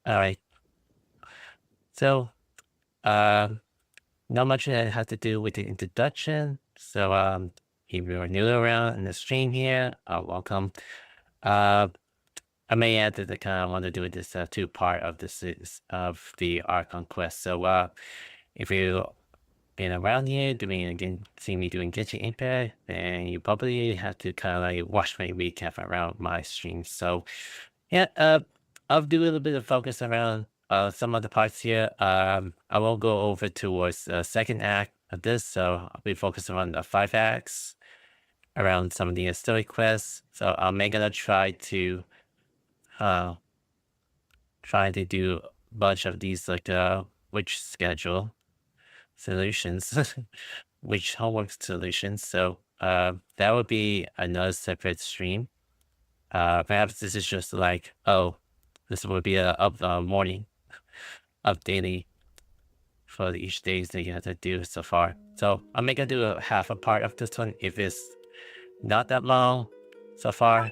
Alright. So, um, not much that has to do with the introduction. So, if you're new around in the stream here, welcome. Uh, I may add that I kind of want to do this two-part of this is of the Archon quest. So, if you been around here doing again, see me doing Genshin Impact, then you probably have to kind of like watch my recap around my stream. So, yeah, I'll do a little bit of focus around some of the parts here. I will go over towards the second act of this, so I'll be focusing on the five acts around some of the story quests. So I'm gonna uh try to do a bunch of these like witch schedule solutions, witch homework solutions. So that would be another separate stream. Perhaps this is just like, oh, this will be a morning of daily for each days that you have to do so far. So I'm gonna do a half a part of this one if it's not that long so far.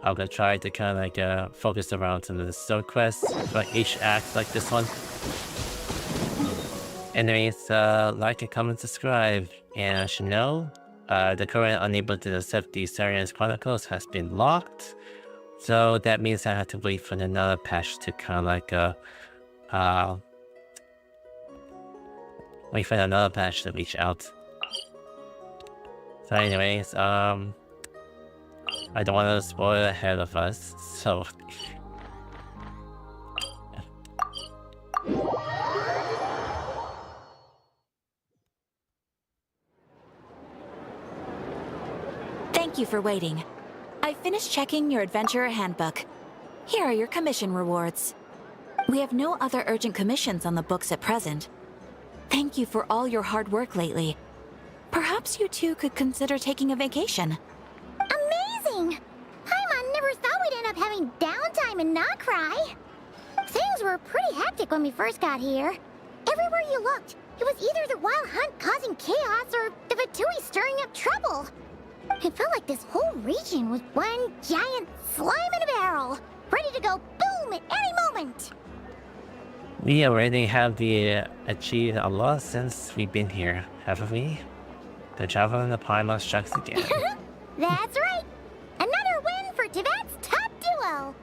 I'm gonna try to kind of like focus around some of the story quests for each act like this one. Anyways, like and comment, subscribe, and as you know, the current unable to accept the Sarian's Chronicles has been locked. So that means I have to wait for another patch to kind of like wait for another patch to reach out. So anyways, I don't want to spoil ahead of us, so Thank you for waiting. I finished checking your adventurer handbook. Here are your commission rewards. We have no other urgent commissions on the books at present. Thank you for all your hard work lately. Perhaps you two could consider taking a vacation. Amazing! Paimon never thought we'd end up having downtime in Nod Krai. Things were pretty hectic when we first got here. Everywhere you looked, it was either the Wild Hunt causing chaos or the Vatui stirring up trouble. It felt like this whole region was one giant slime in a barrel, ready to go boom at any moment. we already have achieved a lot since we've been here, haven't we? The travel in the Paimon strikes again. That's right! Another win for Tibet's top duo!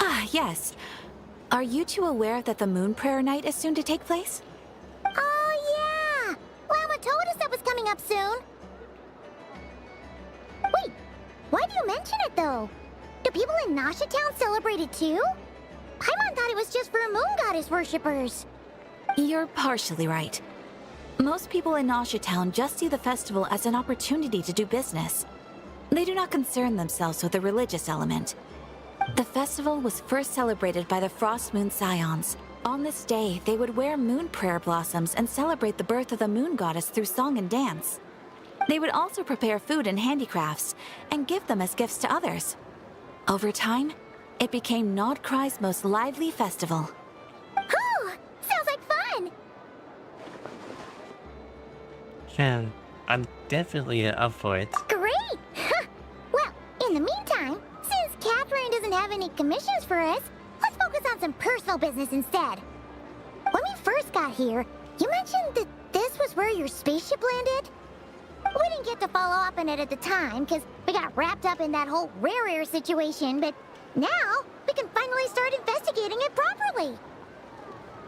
Ah, yes. Are you two aware that the Moon Prayer Night is soon to take place? Oh yeah! Lama told us that was coming up soon. Wait, why do you mention it though? Do people in Nasha Town celebrate it too? Paimon thought it was just for moon goddess worshippers. You're partially right. Most people in Nasha Town just see the festival as an opportunity to do business. They do not concern themselves with the religious element. The festival was first celebrated by the Frost Moon Scions. On this day, they would wear moon prayer blossoms and celebrate the birth of the moon goddess through song and dance. They would also prepare food and handicrafts and give them as gifts to others. Over time, it became Nod Krai's most lively festival. Oh, sounds like fun! Man, I'm definitely up for it. Great! Well, in the meantime, since Catherine doesn't have any commissions for us, let's focus on some personal business instead. When we first got here, you mentioned that this was where your spaceship landed? We didn't get to follow up on it at the time, because we got wrapped up in that whole rare air situation, but now we can finally start investigating it properly.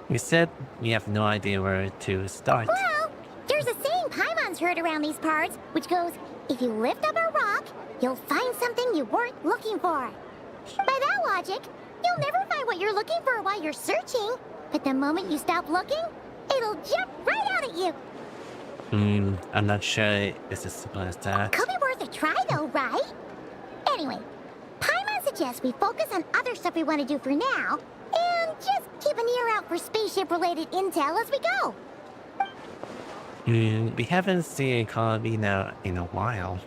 You said we have no idea where to start. Well, there's a saying Paimon's heard around these parts, which goes, if you lift up a rock, you'll find something you weren't looking for. By that logic, you'll never find what you're looking for while you're searching, but the moment you stop looking, it'll jump right out at you. I'm not sure it's as simple as that. Could be worth a try though, right? Anyway, Paimon suggests we focus on other stuff we want to do for now, and just keep an ear out for spaceship-related intel as we go. We haven't seen Economy now in a while.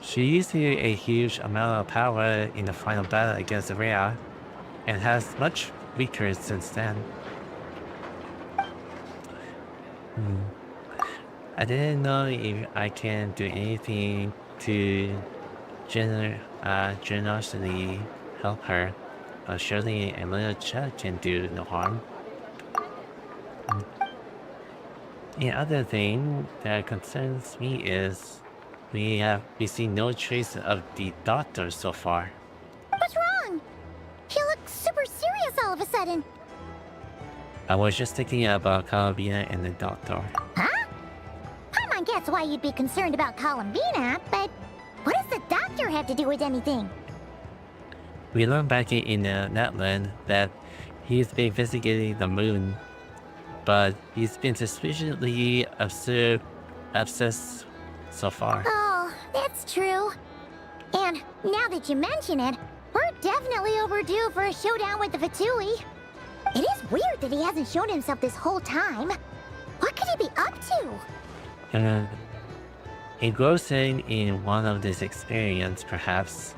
She used a huge amount of power in the final battle against Rhea, and has much weaker since then. I didn't know if I can do anything to generously help her. Surely a little chat can do no harm. The other thing that concerns me is we see no trace of the doctor so far. What's wrong? He looks super serious all of a sudden. I was just thinking about Calabina and the doctor. Huh? Paimon gets why you'd be concerned about Columbina, but what does the doctor have to do with anything? We learned back in Netland that he's been investigating the moon, but he's been suspiciously obsessed so far. Oh, that's true. And now that you mention it, we're definitely overdue for a showdown with the Fatui. It is weird that he hasn't shown himself this whole time. What could he be up to? Engrossing in one of these experiences, perhaps.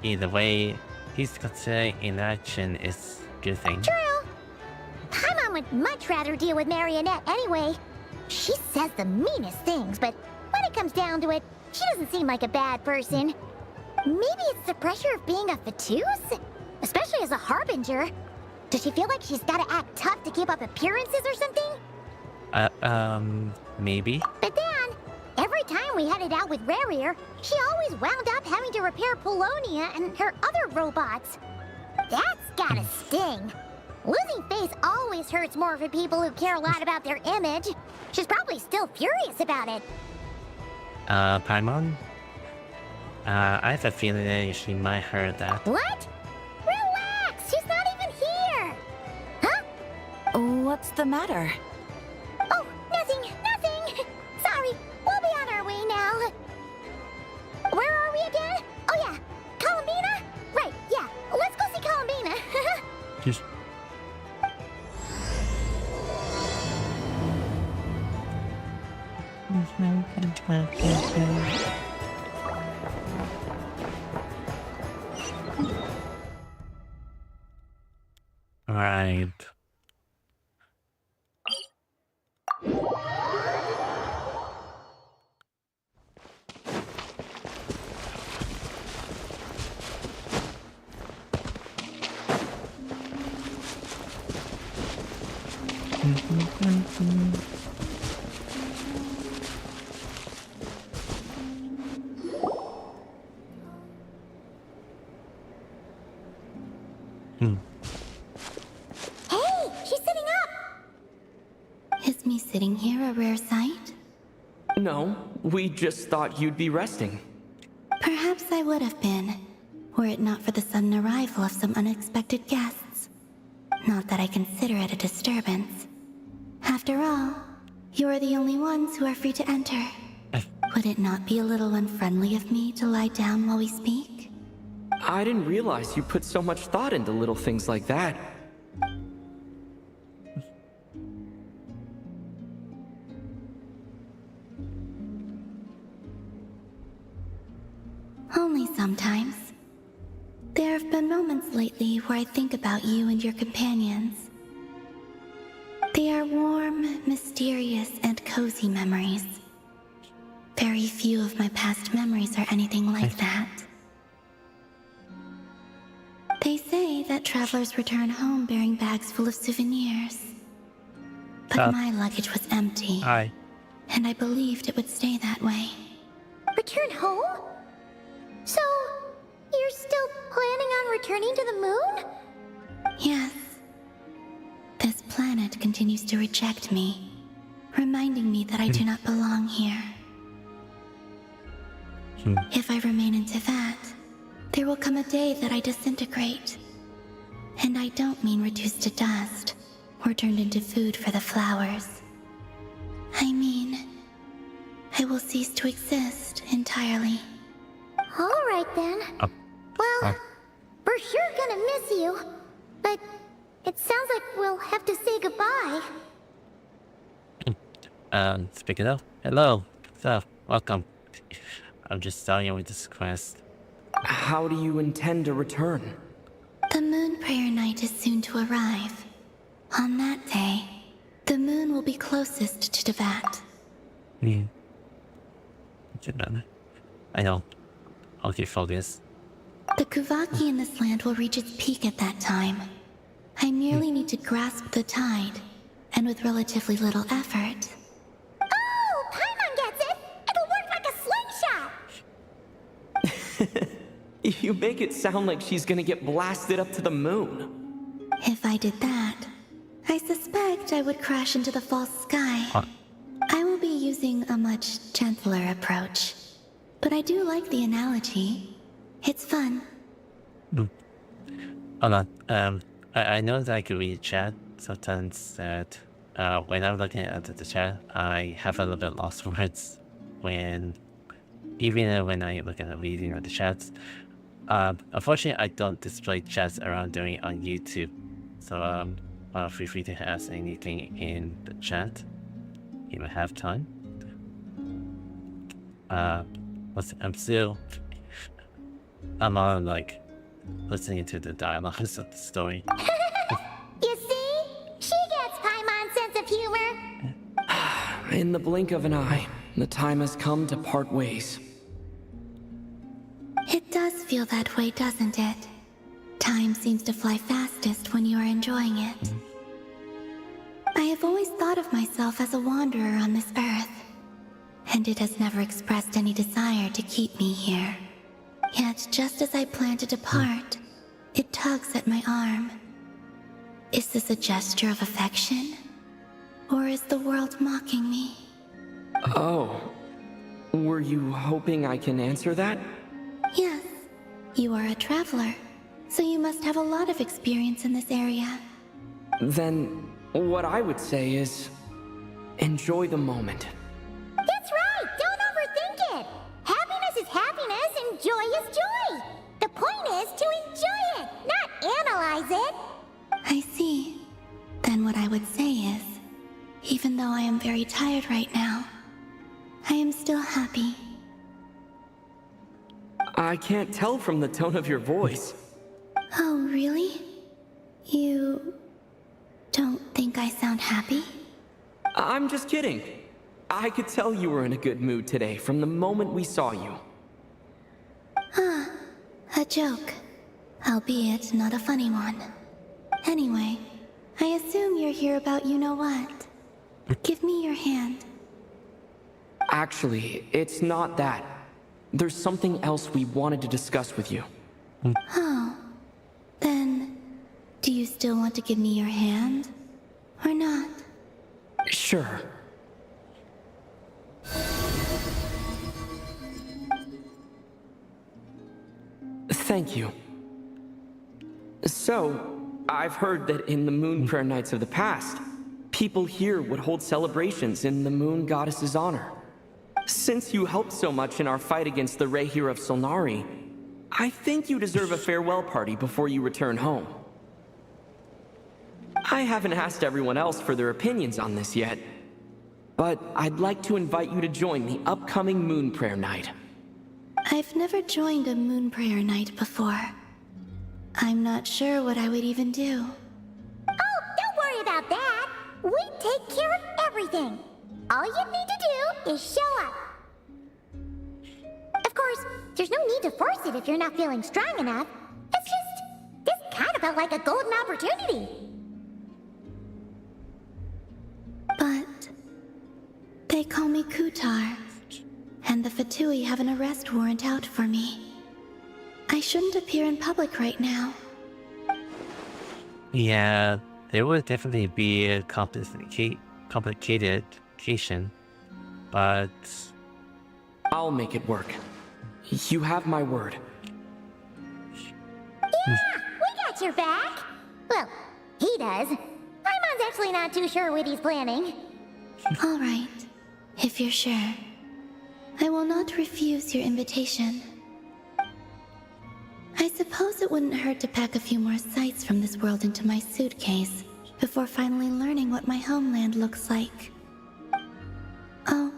Either way, he's considering inaction is a good thing. True. Paimon would much rather deal with Marionette anyway. She says the meanest things, but when it comes down to it, she doesn't seem like a bad person. Maybe it's the pressure of being a Fatuse? Especially as a Harbinger. Does she feel like she's gotta act tough to keep up appearances or something? Maybe. But then, every time we headed out with Rarier, she always wound up having to repair Polonia and her other robots. That's gotta sting. Losing face always hurts more for people who care a lot about their image. She's probably still furious about it. Paimon? I have a feeling that she might heard that. What? Relax, she's not even here. Huh? What's the matter? Oh, nothing. Sorry, we'll be on our way now. Where are we again? Oh yeah, Columbina? Right, yeah, let's go see Columbina. Just... Right. Hey, she's sitting up. Is me sitting here a rare sight? No, we just thought you'd be resting. Perhaps I would have been, were it not for the sudden arrival of some unexpected guests. Not that I consider it a disturbance. After all, you are the only ones who are free to enter. Would it not be a little unfriendly of me to lie down while we speak? I didn't realize you put so much thought into little things like that. Only sometimes. There have been moments lately where I think about you and your companions. They are warm, mysterious, and cozy memories. Very few of my past memories are anything like that. They say that travelers return home bearing bags full of souvenirs. But my luggage was empty, Hi. and I believed it would stay that way. Return home? So, you're still planning on returning to the moon? Yes. This planet continues to reject me, reminding me that I do not belong here. If I remain into that, there will come a day that I disintegrate. And I don't mean reduced to dust, or turned into food for the flowers. I mean, I will cease to exist entirely. Alright then. Well, we're sure gonna miss you. But it sounds like we'll have to say goodbye. Speaking of, hello. So, welcome. I'm just starting with this quest. How do you intend to return? The moon prayer night is soon to arrive. On that day, the moon will be closest to Teyvat. I know. Okay, focus. The Kuvaki in this land will reach its peak at that time. I merely need to grasp the tide, and with relatively little effort. Oh, Paimon gets it! It'll work like a slingshot! You make it sound like she's gonna get blasted up to the moon. If I did that, I suspect I would crash into the false sky. Huh. I will be using a much gentler approach. But I do like the analogy. It's fun. Hold on. I know that I could read chat sometimes that when I'm looking at the chat, I have a little bit lost words even when I look at the reading of the chats. Unfortunately, I don't display chats around doing it on YouTube. So feel free to ask anything in the chat if I have time. I'm on like listening to the dialogues of the story. You see? She gets Paimon's sense of humor. In the blink of an eye, the time has come to part ways. It does feel that way, doesn't it? Time seems to fly fastest when you are enjoying it. I have always thought of myself as a wanderer on this earth, and it has never expressed any desire to keep me here. Yet, just as I plan to depart, it tugs at my arm. Is this a gesture of affection? Or is the world mocking me? Oh. Were you hoping I can answer that? Yes. You are a traveler, so you must have a lot of experience in this area. Then, what I would say is, enjoy the moment. That's right! Don't overthink it! Happiness is happiness and joy is joy! The point is to enjoy it, not analyze it! I see. Then what I would say is, even though I am very tired right now, I am still happy. I can't tell from the tone of your voice. Oh, really? You don't think I sound happy? I'm just kidding. I could tell you were in a good mood today from the moment we saw you. A joke. Albeit not a funny one. Anyway, I assume you're here about you-know-what. Give me your hand. Actually, it's not that. There's something else we wanted to discuss with you. Oh. Then, do you still want to give me your hand? Or not? Sure. Thank you. So, I've heard that in the moon prayer nights of the past, people here would hold celebrations in the moon goddess's honor. Since you helped so much in our fight against the Rehir of Solnari, I think you deserve a farewell party before you return home. I haven't asked everyone else for their opinions on this yet, but I'd like to invite you to join the upcoming moon prayer night. I've never joined a moon prayer night before. I'm not sure what I would even do. Oh, don't worry about that! We take care of everything! All you need to do is show up! Of course, there's no need to force it if you're not feeling strong enough. It's just, this kind of felt like a golden opportunity. But they call me Kutar, and the Fatui have an arrest warrant out for me. I shouldn't appear in public right now. Yeah, there would definitely be a complicated occasion, but I'll make it work. You have my word. Yeah, we got your back! Well, he does. Paimon's actually not too sure what he's planning. All right, if you're sure. I will not refuse your invitation. I suppose it wouldn't hurt to pack a few more sights from this world into my suitcase before finally learning what my homeland looks like. Oh,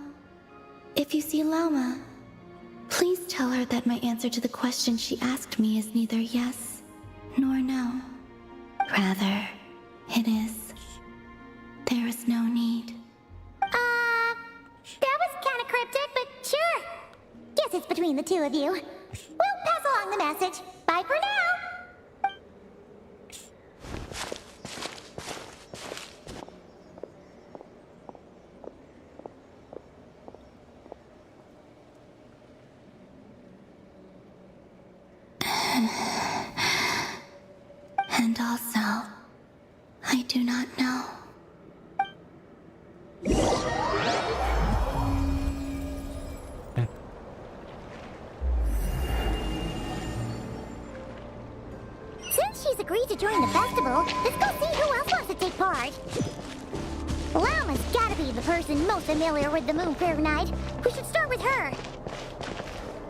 if you see Lauma, please tell her that my answer to the question she asked me is neither yes nor no. Rather, it is, there is no need. That was kinda cryptic, but sure. Guess it's between the two of you. message. Bye for now. And also, I do not know. Since she's agreed to join the festival, let's go see who else wants to take part. Lauma's gotta be the person most familiar with the Moon Prayer Night. We should start with her.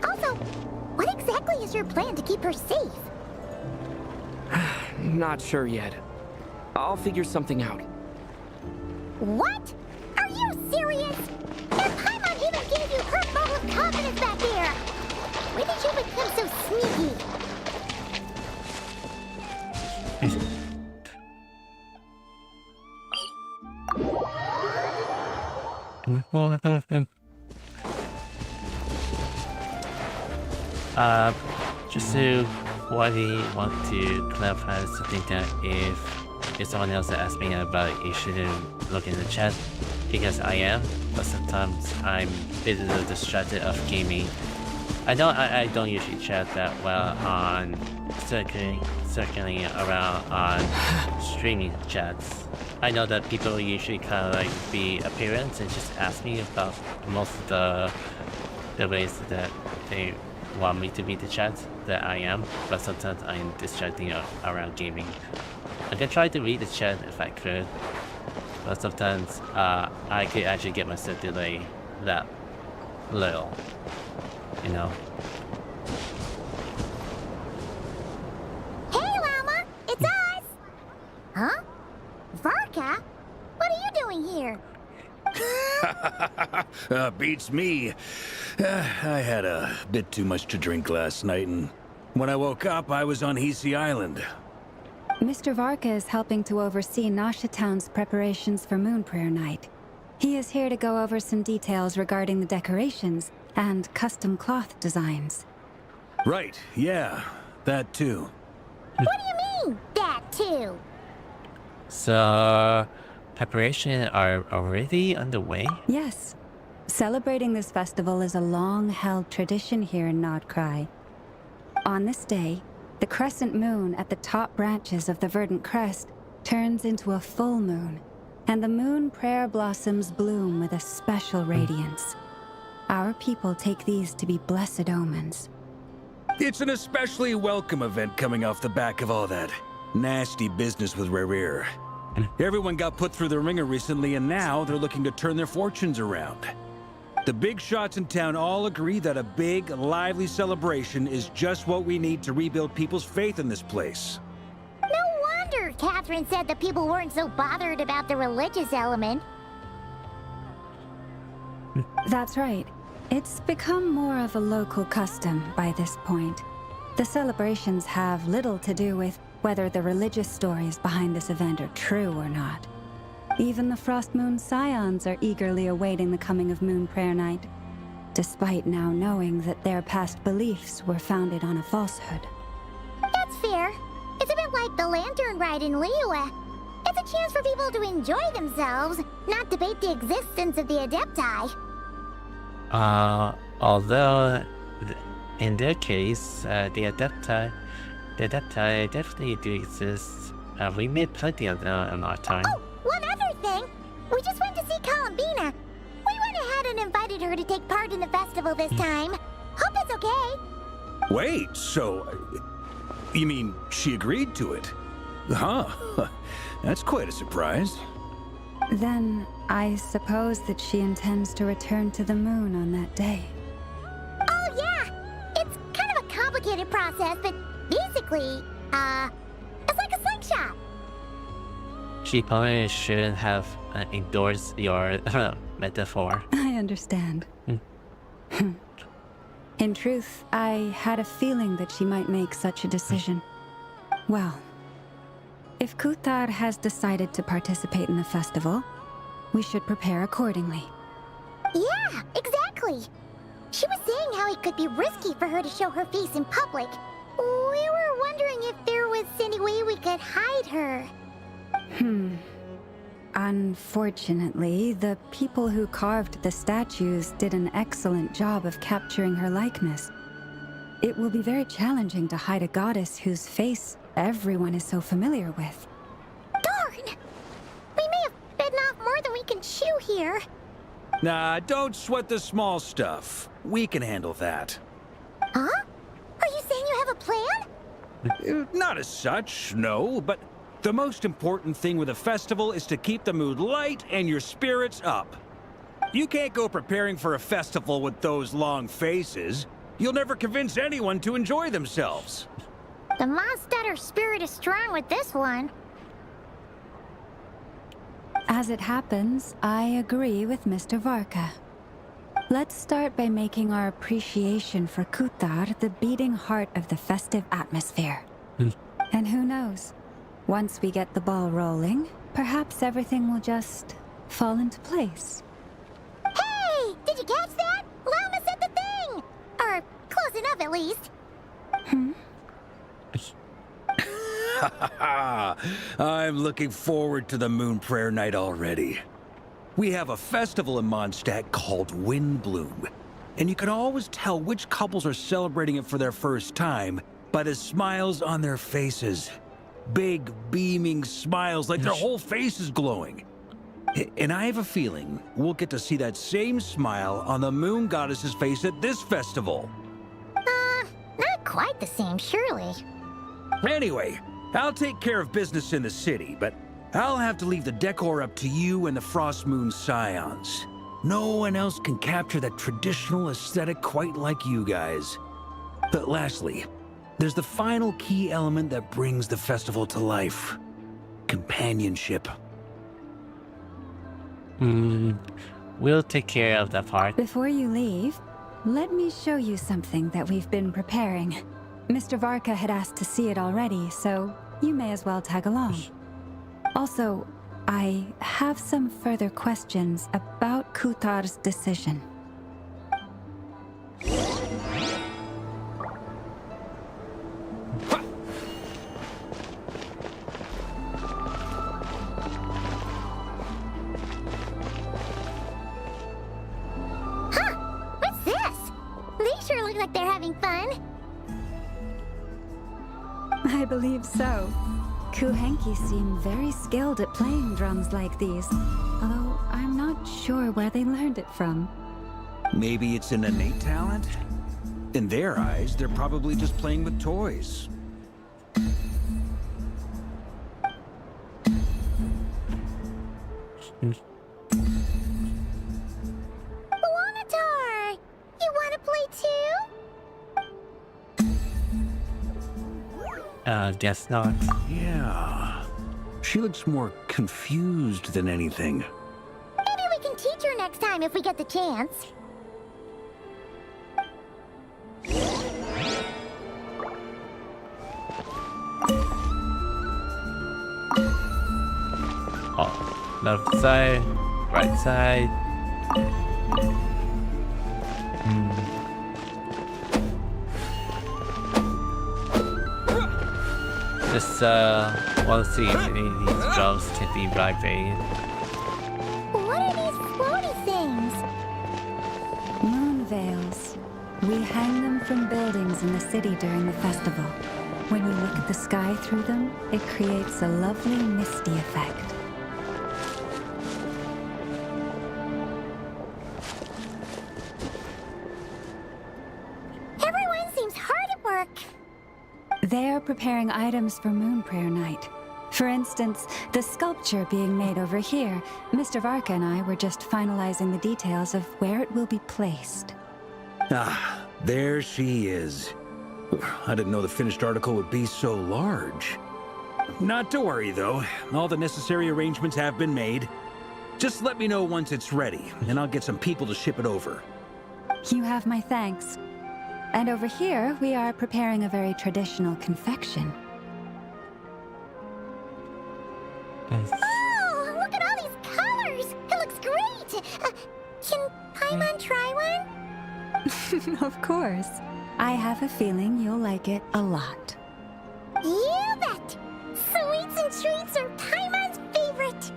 Also, what exactly is your plan to keep her safe? Not sure yet. I'll figure something out. What? Are you serious? And Paimon even gave you her bubble of confidence back there. When did you become so sneaky? Just to what we want to clarify something that if someone else asks me about it, you shouldn't look in the chat because I am, but sometimes I'm a bit distracted of gaming. I don't usually chat that well on circling around on streaming chats. I know that people usually kind of like be appearance and just ask me about most of the ways that they want me to be the chat that I am, but sometimes I'm distracting around gaming. I can try to read the chat if I could, but sometimes I could actually get myself to delay that little, you know. Hey, Lauma! It's us! Huh? Varka? What are you doing here? Beats me. I had a bit too much to drink last night, and when I woke up, I was on Hisi Island. Mr. Varka is helping to oversee Nasha Town's preparations for Moon Prayer Night. He is here to go over some details regarding the decorations and custom cloth designs. Right, yeah, that too. What do you mean, that too? So, preparations are already underway? Yes. Celebrating this festival is a long-held tradition here in Nod Krai. On this day, the crescent moon at the top branches of the verdant crest turns into a full moon, and the moon prayer blossoms bloom with a special radiance. Our people take these to be blessed omens. It's an especially welcome event coming off the back of all that nasty business with Rare. Everyone got put through the ringer recently, and now they're looking to turn their fortunes around. The big shots in town all agree that a big, lively celebration is just what we need to rebuild people's faith in this place. No wonder Catherine said that people weren't so bothered about the religious element. That's right. It's become more of a local custom by this point. The celebrations have little to do with whether the religious stories behind this event are true or not. Even the Frost Moon Scions are eagerly awaiting the coming of Moon Prayer Night, despite now knowing that their past beliefs were founded on a falsehood. That's fair. It's a bit like the lantern ride in Liyue. It's a chance for people to enjoy themselves, not debate the existence of the Adepti. Although in their case, the Adepti definitely do exist. We made plenty of them in our time. Oh, one other thing. We just went to see Columbina. We went ahead and invited her to take part in the festival this time. Hope it's okay. Wait, so... you mean she agreed to it? Huh. That's quite a surprise. Then, I suppose that she intends to return to the moon on that day. Oh, yeah. It's kind of a complicated process, but basically, it's like a slingshot. She probably shouldn't have endorsed your metaphor. I understand. In truth, I had a feeling that she might make such a decision. Well, if Kuthar has decided to participate in the festival, we should prepare accordingly. Yeah, exactly. She was saying how it could be risky for her to show her face in public. We were wondering if there was any way we could hide her. Unfortunately, the people who carved the statues did an excellent job of capturing her likeness. It will be very challenging to hide a goddess whose face everyone is so familiar with. Darn! We may have bitten off more than we can chew here. Nah, don't sweat the small stuff. We can handle that. Huh? Are you saying you have a plan? Not as such, no, but the most important thing with a festival is to keep the mood light and your spirits up. You can't go preparing for a festival with those long faces. You'll never convince anyone to enjoy themselves. The Mondstatter spirit is strong with this one. As it happens, I agree with Mr. Varka. Let's start by making our appreciation for Kutar the beating heart of the festive atmosphere. And who knows? Once we get the ball rolling, perhaps everything will just fall into place. Hey! Did you catch that? Llama said the thing! Or close enough, at least. I'm looking forward to the Moon Prayer Night already. We have a festival in Mondstadt called Wind Bloom, and you can always tell which couples are celebrating it for their first time by the smiles on their faces. Big, beaming smiles like their whole face is glowing. And I have a feeling we'll get to see that same smile on the Moon Goddess's face at this festival. Not quite the same, surely. Anyway, I'll take care of business in the city, but I'll have to leave the decor up to you and the Frost Moon Scions. No one else can capture that traditional aesthetic quite like you guys. But lastly, there's the final key element that brings the festival to life. Companionship. We'll take care of that part. Before you leave, let me show you something that we've been preparing. Mr. Varka had asked to see it already, so you may as well tag along. Also, I have some further questions about Kutar's decision. What's this? They sure look like they're having fun. I believe so. Kuhenki seem very skilled at playing drums like these, although I'm not sure where they learned it from. Maybe it's an innate talent? In their eyes, they're probably just playing with toys. Wanatar! You wanna play too? Guess not. Yeah. She looks more confused than anything. Maybe we can teach her next time if we get the chance. Oh, left side, right side. Just want to see if any of these drums can be vibrated. What are these floaty things? Moon veils. We hang them from buildings in the city during the festival. When you look at the sky through them, it creates a lovely misty effect. Everyone seems hard at work. They are preparing items for Moon Prayer Night. For instance, the sculpture being made over here, Mr. Varka and I were just finalizing the details of where it will be placed. Ah, there she is. I didn't know the finished article would be so large. Not to worry, though. All the necessary arrangements have been made. Just let me know once it's ready, and I'll get some people to ship it over. You have my thanks. And over here, we are preparing a very traditional confection. Oh, look at all these colors! It looks great! Can Paimon try one? Of course. I have a feeling you'll like it a lot. You bet! Sweets and treats are Paimon's favorite!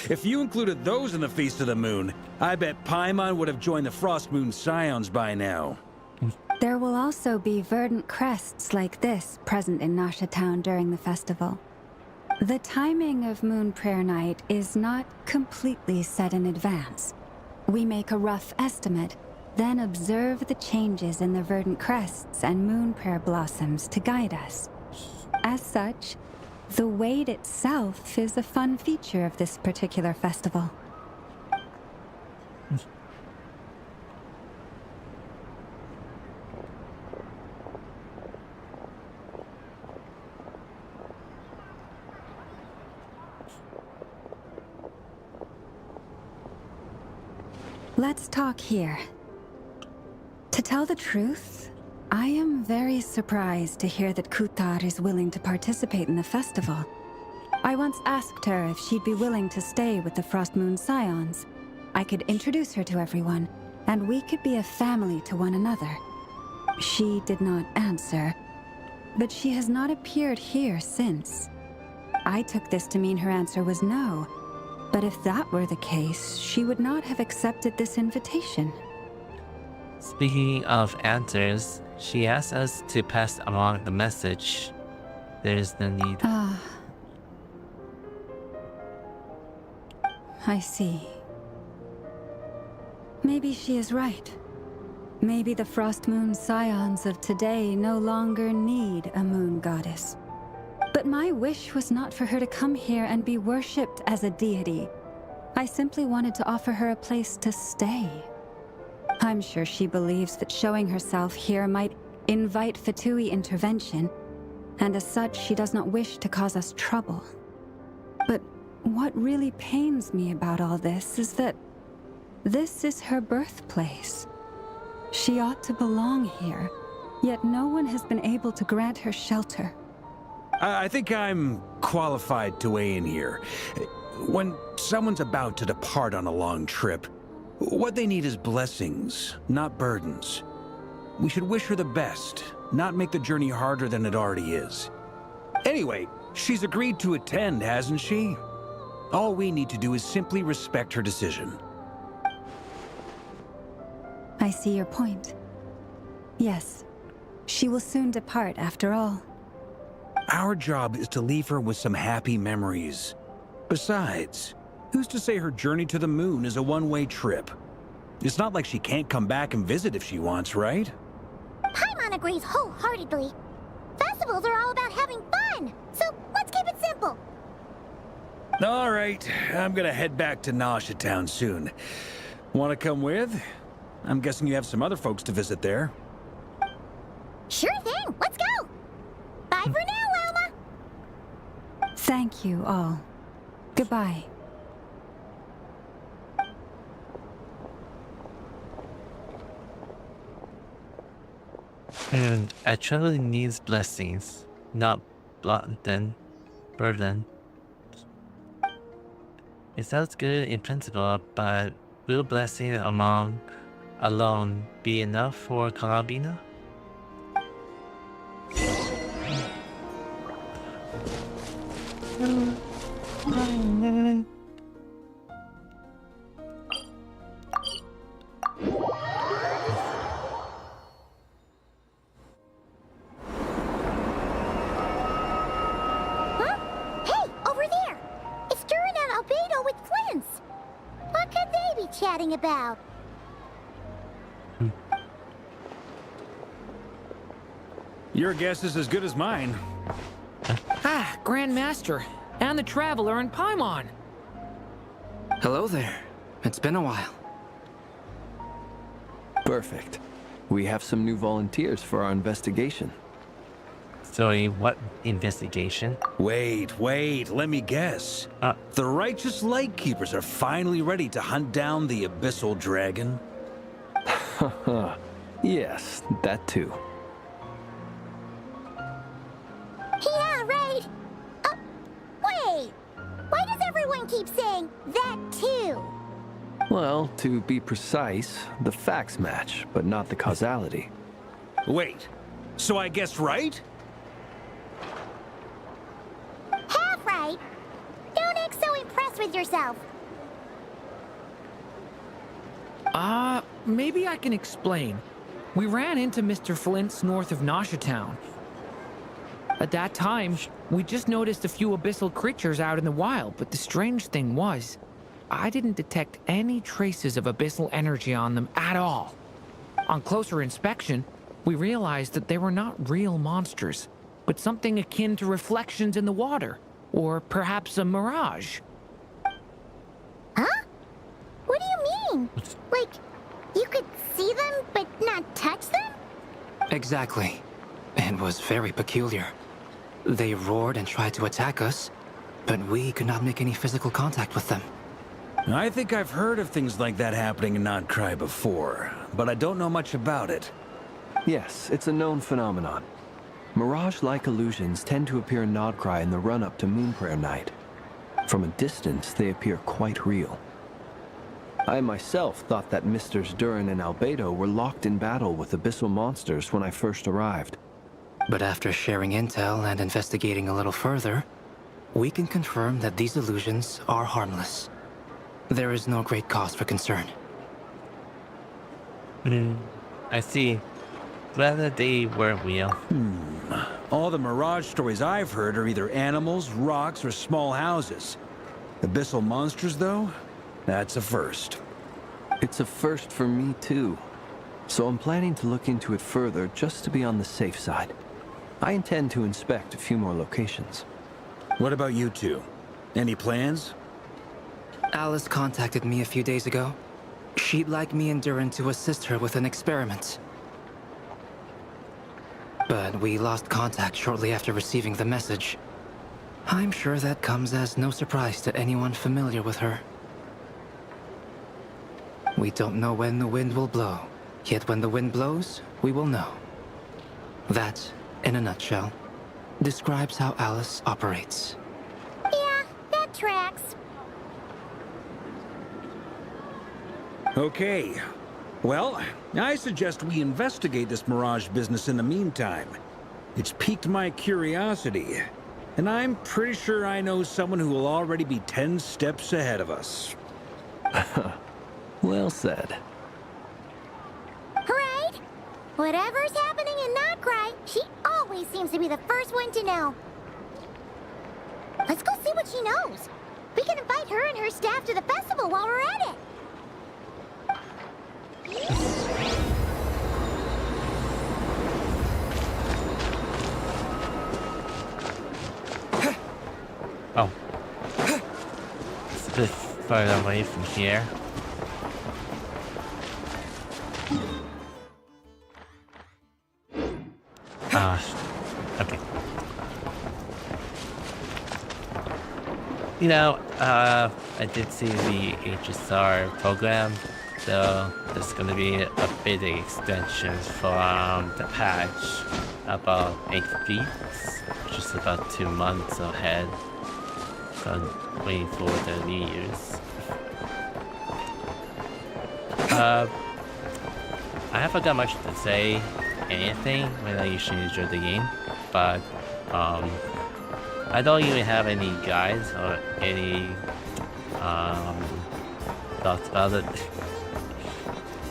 If you included those in the Feast of the Moon, I bet Paimon would have joined the Frost Moon Scions by now. There will also be verdant crests like this present in Nasha Town during the festival. The timing of Moon Prayer Night is not completely set in advance. We make a rough estimate, then observe the changes in the verdant crests and moon prayer blossoms to guide us. As such, the wait itself is a fun feature of this particular festival. Let's talk here. To tell the truth, I am very surprised to hear that Kutar is willing to participate in the festival. I once asked her if she'd be willing to stay with the Frost Moon Scions. I could introduce her to everyone, and we could be a family to one another. She did not answer, but she has not appeared here since. I took this to mean her answer was no, but if that were the case, she would not have accepted this invitation. Speaking of answers, she asked us to pass along the message. There is no need. Ah. I see. Maybe she is right. Maybe the Frost Moon Scions of today no longer need a moon goddess. But my wish was not for her to come here and be worshipped as a deity. I simply wanted to offer her a place to stay. I'm sure she believes that showing herself here might invite Fatui intervention, and as such, she does not wish to cause us trouble. But what really pains me about all this is that this is her birthplace. She ought to belong here, yet no one has been able to grant her shelter. I think I'm qualified to weigh in here. When someone's about to depart on a long trip, what they need is blessings, not burdens. We should wish her the best, not make the journey harder than it already is. Anyway, she's agreed to attend, hasn't she? All we need to do is simply respect her decision. I see your point. Yes, she will soon depart after all. Our job is to leave her with some happy memories. Besides, who's to say her journey to the moon is a one-way trip? It's not like she can't come back and visit if she wants, right? Paimon agrees wholeheartedly. Festivals are all about having fun, so let's keep it simple. All right, I'm gonna head back to Nasha Town soon. Want to come with? I'm guessing you have some other folks to visit there. Sure thing, let's go! Bye for now, Wilma! Thank you all. Goodbye. And actually needs blessings, not burden. It sounds good in principle, but will blessing alone be enough for Kalabina? Huh? Hey, over there! It's Durin and Albedo with twins! What could they be chatting about? Your guess is as good as mine. Ah, Grand Master, and the Traveler and Paimon. Hello there. It's been a while. Perfect. We have some new volunteers for our investigation. Sorry, what investigation? Wait, let me guess. The righteous Lightkeepers are finally ready to hunt down the Abyssal Dragon? Yes, that too. Yeah, right! Wait! Why does everyone keep saying that too? Well, to be precise, the facts match, but not the causality. Wait, so I guessed right? Half right. Don't act so impressed with yourself. Maybe I can explain. We ran into Mr. Flint's north of Nosha Town. At that time, we just noticed a few abyssal creatures out in the wild, but the strange thing was, I didn't detect any traces of abyssal energy on them at all. On closer inspection, we realized that they were not real monsters, but something akin to reflections in the water, or perhaps a mirage. Huh? What do you mean? Like, you could see them, but not touch them? Exactly. It was very peculiar. They roared and tried to attack us, but we could not make any physical contact with them. I think I've heard of things like that happening in Nod Krai before, but I don't know much about it. Yes, it's a known phenomenon. Mirage-like illusions tend to appear in Nod Krai in the run-up to Moonprayer Night. From a distance, they appear quite real. I myself thought that Misters Durin and Albedo were locked in battle with abyssal monsters when I first arrived. But after sharing intel and investigating a little further, we can confirm that these illusions are harmless. There is no great cause for concern. I see. Whether they were real. All the Mirage stories I've heard are either animals, rocks, or small houses. Abyssal monsters, though? That's a first. It's a first for me, too. So I'm planning to look into it further just to be on the safe side. I intend to inspect a few more locations. What about you two? Any plans? Alice contacted me a few days ago. She'd like me and Durin to assist her with an experiment. But we lost contact shortly after receiving the message. I'm sure that comes as no surprise to anyone familiar with her. We don't know when the wind will blow, yet when the wind blows, we will know. That, in a nutshell, describes how Alice operates. Yeah, that tracks. Okay. Well, I suggest we investigate this Mirage business in the meantime. It's piqued my curiosity, and I'm pretty sure I know someone who will already be 10 steps ahead of us. Well said. Right? Whatever's happening in Nod Krai, she always seems to be the first one to know. Let's go see what she knows. We can invite her and her staff to the festival while we're at it. Oh. It's a bit further away from here. Okay. You know, I did see the HSR program, so there's gonna be a bit of extension from the patch, about 8 weeks, just about 2 months ahead. So I'm waiting for the New Year's. I haven't got much to say anything when I usually enjoy the game, but I don't even have any guides or any thoughts about it.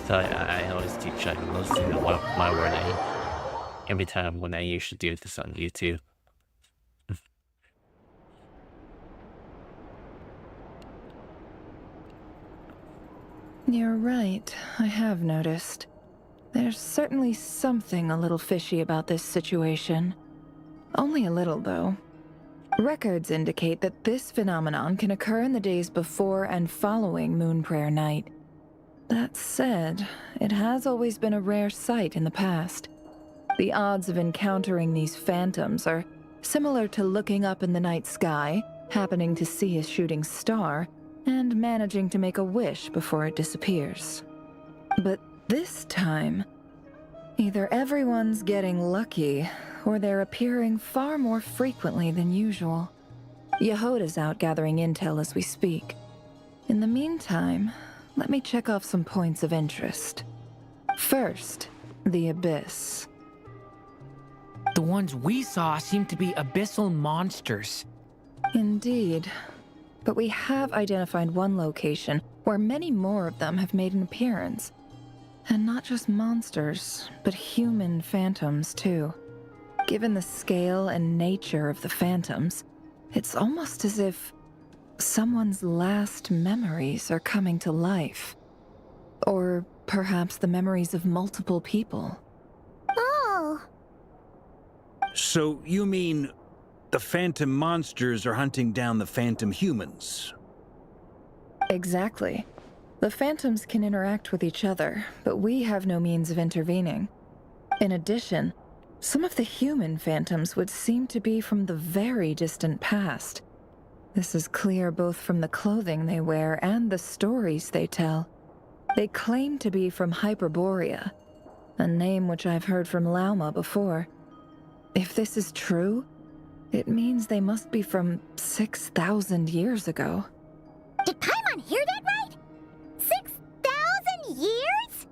So I always keep checking listening to my wording every time when I usually do this on YouTube. You're right, I have noticed. There's certainly something a little fishy about this situation. Only a little, though. Records indicate that this phenomenon can occur in the days before and following Moonprayer Night. That said, it has always been a rare sight in the past. The odds of encountering these phantoms are similar to looking up in the night sky, happening to see a shooting star, and managing to make a wish before it disappears. But this time, either everyone's getting lucky, or they're appearing far more frequently than usual. Yehoda's out gathering intel as we speak. In the meantime, let me check off some points of interest. First, the Abyss. The ones we saw seem to be abyssal monsters. Indeed. But we have identified one location where many more of them have made an appearance. And not just monsters, but human phantoms too. Given the scale and nature of the phantoms, it's almost as if someone's last memories are coming to life. Or perhaps the memories of multiple people. Oh. So you mean the phantom monsters are hunting down the phantom humans? Exactly. The phantoms can interact with each other, but we have no means of intervening. In addition, some of the human phantoms would seem to be from the very distant past. This is clear both from the clothing they wear and the stories they tell. They claim to be from Hyperborea, a name which I've heard from Lauma before. If this is true, it means they must be from 6,000 years ago. Did Paimon hear that right? 6,000 years?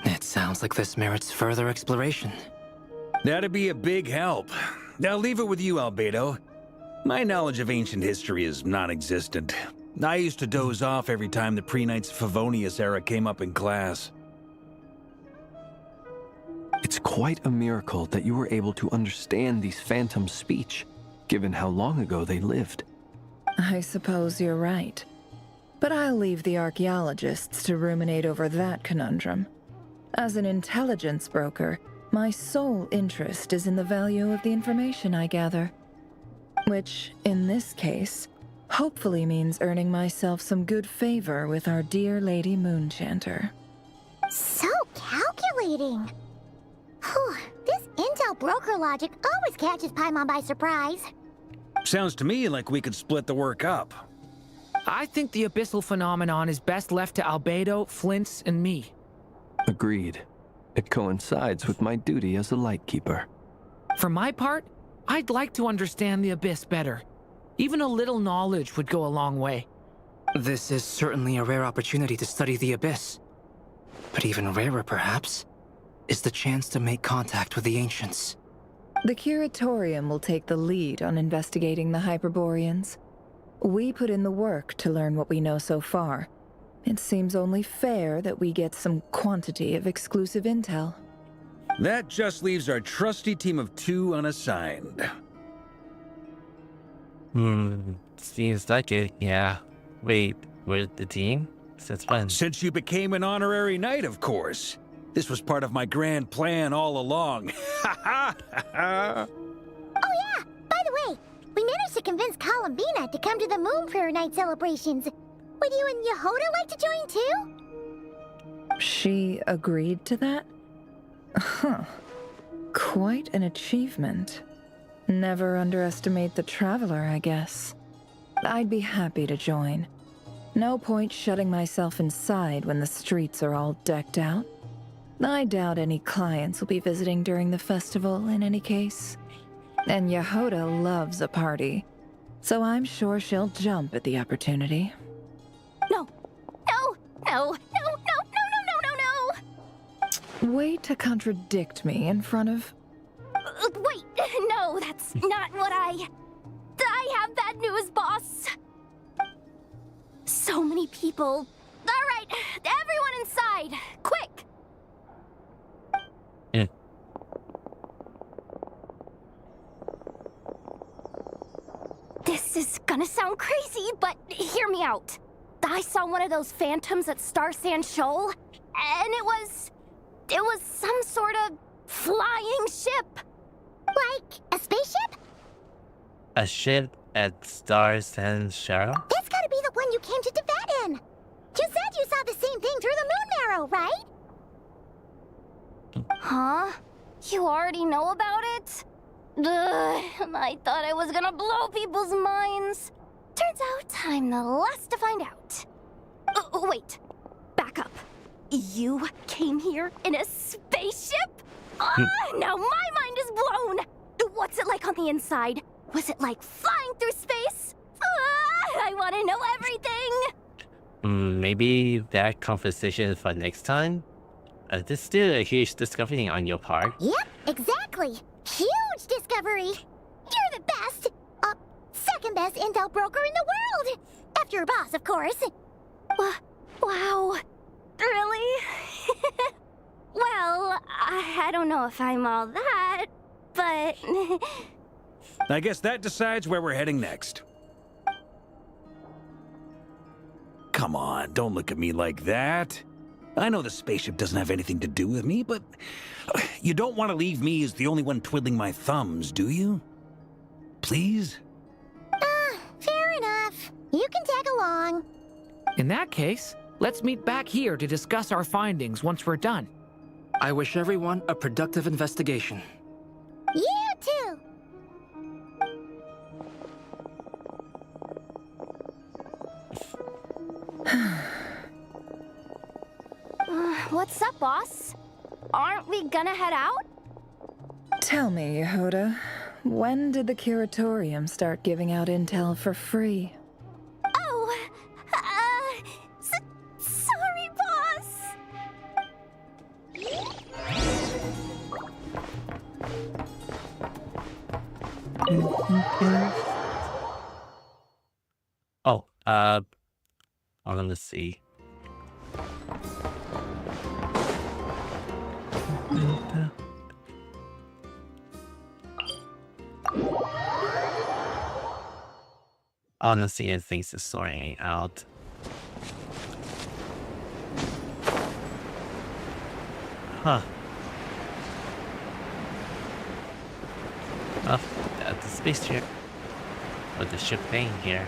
It sounds like this merits further exploration. That'd be a big help. I'll leave it with you, Albedo. My knowledge of ancient history is non-existent. I used to doze off every time the pre-Knights Favonius era came up in class. It's quite a miracle that you were able to understand these phantoms' speech, given how long ago they lived. I suppose you're right. But I'll leave the archaeologists to ruminate over that conundrum. As an intelligence broker, my sole interest is in the value of the information I gather. Which, in this case, hopefully means earning myself some good favor with our dear Lady Moonchanter. So calculating. Whew, this intel broker logic always catches Paimon by surprise. Sounds to me like we could split the work up. I think the abyssal phenomenon is best left to Albedo, Flints, and me. Agreed. It coincides with my duty as a lightkeeper. For my part, I'd like to understand the Abyss better. Even a little knowledge would go a long way. This is certainly a rare opportunity to study the Abyss. But even rarer, perhaps, is the chance to make contact with the Ancients. The Curatorium will take the lead on investigating the Hyperboreans. We put in the work to learn what we know so far. It seems only fair that we get some quantity of exclusive intel. That just leaves our trusty team of 2 unassigned. Seems like it, yeah. Wait, where's the team? Since when? Since you became an honorary knight, of course. This was part of my grand plan all along. Oh yeah! By the way, we managed to convince Columbina to come to the Moon Prayer Night celebrations. Would you and Yehoda like to join too? She agreed to that? Huh. Quite an achievement. Never underestimate the traveler, I guess. I'd be happy to join. No point shutting myself inside when the streets are all decked out. I doubt any clients will be visiting during the festival in any case. And Yehoda loves a party, so I'm sure she'll jump at the opportunity. No. No. No. No. No. No. No. No. No. Way to contradict me in front of... Wait. No, that's not what I have bad news, boss. So many people. All right, everyone inside, quick. Yeah. This is gonna sound crazy, but hear me out. I saw one of those phantoms at Star Sand Shoal, and it was some sort of flying ship. Like a spaceship? A ship at Stars and Cheryl? That's gotta be the one you came to Tibet in. You said you saw the same thing through the moon marrow, right? Huh? You already know about it? Ugh, I thought I was gonna blow people's minds. Turns out I'm the last to find out. Wait. Back up. You came here in a spaceship? Now my mind is blown! What's it like on the inside? Was it like flying through space? I want to know everything! Maybe that conversation is for next time? This is still a huge discovery on your part. Yep, exactly. Huge discovery. You're the best. Second best intel broker in the world. After your boss, of course. Wow. Really? Well, I don't know if I'm all that, but... I guess that decides where we're heading next. Come on, don't look at me like that. I know the spaceship doesn't have anything to do with me, but you don't want to leave me as the only one twiddling my thumbs, do you? Please? Fair enough. You can tag along. In that case, let's meet back here to discuss our findings once we're done. I wish everyone a productive investigation. You too. What's up, boss? Aren't we gonna head out? Tell me, Yehoda, when did the curatorium start giving out intel for free? Oh, sorry, boss. Oh, let's see. Honestly, things is sorting out. Huh. Oh, that's the space ship. With the ship thing here.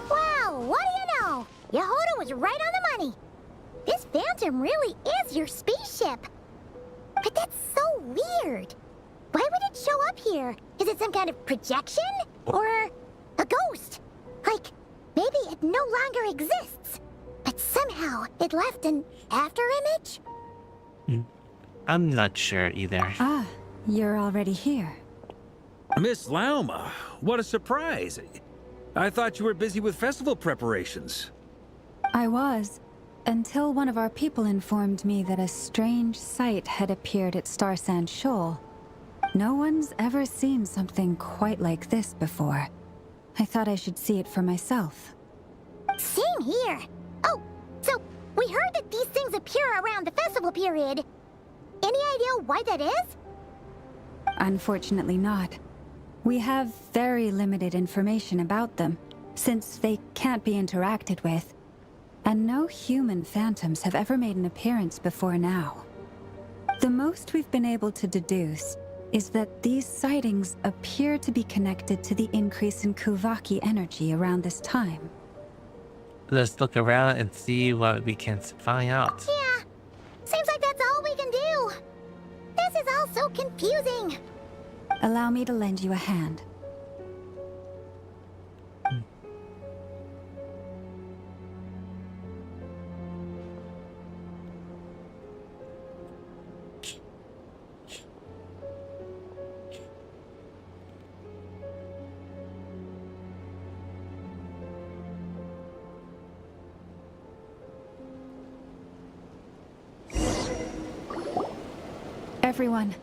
Wow, what do you know? Yehoda was right on the money. This Phantom really is your spaceship. But that's so weird. Why would it show up here? Is it some kind of projection? Or a ghost? Like, maybe it no longer exists, but somehow it left an afterimage? I'm not sure either. Ah, you're already here. Miss Lauma, what a surprise. I thought you were busy with festival preparations. I was, until one of our people informed me that a strange sight had appeared at Starsand Shoal. No one's ever seen something quite like this before. I thought I should see it for myself. Same here. Oh, so we heard that these things appear around the festival period. Any idea why that is? Unfortunately not. We have very limited information about them, since they can't be interacted with. And no human phantoms have ever made an appearance before now. The most we've been able to deduce is that these sightings appear to be connected to the increase in Kuvaki energy around this time. Let's look around and see what we can find out. Yeah, seems like that's all we can do. This is all so confusing. Allow me to lend you a hand. Everyone,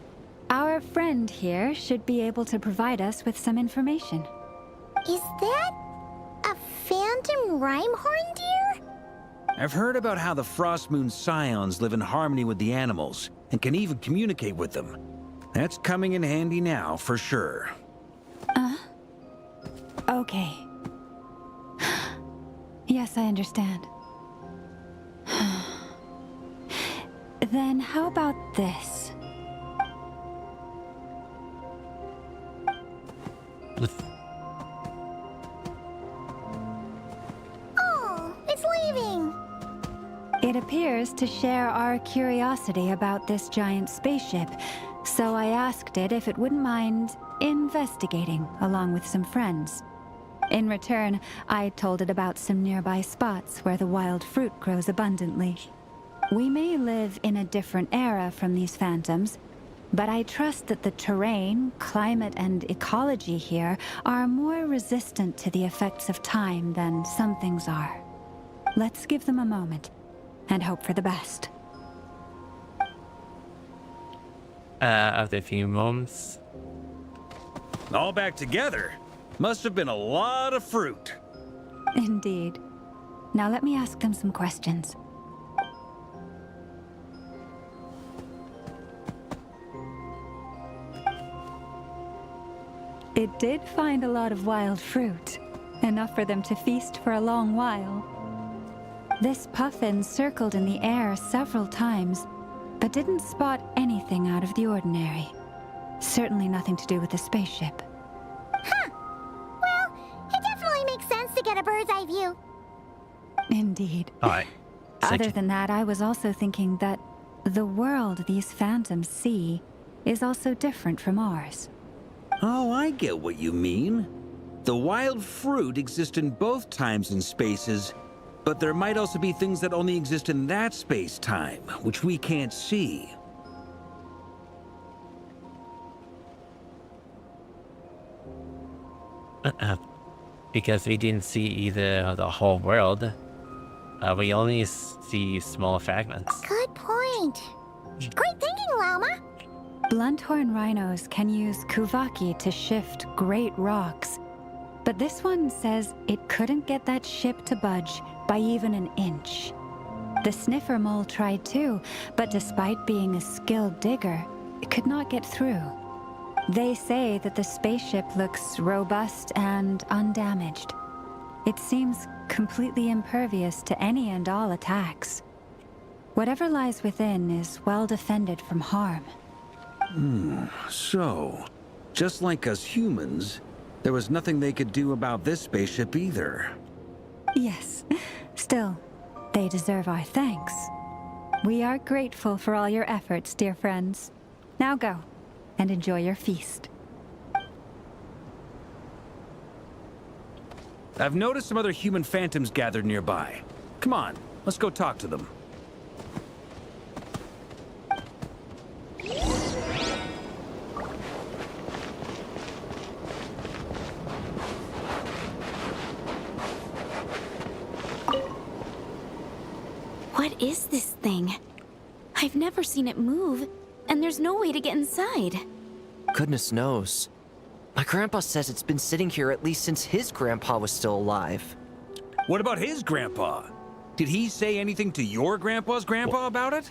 our friend here should be able to provide us with some information. Is that a phantom rhymehorn deer? I've heard about how the Frost Moon Scions live in harmony with the animals and can even communicate with them. That's coming in handy now, for sure. Okay. Yes, I understand. Then how about this? Oh, it's leaving. It appears to share our curiosity about this giant spaceship, so I asked it if it wouldn't mind investigating along with some friends. In return, I told it about some nearby spots where the wild fruit grows abundantly. We may live in a different era from these phantoms, but I trust that the terrain, climate, and ecology here are more resistant to the effects of time than some things are. Let's give them a moment and hope for the best. After a few moments. All back together. Must have been a lot of fruit. Indeed. Now let me ask them some questions. It did find a lot of wild fruit, enough for them to feast for a long while. This puffin circled in the air several times, but didn't spot anything out of the ordinary. Certainly nothing to do with the spaceship. Huh. Well, it definitely makes sense to get a bird's eye view. Indeed. Alright. Other than that, I was also thinking that the world these phantoms see is also different from ours. Oh, I get what you mean. The wild fruit exist in both times and spaces, but there might also be things that only exist in that space-time, which we can't see. Because we didn't see either the whole world. We only see small fragments. Good point. Great thinking, Lauma. Blunthorn rhinos can use kuvaki to shift great rocks, but this one says it couldn't get that ship to budge by even an inch. The sniffer mole tried too, but despite being a skilled digger, it could not get through. They say that the spaceship looks robust and undamaged. It seems completely impervious to any and all attacks. Whatever lies within is well defended from harm. So, just like us humans, there was nothing they could do about this spaceship either. Yes. Still, they deserve our thanks. We are grateful for all your efforts, dear friends. Now go, and enjoy your feast. I've noticed some other human phantoms gathered nearby. Come on, let's go talk to them. What is this thing? I've never seen it move, and there's no way to get inside. Goodness knows. My grandpa says it's been sitting here at least since his grandpa was still alive. What about his grandpa? Did he say anything to your grandpa's grandpa about it?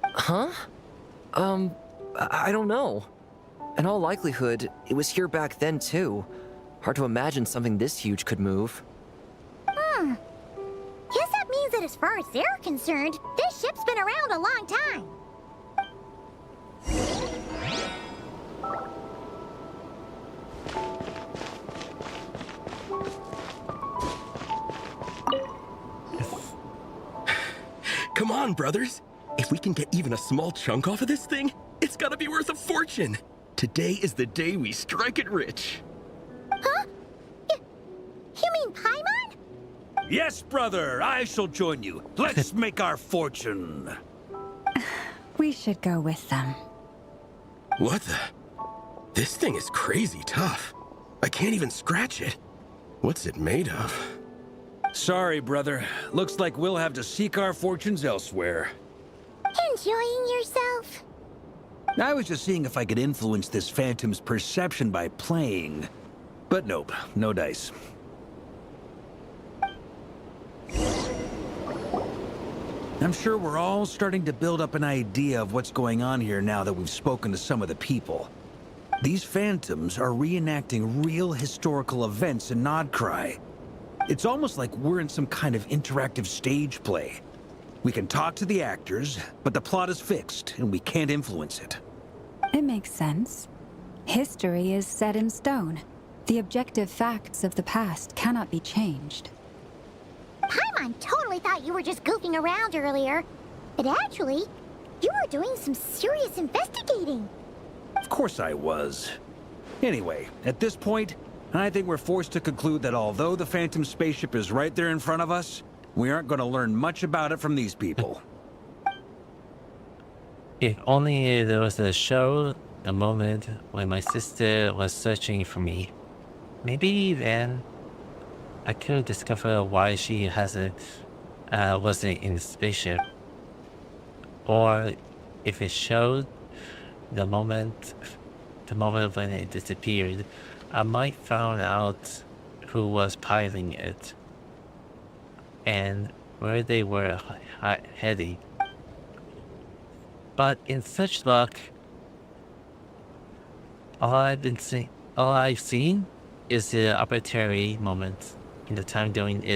Huh? I don't know. In all likelihood, it was here back then too. Hard to imagine something this huge could move. Guess that means that as far as they're concerned, this ship's been around a long time. Come on, brothers. If we can get even a small chunk off of this thing, it's gotta be worth a fortune. Today is the day we strike it rich. Huh? You mean Paimon? Yes, brother, I shall join you. Let's make our fortune. We should go with them. What the? This thing is crazy tough. I can't even scratch it. What's it made of? Sorry, brother. Looks like we'll have to seek our fortunes elsewhere. Enjoying yourself? I was just seeing if I could influence this phantom's perception by playing. But nope, no dice. I'm sure we're all starting to build up an idea of what's going on here now that we've spoken to some of the people. These phantoms are reenacting real historical events in Nod Krai. It's almost like we're in some kind of interactive stage play. We can talk to the actors, but the plot is fixed, and we can't influence it. It makes sense. History is set in stone. The objective facts of the past cannot be changed. Paimon totally thought you were just goofing around earlier. But actually, you were doing some serious investigating. Of course I was. Anyway, at this point, I think we're forced to conclude that although the Phantom spaceship is right there in front of us, we aren't going to learn much about it from these people. If only there was a show, a moment when my sister was searching for me. Maybe then I could discover why she wasn't in the spaceship. Or if it showed the moment when it disappeared, I might find out who was piloting it and where they were heading. But in such luck, all I've seen is the arbitrary moment in the time during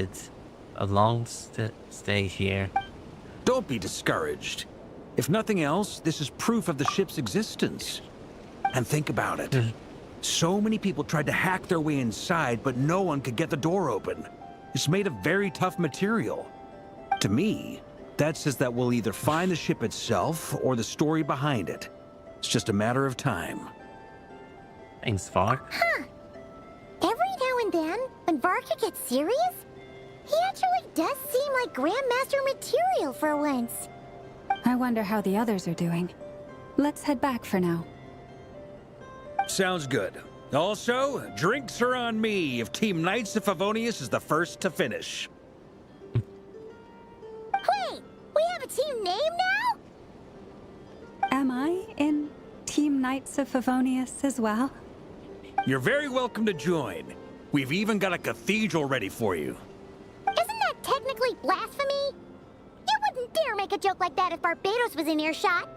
a long stay here. Don't be discouraged. If nothing else, this is proof of the ship's existence. And think about it. So many people tried to hack their way inside, but no one could get the door open. It's made of very tough material. To me, that says that we'll either find the ship itself or the story behind it. It's just a matter of time. Thanks, Vark. Huh. Every now and then, when Varka gets serious, he actually does seem like Grandmaster material for once. I wonder how the others are doing. Let's head back for now. Sounds good. Also, drinks are on me if Team Knights of Favonius is the first to finish. Wait, we have a team name now? Am I in Team Knights of Favonius as well? You're very welcome to join. We've even got a cathedral ready for you. Isn't that technically blasphemy? You wouldn't dare make a joke like that if Barbados was in earshot.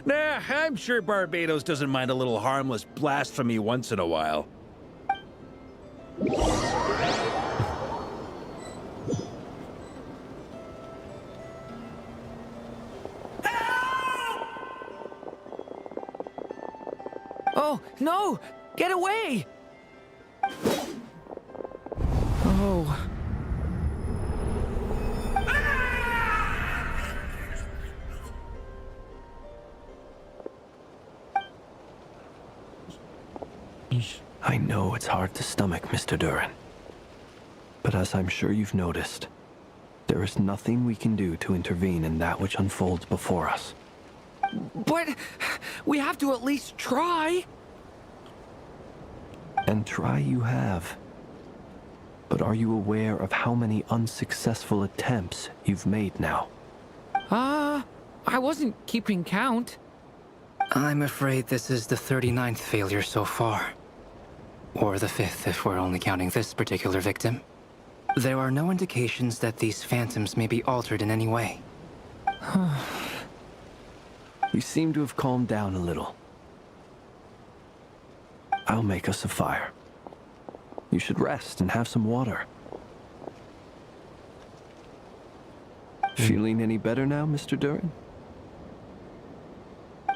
Nah, I'm sure Barbados doesn't mind a little harmless blasphemy once in a while. Oh, no! Get away! Oh. I know it's hard to stomach, Mr. Durin. But as I'm sure you've noticed, there is nothing we can do to intervene in that which unfolds before us. But we have to at least try. And try you have. But are you aware of how many unsuccessful attempts you've made now? I wasn't keeping count. I'm afraid this is the 39th failure so far. Or the 5th if we're only counting this particular victim. There are no indications that these phantoms may be altered in any way. You seem to have calmed down a little. I'll make us a fire. You should rest and have some water. Feeling any better now, Mr. Durin?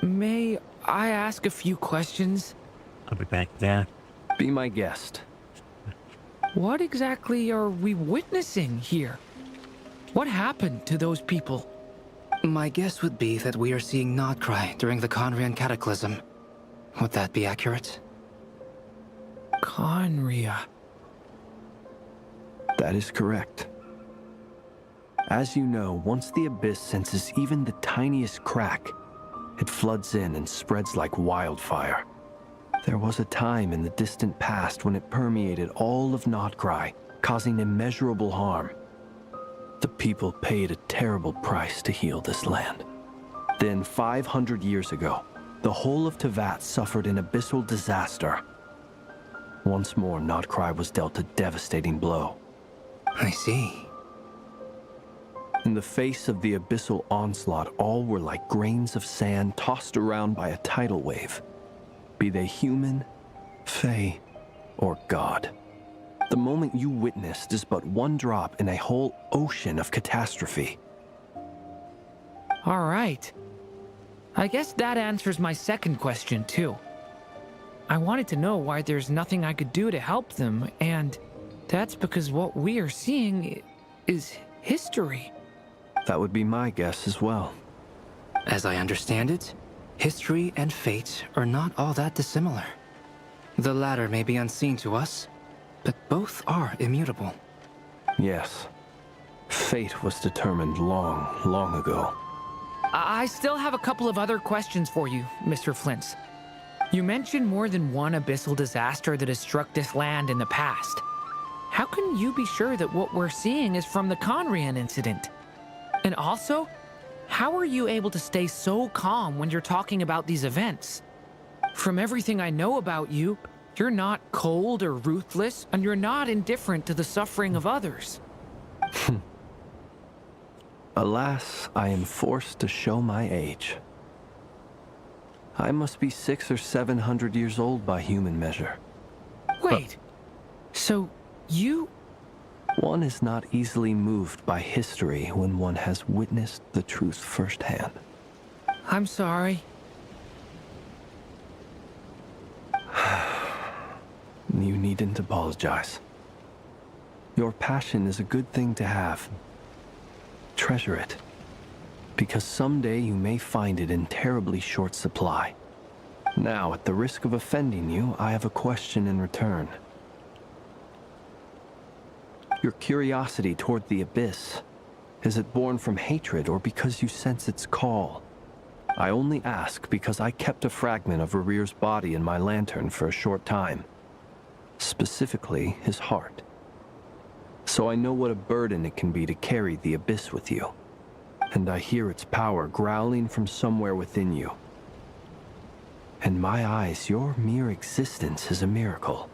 May I ask a few questions? I'll be back there. Be my guest. What exactly are we witnessing here? What happened to those people? My guess would be that we are seeing Nod Krai during the Conrian Cataclysm. Would that be accurate? Conria. That is correct. As you know, once the Abyss senses even the tiniest crack, it floods in and spreads like wildfire. There was a time in the distant past when it permeated all of Nod Krai, causing immeasurable harm. The people paid a terrible price to heal this land. Then, 500 years ago, the whole of Teyvat suffered an abyssal disaster. Once more, Nod Krai was dealt a devastating blow. I see. In the face of the abyssal onslaught, all were like grains of sand tossed around by a tidal wave. Be they human, fae, or god. The moment you witnessed is but one drop in a whole ocean of catastrophe. All right. I guess that answers my second question, too. I wanted to know why there's nothing I could do to help them, and that's because what we are seeing is history. That would be my guess as well. As I understand it, history and fate are not all that dissimilar. The latter may be unseen to us, but both are immutable. Yes. Fate was determined long, long ago. I still have a couple of other questions for you, Mr. Flint's. You mentioned more than one abyssal disaster that has struck this land in the past. How can you be sure that what we're seeing is from the Conrian incident? And also, how are you able to stay so calm when you're talking about these events? From everything I know about you, you're not cold or ruthless, and you're not indifferent to the suffering of others. Alas, I am forced to show my age. I must be 600 or 700 years old by human measure. Wait, so you... One is not easily moved by history when one has witnessed the truth firsthand. I'm sorry. You needn't apologize. Your passion is a good thing to have. Treasure it, because someday you may find it in terribly short supply. Now, at the risk of offending you, I have a question in return. Your curiosity toward the Abyss, is it born from hatred or because you sense its call? I only ask because I kept a fragment of Rarir's body in my lantern for a short time. Specifically, his heart. So I know what a burden it can be to carry the Abyss with you. And I hear its power growling from somewhere within you. In my eyes, your mere existence is a miracle.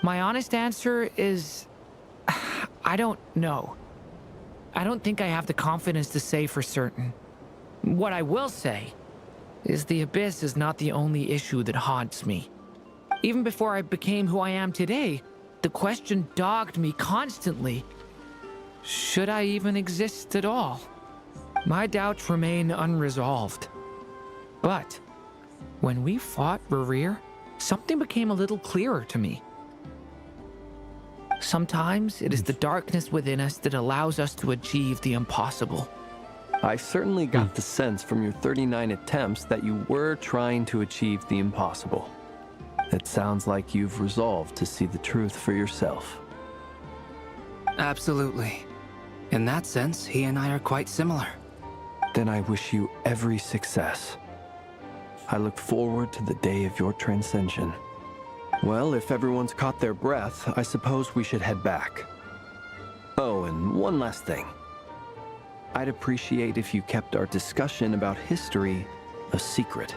My honest answer is... I don't know. I don't think I have the confidence to say for certain. What I will say is the Abyss is not the only issue that haunts me. Even before I became who I am today, the question dogged me constantly. Should I even exist at all? My doubts remain unresolved. But when we fought Rarir, something became a little clearer to me. Sometimes it is the darkness within us that allows us to achieve the impossible. I certainly got the sense from your 39 attempts that you were trying to achieve the impossible. It sounds like you've resolved to see the truth for yourself. Absolutely. In that sense, he and I are quite similar. Then I wish you every success. I look forward to the day of your transcension. Well, if everyone's caught their breath, I suppose we should head back. Oh, and one last thing. I'd appreciate if you kept our discussion about history a secret.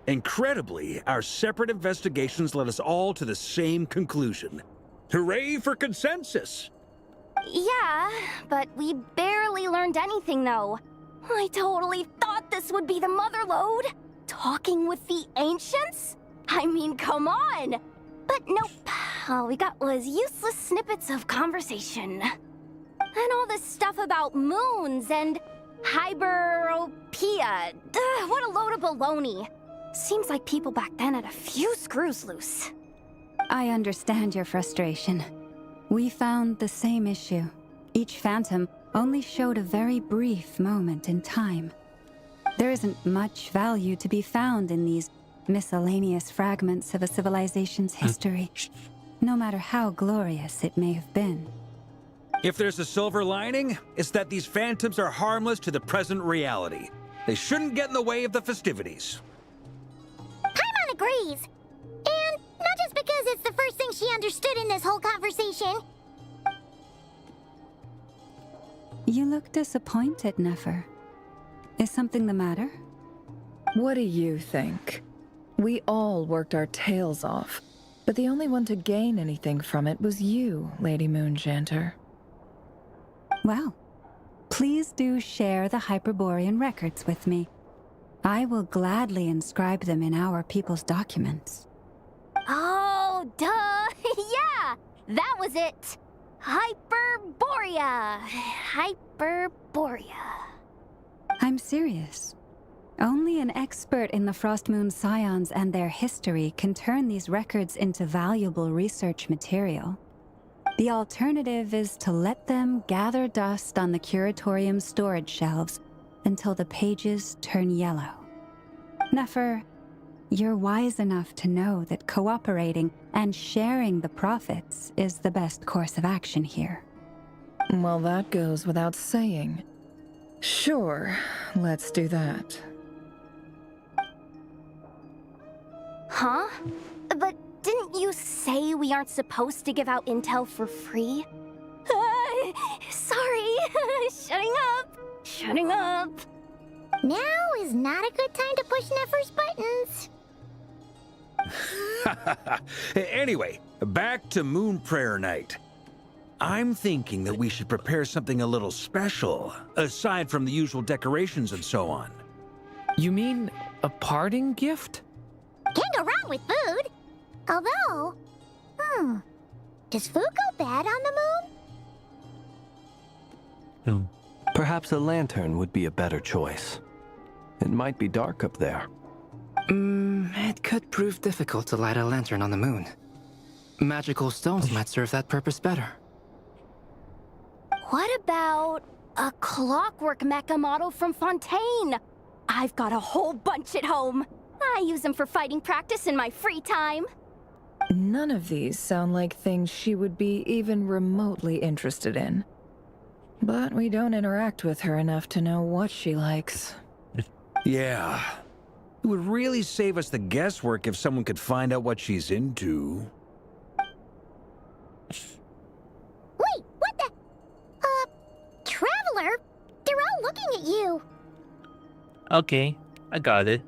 Incredibly, our separate investigations led us all to the same conclusion. Hooray for consensus! Yeah, but we barely learned anything, though. I totally thought this would be the mother lode. Talking with the ancients? I mean, come on! But nope. All we got was useless snippets of conversation. And all this stuff about moons and hyperopia. What a load of baloney. Seems like people back then had a few screws loose. I understand your frustration. We found the same issue. Each phantom only showed a very brief moment in time. There isn't much value to be found in these miscellaneous fragments of a civilization's history, no matter how glorious it may have been. If there's a silver lining, it's that these phantoms are harmless to the present reality. They shouldn't get in the way of the festivities. Paimon agrees. And not just because it's the first thing she understood in this whole conversation. You look disappointed, Nefer. Is something the matter? What do you think? We all worked our tails off, but the only one to gain anything from it was you, Lady Moonjanter. Well, please do share the Hyperborean records with me. I will gladly inscribe them in our people's documents. Oh, duh! Yeah! That was it! Hyperborea! Hyperborea. I'm serious. Only an expert in the Frostmoon Scions and their history can turn these records into valuable research material. The alternative is to let them gather dust on the Curatorium's storage shelves until the pages turn yellow. Nefer, You're wise enough to know that cooperating and sharing the profits is the best course of action here. Well, that goes without saying. Sure, let's do that. Huh? But didn't you say we aren't supposed to give out intel for free? Sorry. Shutting up. Now is not a good time to push Nefer's buttons. Anyway, back to Moon Prayer Night. I'm thinking that we should prepare something a little special, aside from the usual decorations and so on. You mean a parting gift? Can't go wrong with food. Although, does food go bad on the moon? Perhaps a lantern would be a better choice. It might be dark up there. It could prove difficult to light a lantern on the moon. Magical stones might serve that purpose better. What about a clockwork mecha model from Fontaine? I've got a whole bunch at home. I use them for fighting practice in my free time. None of these sound like things she would be even remotely interested in. But we don't interact with her enough to know what she likes. Yeah. It would really save us the guesswork if someone could find out what she's into. Wait, what the? Traveler? They're all looking at you. Okay, I got it.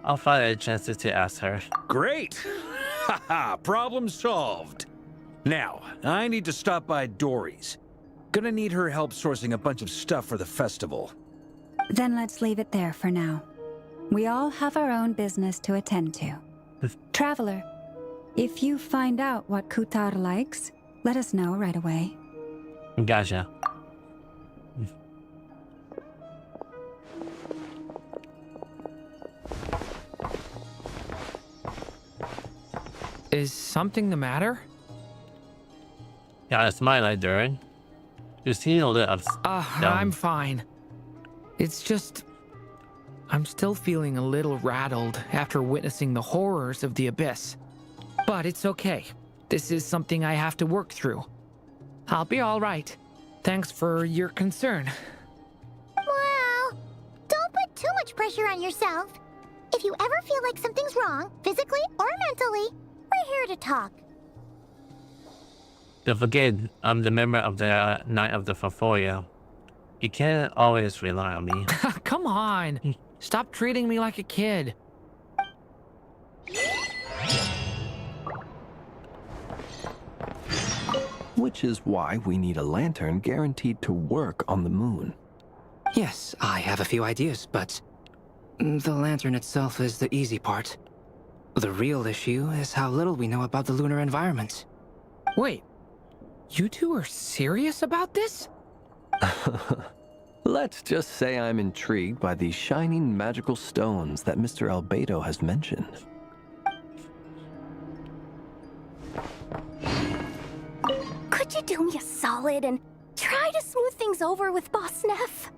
I'll find a chance to ask her. Great! Haha, problem solved. Now, I need to stop by Dory's. Gonna need her help sourcing a bunch of stuff for the festival. Then let's leave it there for now. We all have our own business to attend to. Traveler, if you find out what Kutar likes, let us know right away. Gotcha. Is something the matter? Yeah, it's my light, Durin. You seem a little I'm fine. It's just... I'm still feeling a little rattled after witnessing the horrors of the Abyss. But it's okay. This is something I have to work through. I'll be all right. Thanks for your concern. Well, don't put too much pressure on yourself. If you ever feel like something's wrong, physically or mentally, we're here to talk. Don't forget, I'm the member of the Knight of the Portfolio. You can't always rely on me. Come on. Stop treating me like a kid. Which is why we need a lantern guaranteed to work on the moon. Yes, I have a few ideas, but the lantern itself is the easy part. The real issue is how little we know about the lunar environment. Wait, you two are serious about this? Let's just say I'm intrigued by these shining magical stones that Mr. Albedo has mentioned. Could you do me a solid and try to smooth things over with Boss Neff?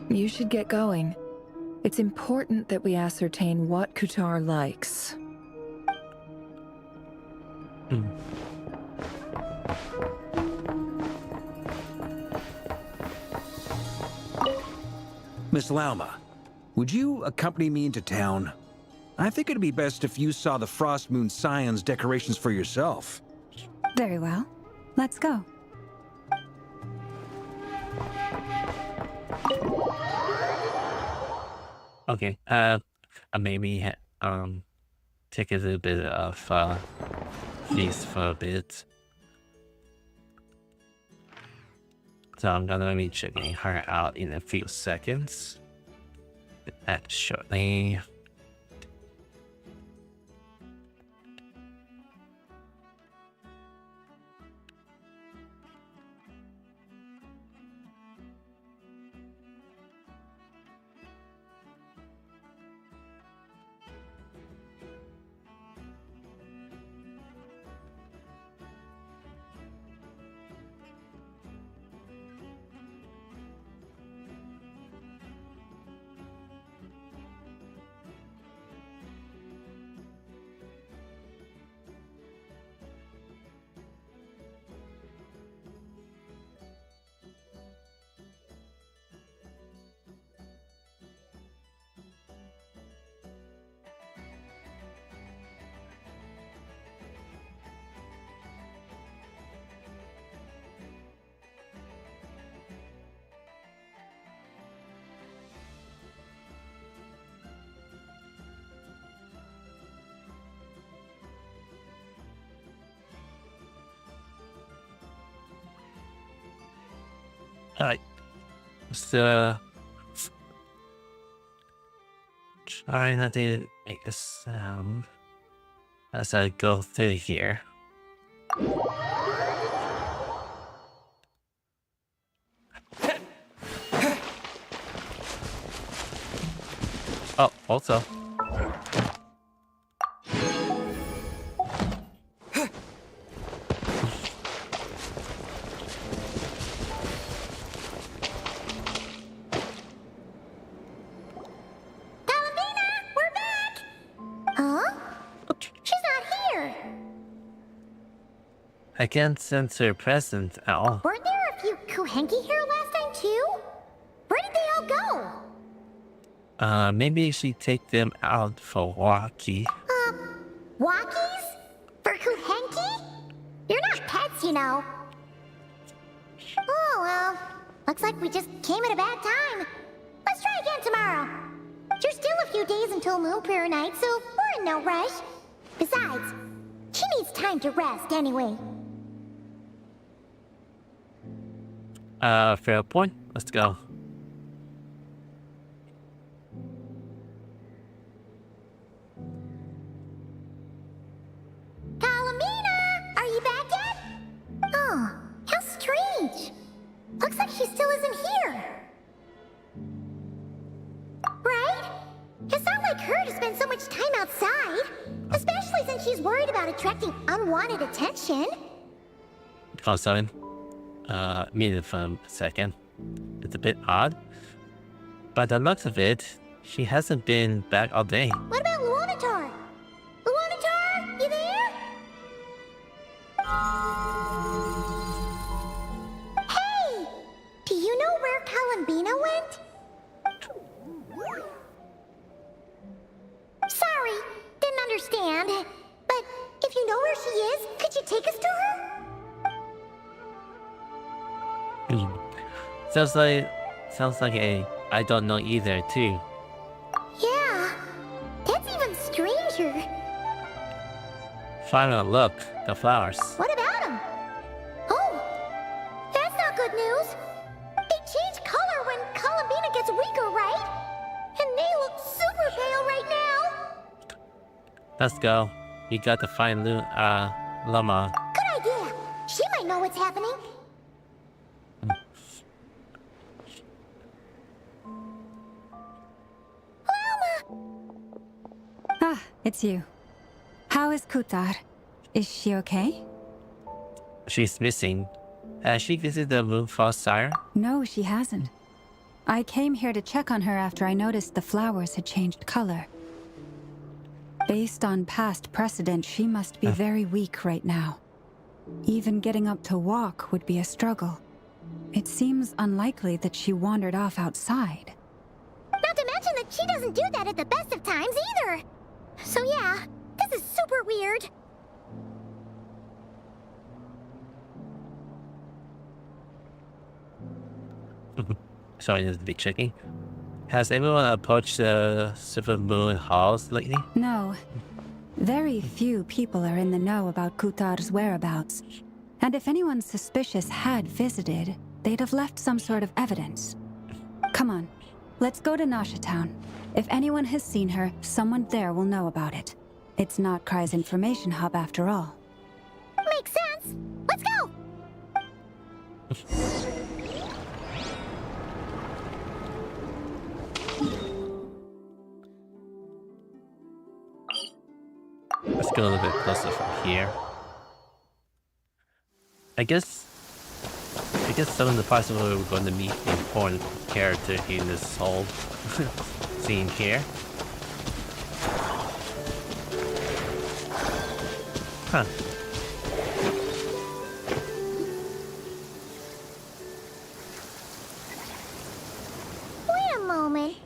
You should get going. It's important that we ascertain what Kutar likes. Miss Lauma, would you accompany me into town? I think it'd be best if you saw the Frost Moon Scion's decorations for yourself. Very well. Let's go. Okay, maybe take a little bit of feast for a bit. So I'm gonna be checking her out in a few seconds. That shortly. Alright. So try not to make a sound as I go through here. Oh, also. I can't sense her presence at all. Weren't there a few Kuhenki here last time too? Where did they all go? Maybe she take them out for walkie. Walkies? For Kuhenki? You're not pets, you know. Oh well, looks like we just came at a bad time. Let's try again tomorrow. There's still a few days until Moon Prayer Night, so we're in no rush. Besides, she needs time to rest anyway. Fair point. Let's go. Kalamina! Are you back yet? Oh, how strange. Looks like she still isn't here. Right? It's not like her to spend so much time outside, especially since she's worried about attracting unwanted attention. Oh, sorry. Muted for a second. It's a bit odd. By the looks of it, she hasn't been back all day. What about Luanatar? Luanatar, you there? Hey! Do you know where Kalambina went? Sorry, didn't understand. But if you know where she is, could you take us to her? Sounds like a I don't know either too. Yeah, that's even stranger. Final look, the flowers. What about them? Oh, that's not good news. They change color when Kalambina gets weaker, right? And they look super pale right now. Let's go. We got to find Llama. Good idea. She might know what's happening. Ah, it's you. How is Kutar? Is she okay? She's missing. Has she visited the Moonfall Sire? No, she hasn't. I came here to check on her after I noticed the flowers had changed color. Based on past precedent, she must be very weak right now. Even getting up to walk would be a struggle. It seems unlikely that she wandered off outside. Not to mention that she doesn't do that at the best of times either. So yeah, this is super weird. Sorry, this is a bit tricky. Has anyone approached the Silver Moon Halls lately? No. Very few people are in the know about Kutar's whereabouts. And if anyone suspicious had visited, they'd have left some sort of evidence. Come on, let's go to Nasha Town. If anyone has seen her, someone there will know about it. It's Nod Krai's information hub after all. Makes sense. Let's go! Let's go a little bit closer from here. I guess some of the parts of we're going to meet an important character in this whole scene here. Huh. Wait a moment.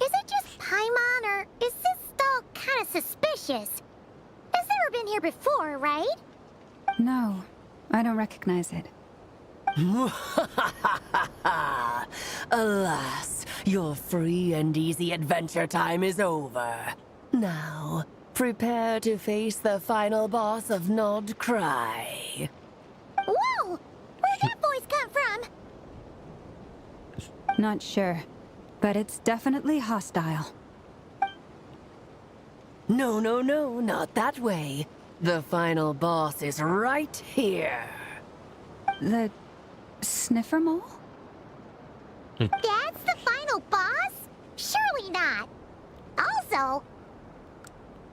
Is it just Paimon, or is this all kind of suspicious? It's never been here before, right? No, I don't recognize it. Alas, your free and easy adventure time is over. Now, prepare to face the final boss of Nod Krai. Whoa! Where'd that voice come from? Not sure, but it's definitely hostile. No, no, no, not that way. The final boss is right here. The sniffer mole? That's the final boss? Surely not. Also,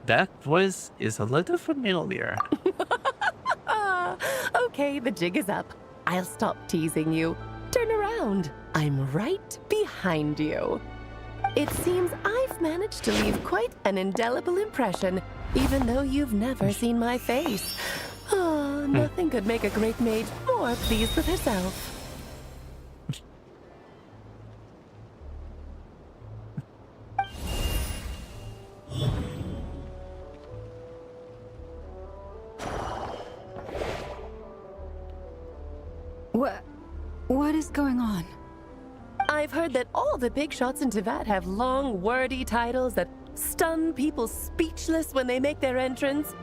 That voice is a little familiar. Okay, the jig is up. I'll stop teasing you. Turn around. I'm right behind you. It seems I've managed to leave quite an indelible impression, even though you've never seen my face. Oh, nothing could make a great mage more pleased with herself. What is going on? I've heard that all the big shots in Teyvat have long, wordy titles that stun people speechless when they make their entrance.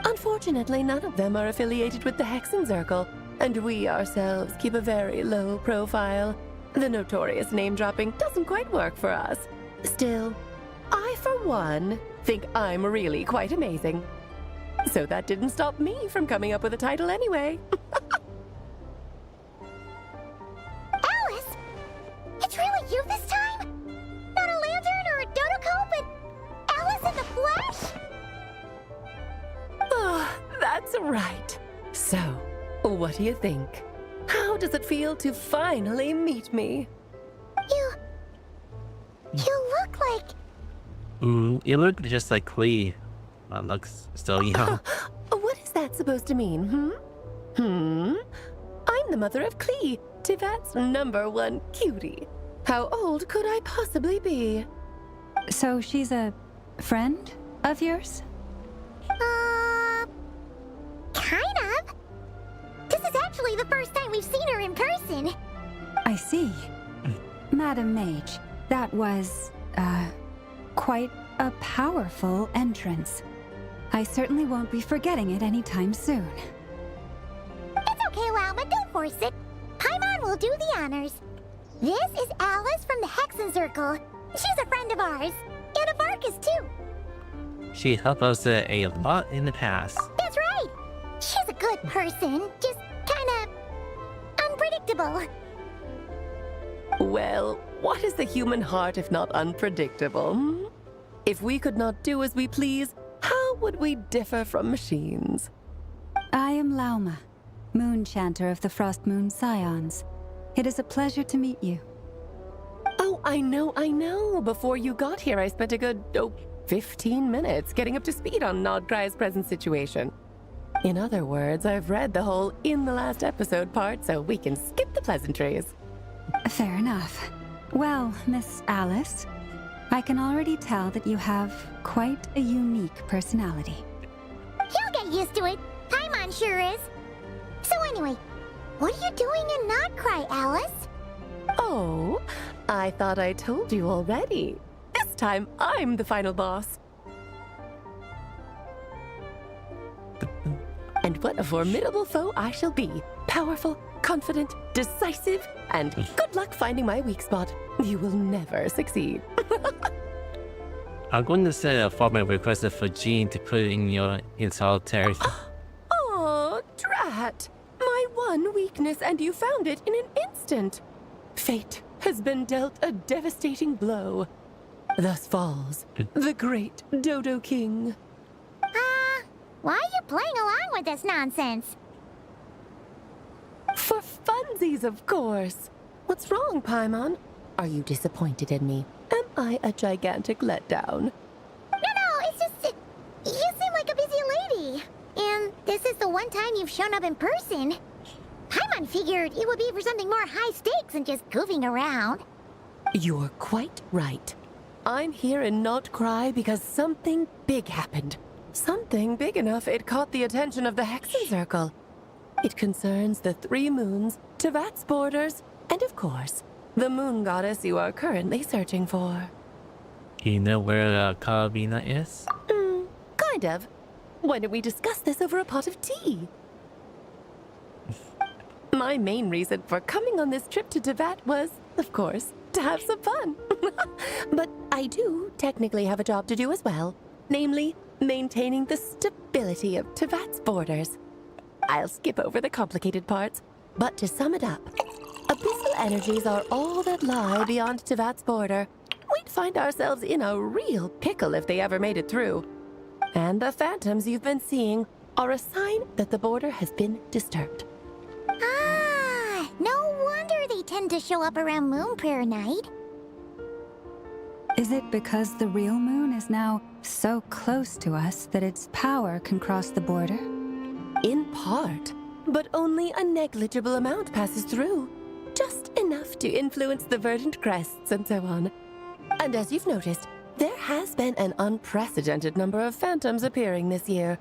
Unfortunately, none of them are affiliated with the Hexenzirkel, and we ourselves keep a very low profile. The notorious name-dropping doesn't quite work for us. Still, I, for one, think I'm really quite amazing. So that didn't stop me from coming up with a title anyway. Alice! It's really you this time? Not a lantern or a Dodoko, but Alice in the flesh? Oh, that's right. So, what do you think? How does it feel to finally meet me? You look like... You look just like Klee. Looks still young. What is that supposed to mean, I'm the mother of Klee, Teyvat's #1 cutie. How old could I possibly be? So she's a friend of yours? Kind of. This is actually the first time we've seen her in person. I see. Madam Mage, that was, quite a powerful entrance. I certainly won't be forgetting it anytime soon. It's okay, Lauma, don't force it. Paimon will do the honors. This is Alice from the Hexenzirkel. She's a friend of ours. And of Arcus, too. She helped us a lot in the past. That's right. She's a good person, just kinda... unpredictable. Well, what is the human heart if not unpredictable? If we could not do as we please, how would we differ from machines? I am Lauma, Moon Chanter of the Frost Moon Scions. It is a pleasure to meet you. Oh, I know. Before you got here, I spent a good, 15 minutes getting up to speed on Nod Krai's present situation. In other words, I've read the whole in the last episode part, so we can skip the pleasantries. Fair enough. Well, Miss Alice, I can already tell that you have quite a unique personality. He'll get used to it. Paimon sure is. So anyway, what are you doing in Nod Krai, Alice? Oh, I thought I told you already. This time, I'm the final boss. And what a formidable foe I shall be. Powerful, confident, decisive, and good luck finding my weak spot. You will never succeed. I'm going to send a formal request for Jean to put in solitary. Oh, drat! My one weakness, and you found it in an instant. Fate has been dealt a devastating blow. Thus falls the great Dodo King. Why are you playing along with this nonsense? For funsies, of course. What's wrong, Paimon? Are you disappointed in me? Am I a gigantic letdown? No, it's just... you seem like a busy lady. And this is the one time you've shown up in person. Paimon figured it would be for something more high stakes than just goofing around. You're quite right. I'm here in Nod Krai because something big happened. Something big enough it caught the attention of the Hexenzirkel. It concerns the 3 moons, Teyvat's borders, and of course, the moon goddess you are currently searching for. You know where Karabina is? Kind of. Why don't we discuss this over a pot of tea? My main reason for coming on this trip to Teyvat was of course, to have some fun. But I do technically have a job to do as well, namely, maintaining the stability of Tevat's borders. I'll skip over the complicated parts, but to sum it up, abyssal energies are all that lie beyond Tevat's border. We'd find ourselves in a real pickle if they ever made it through. And the phantoms you've been seeing are a sign that the border has been disturbed. Ah, no wonder they tend to show up around Moon Prayer Night. Is it because the real moon is now so close to us that its power can cross the border? In part, but only a negligible amount passes through. Just enough to influence the verdant crests and so on. And as you've noticed, there has been an unprecedented number of phantoms appearing this year.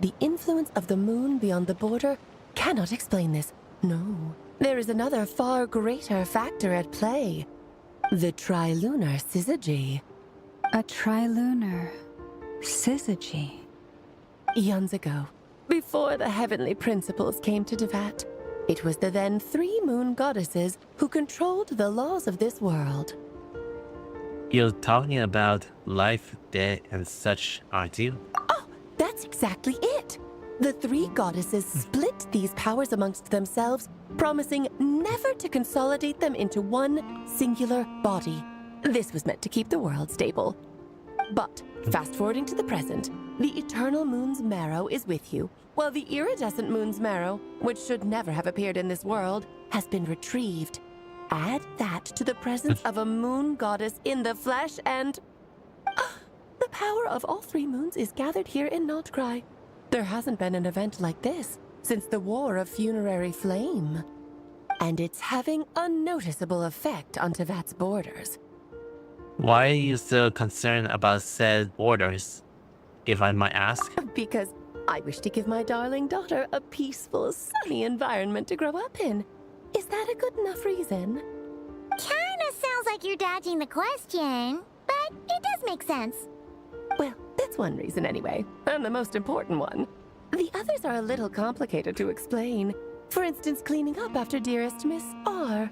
The influence of the moon beyond the border cannot explain this. No, there is another far greater factor at play. The trilunar syzygy. A trilunar syzygy? Eons ago, before the heavenly principles came to Tevat, it was the then 3 moon goddesses who controlled the laws of this world. You're talking about life, death, and such, aren't you? Oh, that's exactly it! The 3 goddesses split these powers amongst themselves, promising never to consolidate them into one singular body. This was meant to keep the world stable. But, fast-forwarding to the present, the eternal moon's marrow is with you, while the iridescent moon's marrow, which should never have appeared in this world, has been retrieved. Add that to the presence of a moon goddess in the flesh and... the power of all 3 moons is gathered here in Nod Krai. There hasn't been an event like this since the War of Funerary Flame. And it's having a noticeable effect on Tevat's borders. Why are you so concerned about said borders, if I might ask? Because I wish to give my darling daughter a peaceful, sunny environment to grow up in. Is that a good enough reason? Kinda sounds like you're dodging the question, but it does make sense. Well, that's one reason anyway, and the most important one. The others are a little complicated to explain. For instance, cleaning up after dearest Miss R.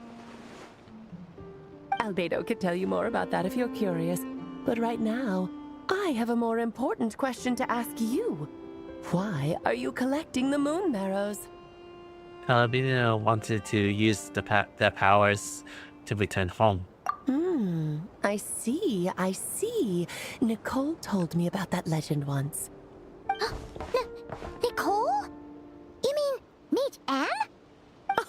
Albedo could tell you more about that if you're curious, but right now, I have a more important question to ask you. Why are you collecting the moon marrows? Albedo wanted to use their powers to return home. I see. Nicole told me about that legend once. Nicole? You mean Mage Anne?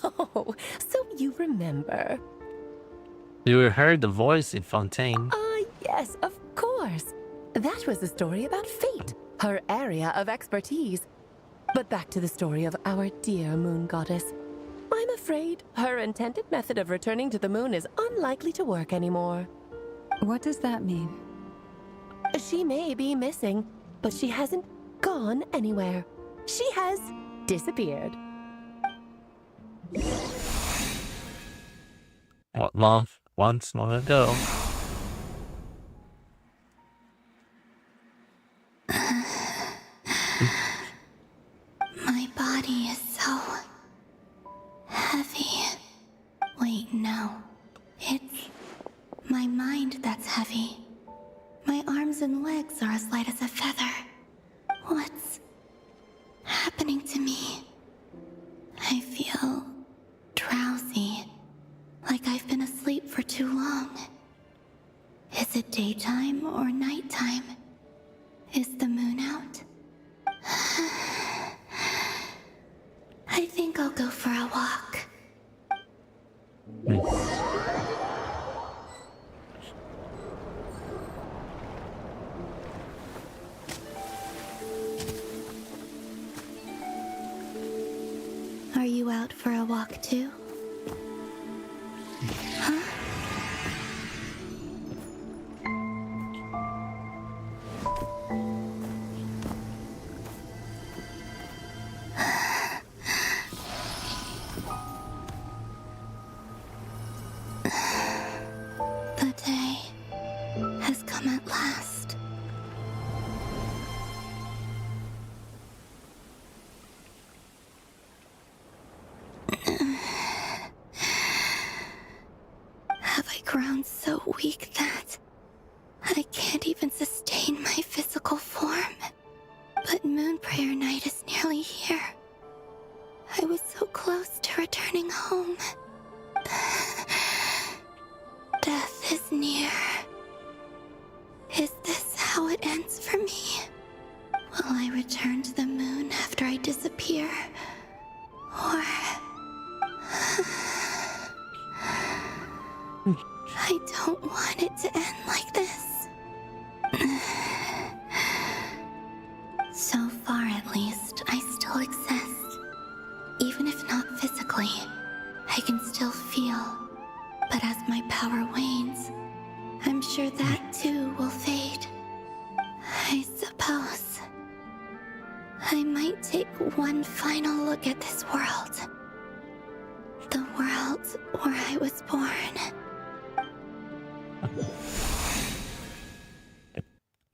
Oh, so you remember. You heard the voice in Fontaine. Yes, of course. That was the story about Fate, her area of expertise. But back to the story of our dear moon goddess. I'm afraid her intended method of returning to the moon is unlikely to work anymore. What does that mean? She may be missing, but she hasn't gone anywhere. She has disappeared. Once long ago. My body is so heavy. Wait, no. It's my mind that's heavy. My arms and legs are as light as a feather. What's happening to me? I feel drowsy, like I've been asleep for too long. Is it daytime or nighttime? Is the moon out? I think I'll go for a walk. Are you out for a walk too? Huh? The day has come at last. I grown so weak that I can't even sustain my physical form? But Moon Prayer Night is nearly here. I was so close to returning home. Death is near. Is this how it ends for me? Will I return to the moon after I disappear? Or... I don't want it to end like this. So far, at least, I still exist. Even if not physically, I can still feel. But as my power wanes, I'm sure that too will fade. I suppose I might take one final look at this world. The world where I was born.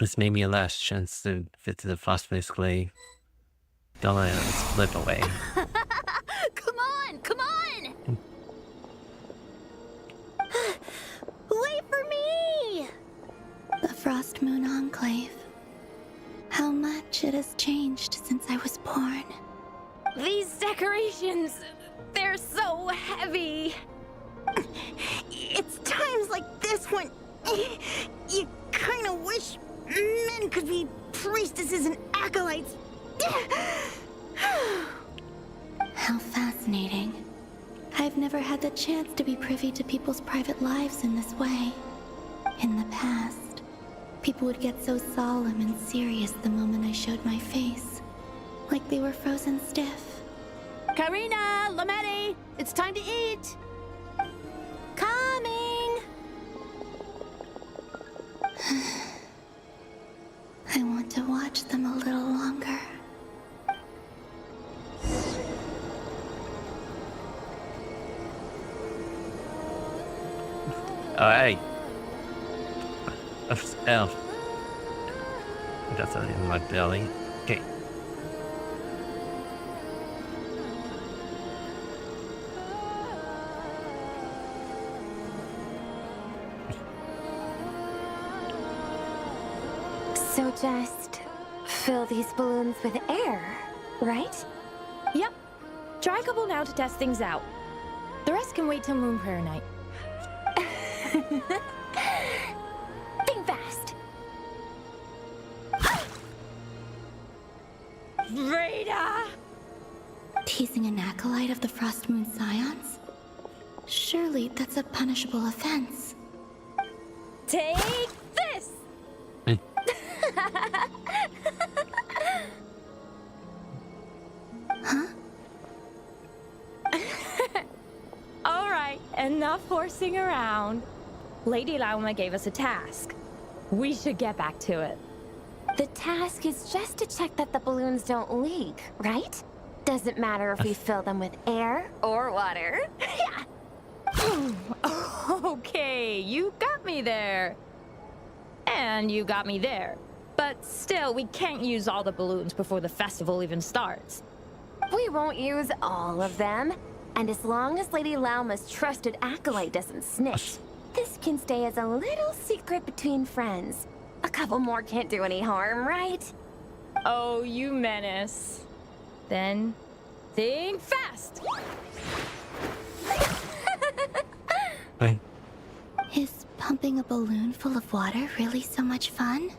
This may be a last chance to fit to the Frostface Glade. Don't let it slip away. Come on, come on! Wait for me! The Frost Moon Enclave. How much it has changed since I was born. These decorations, they're so heavy. It's times like this when you kind of wish men could be priestesses and acolytes. How fascinating. I've never had the chance to be privy to people's private lives in this way. In the past, people would get so solemn and serious the moment I showed my face. Like they were frozen stiff. Karina, Lametti, it's time to eat. Coming! I want to watch them a little longer. Alright. Elf. That's in my belly. Okay. So just fill these balloons with air, right? Yep. Try a couple now to test things out. The rest can wait till Moon Prayer Night. Think fast. Rita! Teasing an acolyte of the Frost Moon Scions? Surely that's a punishable offense. Take this! Huh? Alright, enough horsing around. Lady Lauma gave us a task. We should get back to it. The task is just to check that the balloons don't leak, right? Doesn't matter if we fill them with air or water. Okay, you got me there. And you got me there. But still, we can't use all the balloons before the festival even starts. We won't use all of them. And as long as Lady Lauma's trusted acolyte doesn't snitch, this can stay as a little secret between friends. A couple more can't do any harm, right? Oh, you menace. Then, think fast! Is pumping a balloon full of water really so much fun?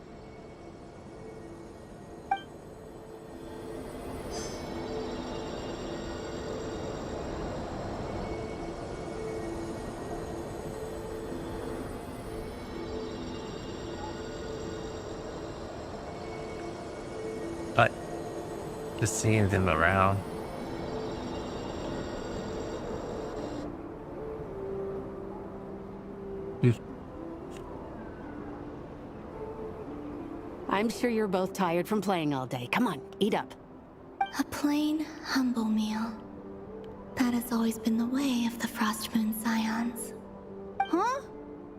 But just seeing them around. I'm sure you're both tired from playing all day. Come on, eat up. A plain, humble meal. That has always been the way of the Frost Moon Scions. Huh?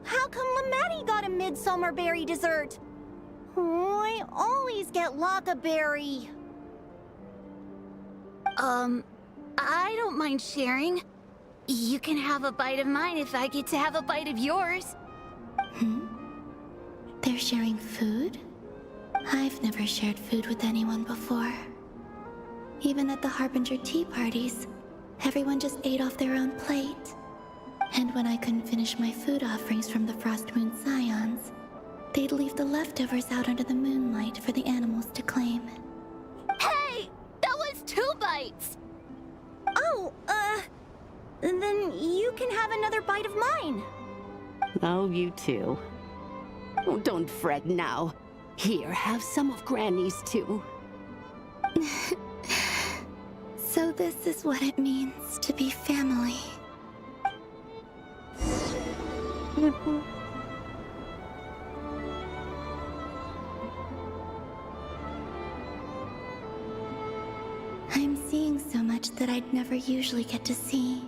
How come Lametti got a midsummer berry dessert? Oh, I always get Lockaberry. I don't mind sharing. you can have a bite of mine if I get to have a bite of yours. They're sharing food? I've never shared food with anyone before. Even at the Harbinger tea parties, everyone just ate off their own plate. And when I couldn't finish my food offerings from the Frost Moon Scions, they'd leave the leftovers out under the moonlight for the animals to claim. Hey! That was 2 bites! Oh, then you can have another bite of mine. Oh, you too. Oh, don't fret now. Here, have some of Granny's too. So this is what it means to be family. I'm seeing so much that I'd never usually get to see.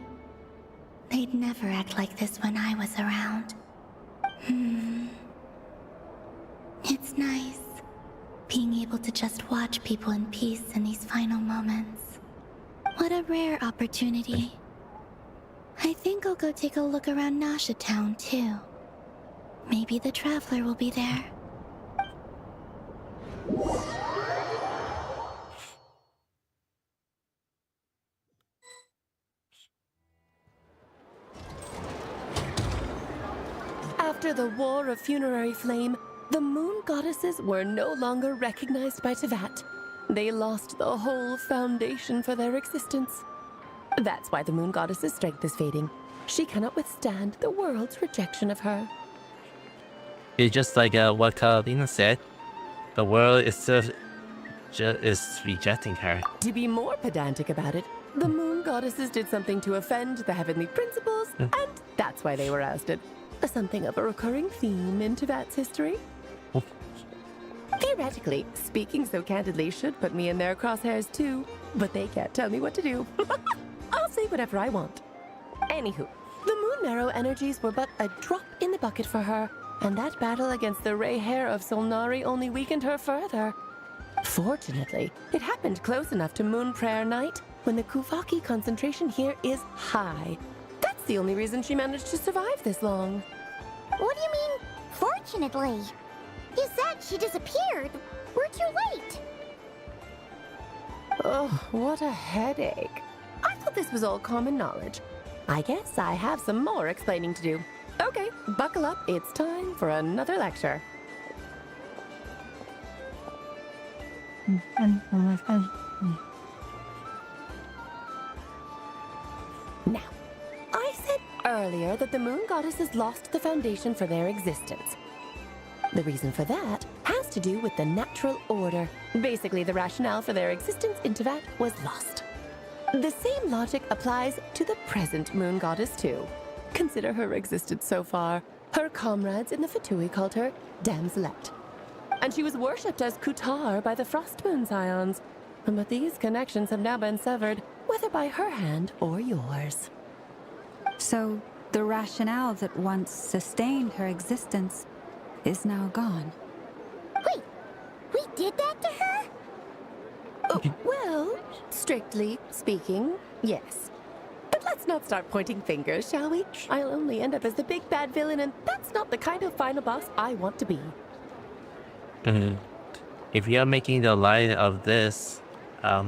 They'd never act like this when I was around. It's nice, being able to just watch people in peace in these final moments. What a rare opportunity. I think I'll go take a look around Nasha Town, too. Maybe the Traveler will be there. After the War of Funerary Flame, the Moon Goddesses were no longer recognized by Teyvat. They lost the whole foundation for their existence. That's why the Moon Goddess's strength is fading. She cannot withstand the world's rejection of her. It's just like what Carolina said. The world is is rejecting her. To be more pedantic about it, the Moon Goddesses did something to offend the heavenly principles, and that's why they were ousted. Something of a recurring theme in Teyvat's history. Theoretically, speaking so candidly should put me in their crosshairs too, but they can't tell me what to do. I'll say whatever I want. Anywho, the Moon Marrow energies were but a drop in the bucket for her, and that battle against the Ray Hair of Solnari only weakened her further. Fortunately, it happened close enough to Moon Prayer Night when the Kuvaki concentration here is high. That's the only reason she managed to survive this long. What do you mean, fortunately? You said she disappeared. We're too late. Oh, what a headache. I thought this was all common knowledge. I guess I have some more explaining to do. Okay, buckle up. It's time for another lecture. Now, I said earlier that the Moon Goddesses lost the foundation for their existence. The reason for that has to do with the natural order. Basically, the rationale for their existence in Teyvat was lost. The same logic applies to the present Moon Goddess too. Consider her existence so far. Her comrades in the Fatui called her Damselette. And she was worshipped as Kutar by the Frost Moon Scions. But these connections have now been severed, whether by her hand or yours. So, the rationale that once sustained her existence is now gone. Wait, we did that to her? Well, strictly speaking, yes. But let's not start pointing fingers, shall we? I'll only end up as the big bad villain, and that's not the kind of final boss I want to be. If you're making the light of this, if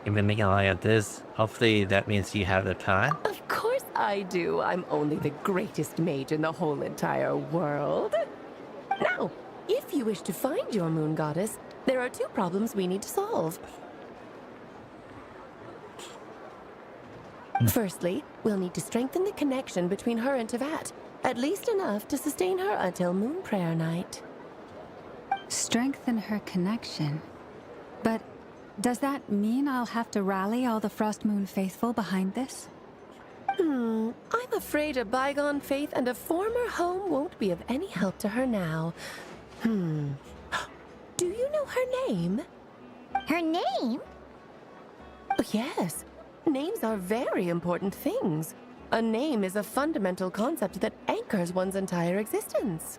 you're making a light of this, hopefully that means you have the time. Of course I do. I'm only the greatest mage in the whole entire world. Now, if you wish to find your Moon Goddess, there are 2 problems we need to solve. Firstly, we'll need to strengthen the connection between her and Teyvat, at least enough to sustain her until Moon Prayer Night. Strengthen her connection. But does that mean I'll have to rally all the Frost Moon faithful behind this? I'm afraid a bygone faith and a former home won't be of any help to her now. Do you know her name? Her name? Oh, yes. Names are very important things. A name is a fundamental concept that anchors one's entire existence.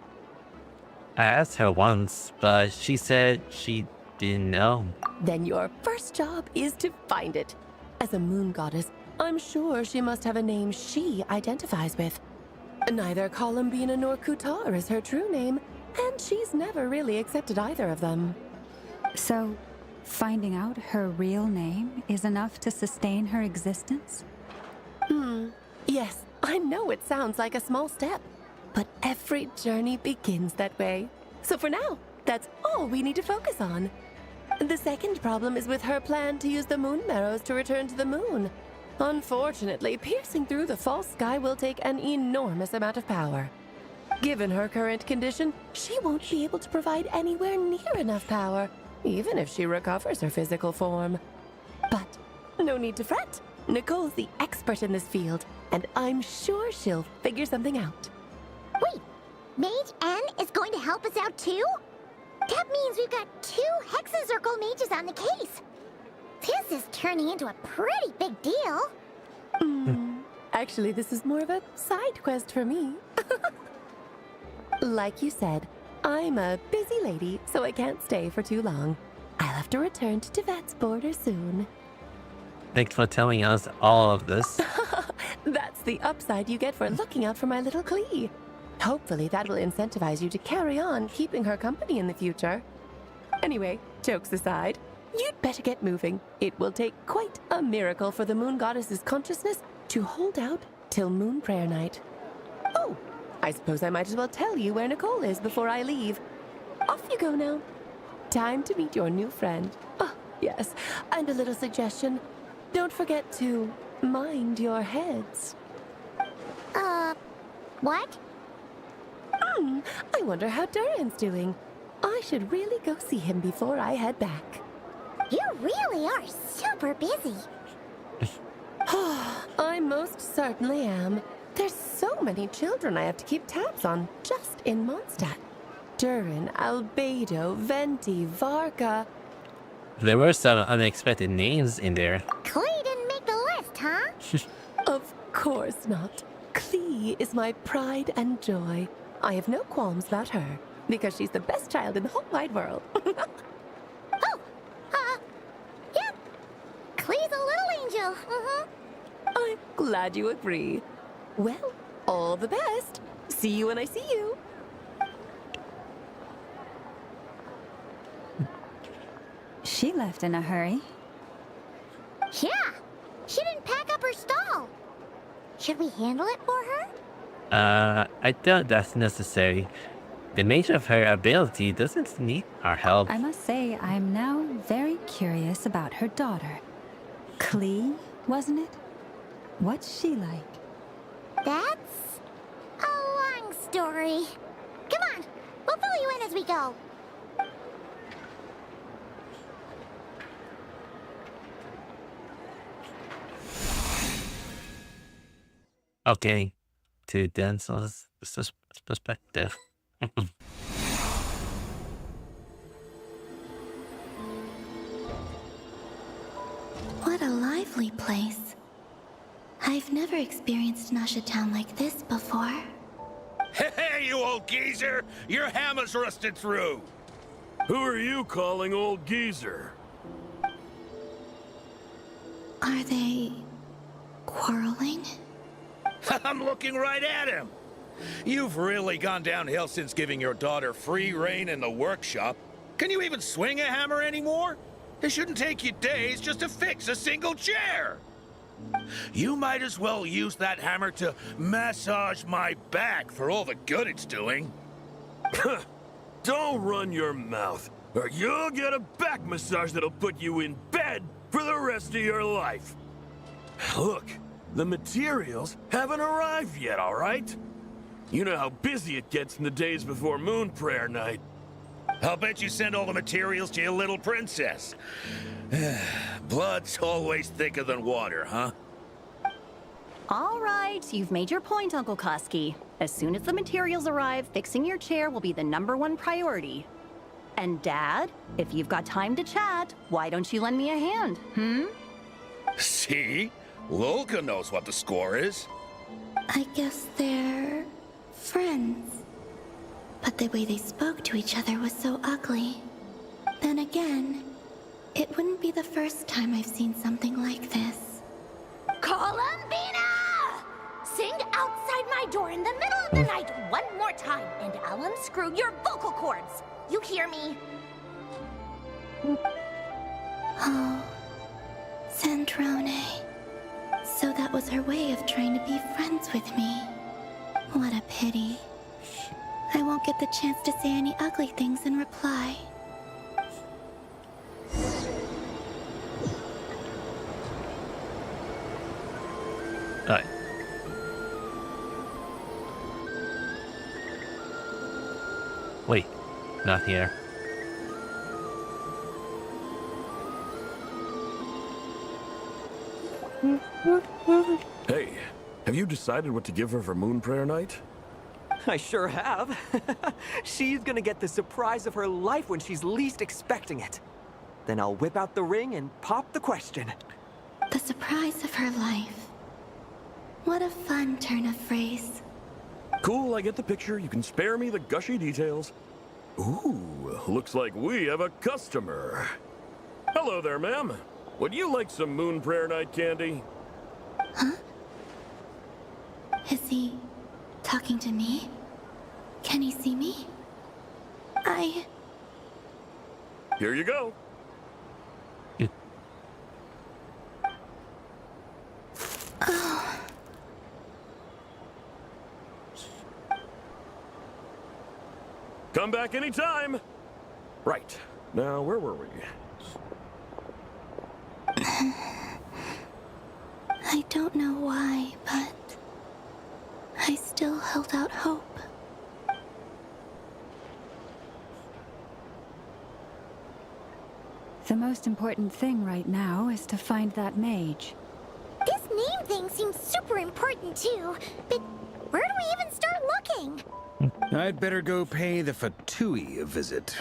I asked her once, but she said she didn't know. Then your first job is to find it. As a moon goddess, I'm sure she must have a name she identifies with. Neither Columbina nor Kutar is her true name, and she's never really accepted either of them. So, finding out her real name is enough to sustain her existence? Yes, I know it sounds like a small step, but every journey begins that way. So for now, that's all we need to focus on. The second problem is with her plan to use the moon marrows to return to the moon. Unfortunately, piercing through the false sky will take an enormous amount of power. Given her current condition, she won't be able to provide anywhere near enough power, even if she recovers her physical form. But no need to fret. Nicole's the expert in this field, and I'm sure she'll figure something out. Wait, Mage N is going to help us out too? That means we've got 2 Hexacircle mages on the case. This is turning into a pretty big deal. Actually, this is more of a side quest for me. Like you said, I'm a busy lady, so I can't stay for too long. I'll have to return to Tevat's border soon. Thanks for telling us all of this. That's the upside you get for looking out for my little Klee. Hopefully that will incentivize you to carry on keeping her company in the future. Anyway, jokes aside, you'd better get moving. It will take quite a miracle for the moon goddess's consciousness to hold out till moon prayer night. Oh, I suppose I might as well tell you where Nicole is before I leave. Off you go now. Time to meet your new friend. Oh, yes, and a little suggestion. Don't forget to mind your heads. What? I wonder how Durin's doing. I should really go see him before I head back. You really are super busy. I most certainly am. There's so many children I have to keep tabs on just in Mondstadt. Durin, Albedo, Venti, Varka. There were some unexpected names in there. Klee didn't make the list, huh? Of course not. Klee is my pride and joy. I have no qualms about her, because she's the best child in the whole wide world. Yeah. Klee's a little angel. I'm glad you agree. Well, all the best. See you when I see you. She left in a hurry. Yeah, she didn't pack up her stall. Should we handle it for her? I doubt that's necessary. The nature of her ability doesn't need our help. I must say, I'm now very curious about her daughter. Klee, wasn't it? What's she like? That's a long story. Come on, we'll fill you in as we go. Okay, to Denzel's perspective. What a lively place. I've never experienced Nasha Town like this before. Hey, you old geezer! Your hammer's rusted through! Who are you calling old geezer? Are they quarreling? I'm looking right at him! You've really gone downhill since giving your daughter free rein in the workshop. Can you even swing a hammer anymore? It shouldn't take you days just to fix a single chair! You might as well use that hammer to massage my back for all the good it's doing. Don't run your mouth, or you'll get a back massage that'll put you in bed for the rest of your life. Look, the materials haven't arrived yet, all right? You know how busy it gets in the days before moon prayer night. I'll bet you send all the materials to your little princess. Blood's always thicker than water, huh? All right, you've made your point, Uncle Koski. As soon as the materials arrive, fixing your chair will be the #1 priority. And Dad, if you've got time to chat, why don't you lend me a hand, See? Lolka knows what the score is. I guess they're friends. But the way they spoke to each other was so ugly. Then again, it wouldn't be the first time I've seen something like this. Columbina! Sing outside my door in the middle of the night one more time, and I'll unscrew your vocal cords. You hear me? Oh, Sandrone. So that was her way of trying to be friends with me. What a pity. I won't get the chance to say any ugly things in reply. Alright. Wait, not here. Hey, have you decided what to give her for Moon Prayer Night? I sure have. She's gonna get the surprise of her life when she's least expecting it. Then I'll whip out the ring and pop the question. The surprise of her life. What a fun turn of phrase. Cool, I get the picture. You can spare me the gushy details. Ooh, looks like we have a customer. Hello there, ma'am. Would you like some Moon Prayer Night candy? Huh? Is he talking to me? Can he see me? Here you go. Oh. Come back anytime. Right. Now, where were we? I don't know why, but I still held out hope. The most important thing right now is to find that mage. This name thing seems super important too, but where do we even start looking? I'd better go pay the Fatui a visit.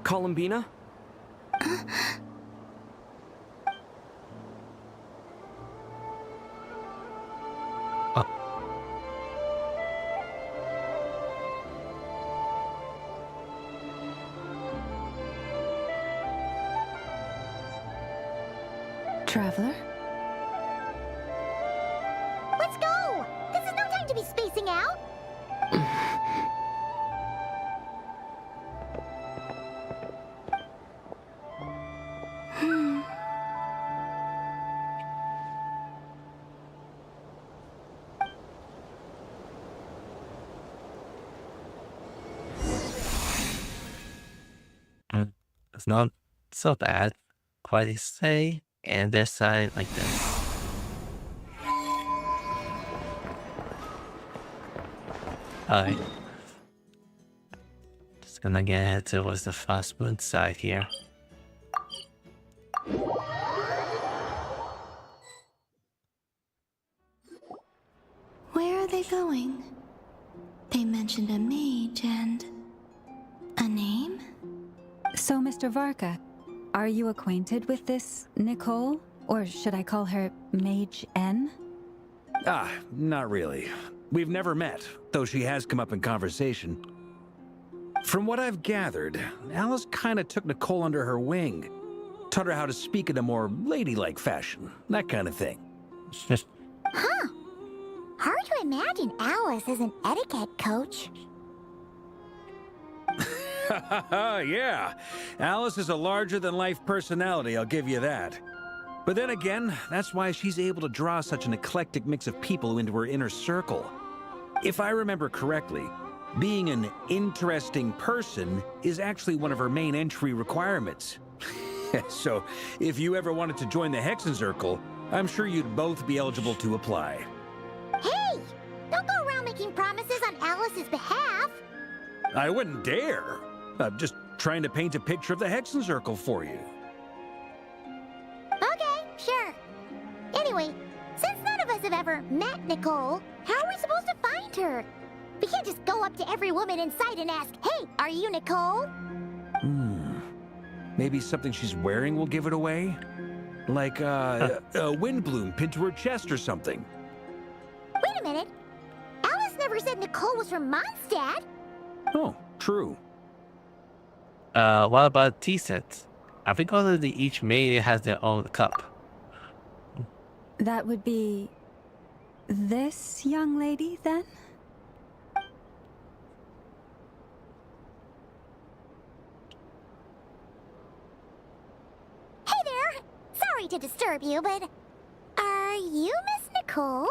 Columbina? Traveler? Let's go! This is no time to be spacing out! It's not so bad, quite to say, and this side like this. Alright. Just gonna get ahead towards the fast food side here. Where are they going? They mentioned a mage and a name? So, Mr. Varka, are you acquainted with this Nicole? Or should I call her Mage N? Ah, not really. We've never met, though she has come up in conversation. From what I've gathered, Alice kinda took Nicole under her wing. Taught her how to speak in a more ladylike fashion, that kind of thing. Huh. Hard to imagine Alice as an etiquette coach. Yeah, Alice is a larger-than-life personality, I'll give you that. But then again, that's why she's able to draw such an eclectic mix of people into her inner circle. If I remember correctly, being an interesting person is actually one of her main entry requirements. So, if you ever wanted to join the Hexen Circle, I'm sure you'd both be eligible to apply. Hey! Don't go around making promises on Alice's behalf! I wouldn't dare. I'm just trying to paint a picture of the Hexen Circle for you. Okay, sure. Anyway, since none of us have ever met Nicole, how are we supposed to find find her. We can't just go up to every woman in sight and ask, "Hey, are you Nicole?" Maybe something she's wearing will give it away? Like, a wind bloom pinned to her chest or something. Wait a minute. Alice never said Nicole was from Mondstadt. Oh, true. What about tea sets? I think all of each maid has their own cup. That would be this young lady, then? Hey there. Sorry to disturb you, but are you Miss Nicole?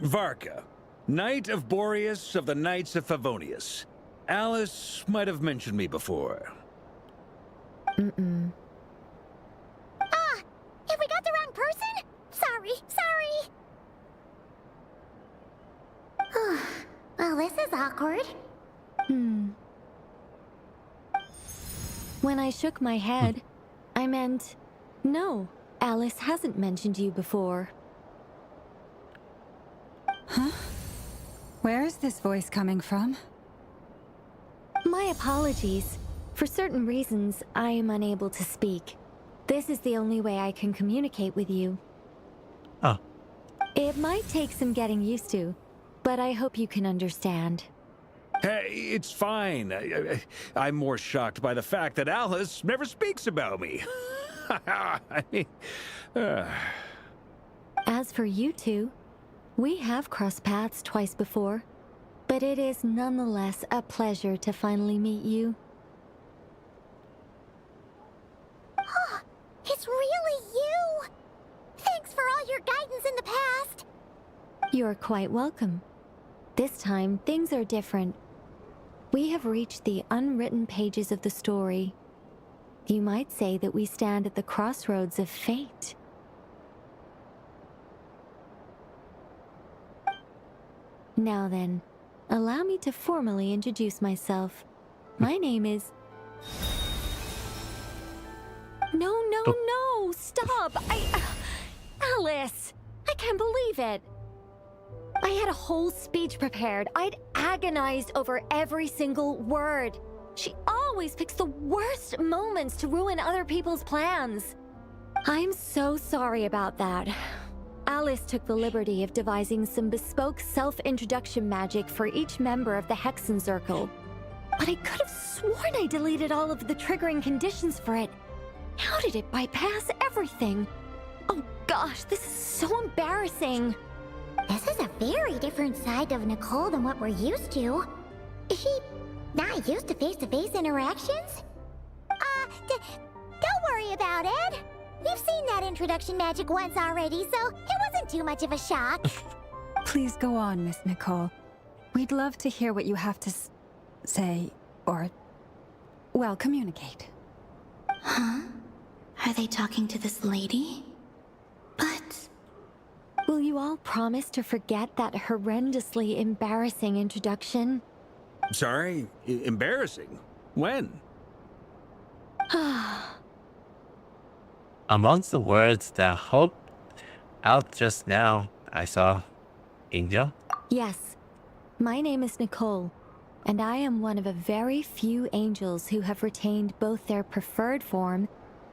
Varka, Knight of Boreas of the Knights of Favonius. Alice might have mentioned me before. Mm-mm. Have we got the wrong person? Sorry. Well, this is awkward. When I shook my head, I meant, no, Alice hasn't mentioned you before. Huh? Where is this voice coming from? My apologies. For certain reasons, I am unable to speak. This is the only way I can communicate with you. Oh. It might take some getting used to, but I hope you can understand. Hey, it's fine. I'm more shocked by the fact that Alice never speaks about me. I mean, As for you two, we have crossed paths twice before, but it is nonetheless a pleasure to finally meet you. It's really you! Thanks for all your guidance in the past! You're quite welcome. This time, things are different. We have reached the unwritten pages of the story. You might say that we stand at the crossroads of fate. Now then, allow me to formally introduce myself. My name is... No, stop! Alice! I can't believe it! I had a whole speech prepared. I'd agonized over every single word. She always picks the worst moments to ruin other people's plans. I'm so sorry about that. Alice took the liberty of devising some bespoke self-introduction magic for each member of the Hexen Circle. But I could have sworn I deleted all of the triggering conditions for it. How did it bypass everything? Oh gosh, this is so embarrassing. This is a very different side of Nicole than what we're used to. Is she not used to face-to-face interactions? Don't worry about it. We've seen that introduction magic once already, so it wasn't too much of a shock. Please go on, Miss Nicole. We'd love to hear what you have to say, or, well, communicate. Huh? Are they talking to this lady? But... Will you all promise to forget that horrendously embarrassing introduction? sorry, embarrassing. When? Amongst the words that hope out just now, I saw Angel. Yes, my name is Nicole, and I am one of a very few angels who have retained both their preferred form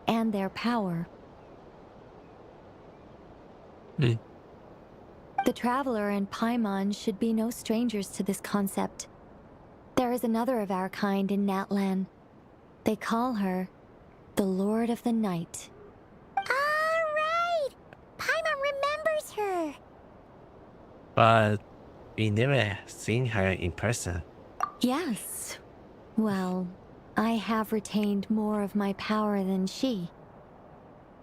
and their power. The Traveler and Paimon should be no strangers to this concept. There is another of our kind in Natlan. They call her the Lord of the Night. Alright! Paimon remembers her! But we never seen her in person. Yes. Well, I have retained more of my power than she.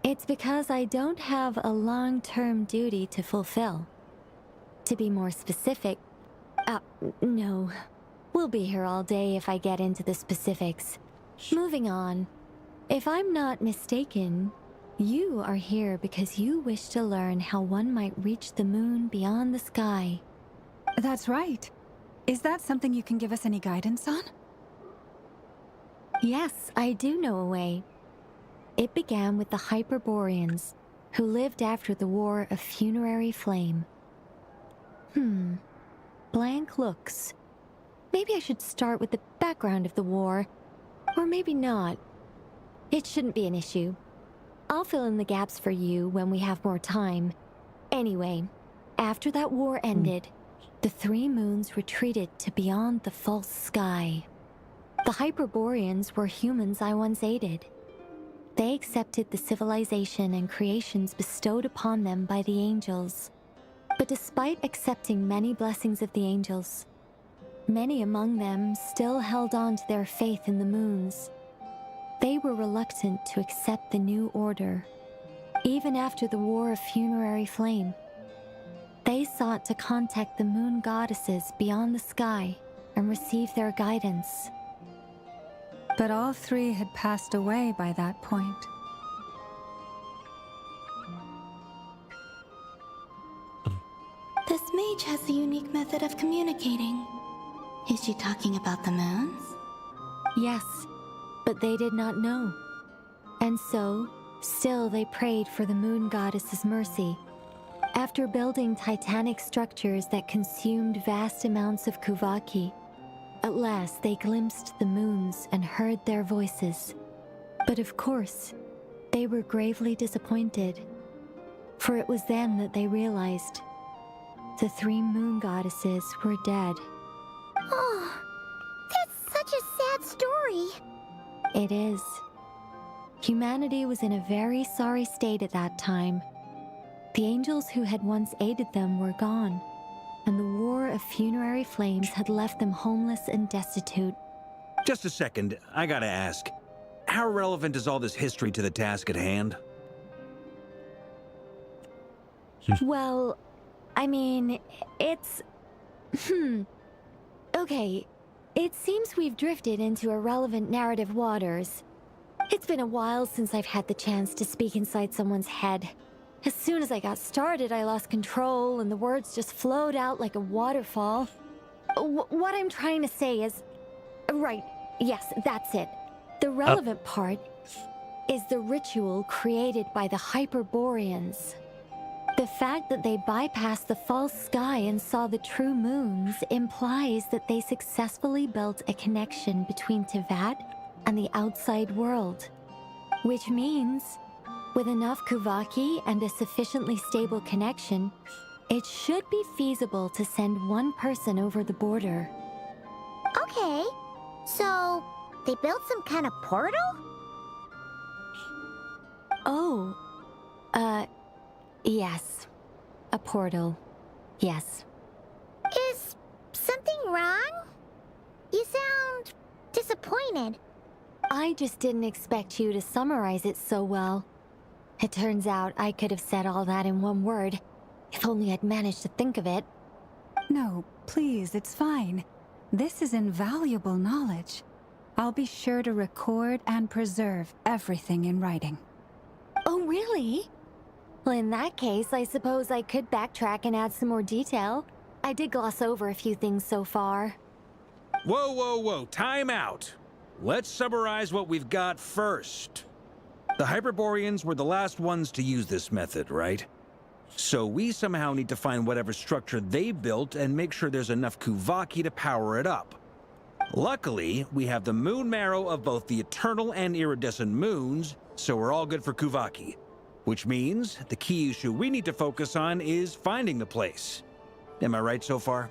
It's because I don't have a long-term duty to fulfill. To be more specific... no. We'll be here all day if I get into the specifics. Moving on. If I'm not mistaken, you are here because you wish to learn how one might reach the moon beyond the sky. That's right. Is that something you can give us any guidance on? Yes, I do know a way. It began with the Hyperboreans, who lived after the War of Funerary Flame. Blank looks. Maybe I should start with the background of the war. Or maybe not. It shouldn't be an issue. I'll fill in the gaps for you when we have more time. Anyway, after that war ended, the three moons retreated to beyond the false sky. The Hyperboreans were humans I once aided. They accepted the civilization and creations bestowed upon them by the angels. But despite accepting many blessings of the angels, many among them still held on to their faith in the moons. They were reluctant to accept the new order, even after the War of Funerary Flame. They sought to contact the moon goddesses beyond the sky and receive their guidance. But all three had passed away by that point. This mage has a unique method of communicating. Is she talking about the moons? Yes, but they did not know. And so, still they prayed for the moon goddess's mercy. After building titanic structures that consumed vast amounts of Kuvaki, at last they glimpsed the moons and heard their voices. But of course, they were gravely disappointed. For it was then that they realized the three moon goddesses were dead. Oh, that's such a sad story. It is. Humanity was in a very sorry state at that time. The angels who had once aided them were gone, and the War of Funerary Flames had left them homeless and destitute. Just a second, I gotta ask. How relevant is all this history to the task at hand? Well, I mean, it's... Okay, it seems we've drifted into irrelevant narrative waters. It's been a while since I've had the chance to speak inside someone's head. As soon as I got started, I lost control and the words just flowed out like a waterfall. What I'm trying to say is... Right, yes, that's it. The relevant part is the ritual created by the Hyperboreans. The fact that they bypassed the false sky and saw the true moons implies that they successfully built a connection between Teyvat and the outside world. Which means, with enough Kuvaki and a sufficiently stable connection, it should be feasible to send one person over the border. Okay, so they built some kind of portal? Oh, yes. A portal. Yes. Is something wrong? You sound disappointed. I just didn't expect you to summarize it so well. It turns out I could have said all that in one word, if only I'd managed to think of it. No, please, it's fine. This is invaluable knowledge. I'll be sure to record and preserve everything in writing. Oh, really? Well, in that case, I suppose I could backtrack and add some more detail. I did gloss over a few things so far. Whoa, whoa, whoa, time out. Let's summarize what we've got first. The Hyperboreans were the last ones to use this method, right? So we somehow need to find whatever structure they built and make sure there's enough Kuvaki to power it up. Luckily, we have the moon marrow of both the eternal and iridescent moons, so we're all good for Kuvaki. Which means the key issue we need to focus on is finding the place. Am I right so far?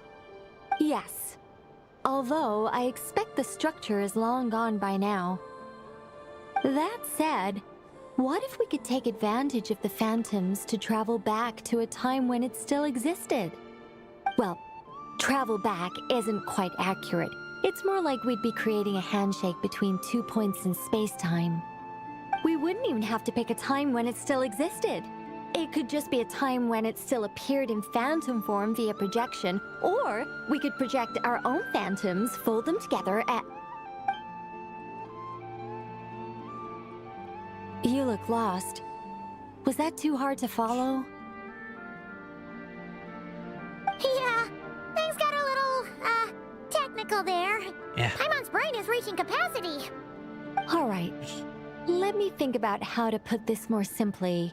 Yes. Although I expect the structure is long gone by now. That said, what if we could take advantage of the phantoms to travel back to a time when it still existed? Well, travel back isn't quite accurate. It's more like we'd be creating a handshake between 2 points in space-time. We wouldn't even have to pick a time when it still existed. It could just be a time when it still appeared in phantom form via projection, or we could project our own phantoms, fold them together, and... You look lost. Was that too hard to follow? Yeah, things got a little, technical there. Yeah. Paimon's brain is reaching capacity. All right. Let me think about how to put this more simply.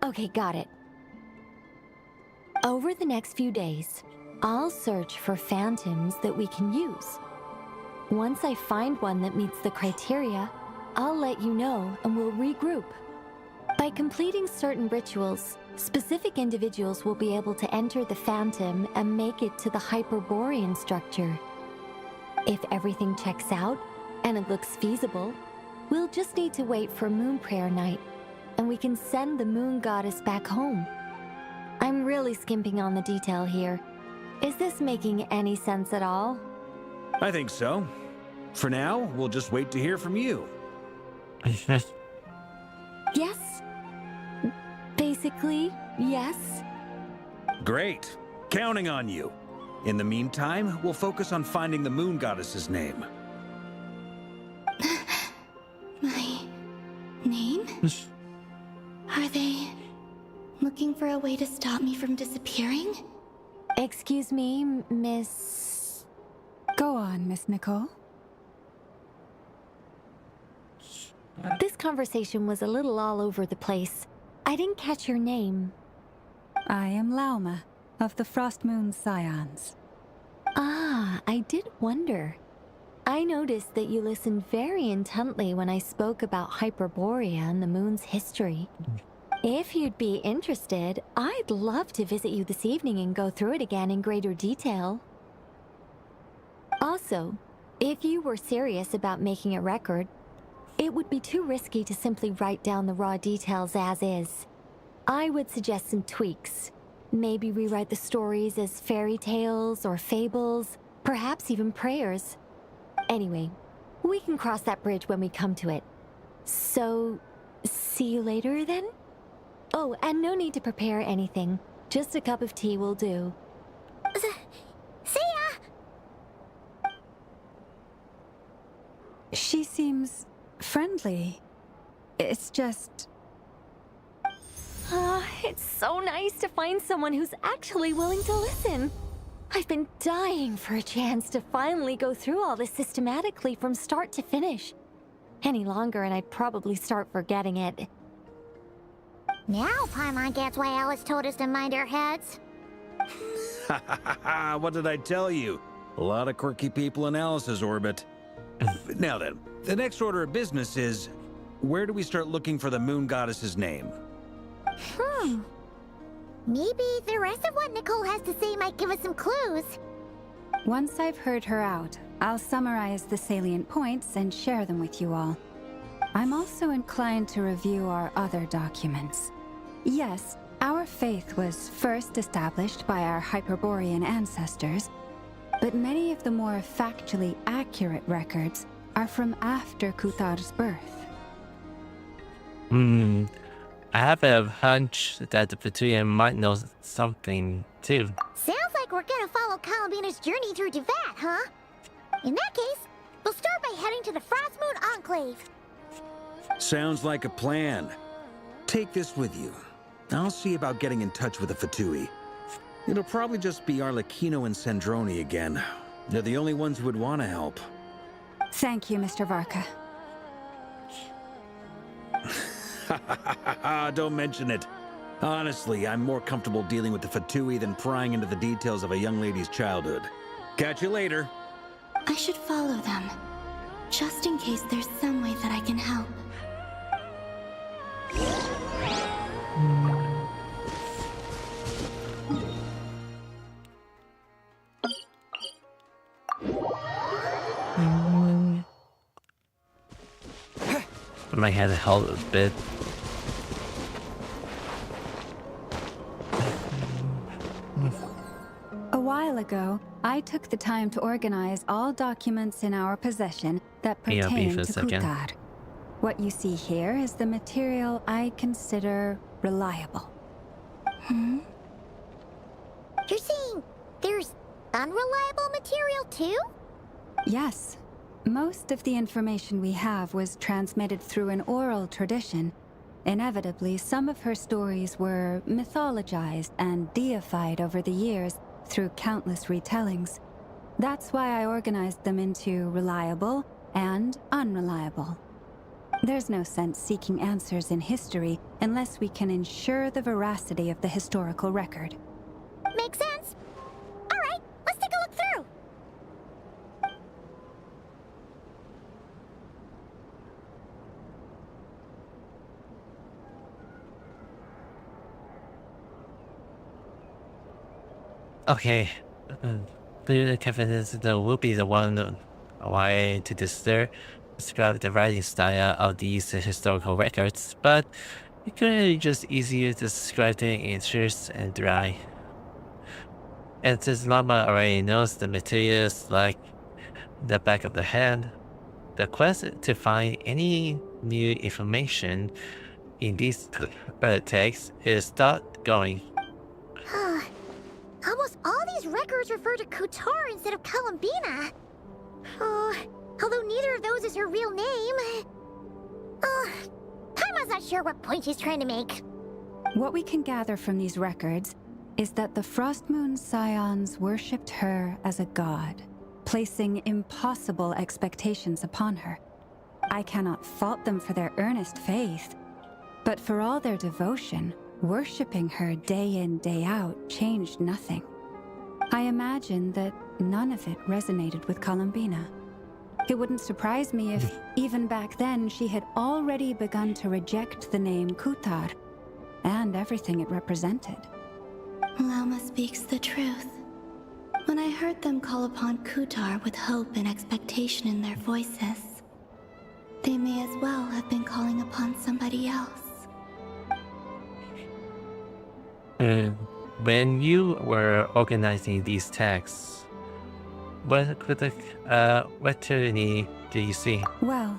Okay, got it. Over the next few days, I'll search for phantoms that we can use. Once I find one that meets the criteria, I'll let you know and we'll regroup. By completing certain rituals, specific individuals will be able to enter the phantom and make it to the Hyperborean structure. If everything checks out and it looks feasible, we'll just need to wait for Moon Prayer Night, and we can send the Moon Goddess back home. I'm really skimping on the detail here. Is this making any sense at all? I think so. For now, we'll just wait to hear from you. Yes. Basically, yes. Great. Counting on you. In the meantime, we'll focus on finding the Moon Goddess's name. My name? Are they looking for a way to stop me from disappearing? Excuse me, Miss... Go on, Miss Nicole. This conversation was a little all over the place. I didn't catch your name. I am Lauma, of the Frost Moon Scions. Ah, I did wonder. I noticed that you listened very intently when I spoke about Hyperborea and the moon's history. If you'd be interested, I'd love to visit you this evening and go through it again in greater detail. Also, if you were serious about making a record, it would be too risky to simply write down the raw details as is. I would suggest some tweaks. Maybe rewrite the stories as fairy tales or fables, perhaps even prayers. Anyway, we can cross that bridge when we come to it. So, see you later then? Oh, and no need to prepare anything. Just a cup of tea will do. See ya! She seems friendly. It's just... It's so nice to find someone who's actually willing to listen. I've been dying for a chance to finally go through all this systematically from start to finish. Any longer and I'd probably start forgetting it. Now Paimon gets why Alice told us to mind our heads. What did I tell you? A lot of quirky people in Alice's orbit. Now then, the next order of business is, where do we start looking for the Moon Goddess's name? Maybe the rest of what Nicole has to say might give us some clues. Once I've heard her out, I'll summarize the salient points and share them with you all. I'm also inclined to review our other documents. Yes, our faith was first established by our Hyperborean ancestors, but many of the more factually accurate records are from after Kuthar's birth. I have a hunch that the Petunia might know something too. Sounds like we're gonna follow Columbina's journey through Devat, huh? In that case, we'll start by heading to the Frost Moon Enclave. Sounds like a plan. Take this with you. I'll see about getting in touch with the Fatui. It'll probably just be Arlecchino and Sandroni again. They're the only ones who would want to help. Thank you, Mr. Varka. Don't mention it. Honestly, I'm more comfortable dealing with the Fatui than prying into the details of a young lady's childhood. Catch you later. I should follow them, just in case there's some way that I can help. My head held a bit. A while ago, I took the time to organize all documents in our possession that pertain to Kuthar. What you see here is the material I consider reliable. You're saying there's unreliable material too? Yes. Most of the information we have was transmitted through an oral tradition. Inevitably, some of her stories were mythologized and deified over the years through countless retellings. That's why I organized them into reliable and unreliable. There's no sense seeking answers in history unless we can ensure the veracity of the historical record. Makes sense. Alright, let's take a look through. Okay. The confidence that will be the one why to describe the writing style of these historical records, but it could just easier to describe the interest and dry. And since Llama already knows the materials like the back of the hand, the quest to find any new information in these texts is start going. Almost all these records refer to Kutar instead of Columbina. Although neither of those is her real name. Paimon's not sure what point she's trying to make. What we can gather from these records is that the Frost Moon Scions worshipped her as a god, placing impossible expectations upon her. I cannot fault them for their earnest faith, but for all their devotion, worshipping her day in, day out changed nothing. I imagine that none of it resonated with Columbina. It wouldn't surprise me if, even back then, she had already begun to reject the name Kutar and everything it represented. Lama speaks the truth. When I heard them call upon Kutar with hope and expectation in their voices, they may as well have been calling upon somebody else. When you were organizing these texts, what tyranny do you see? Well,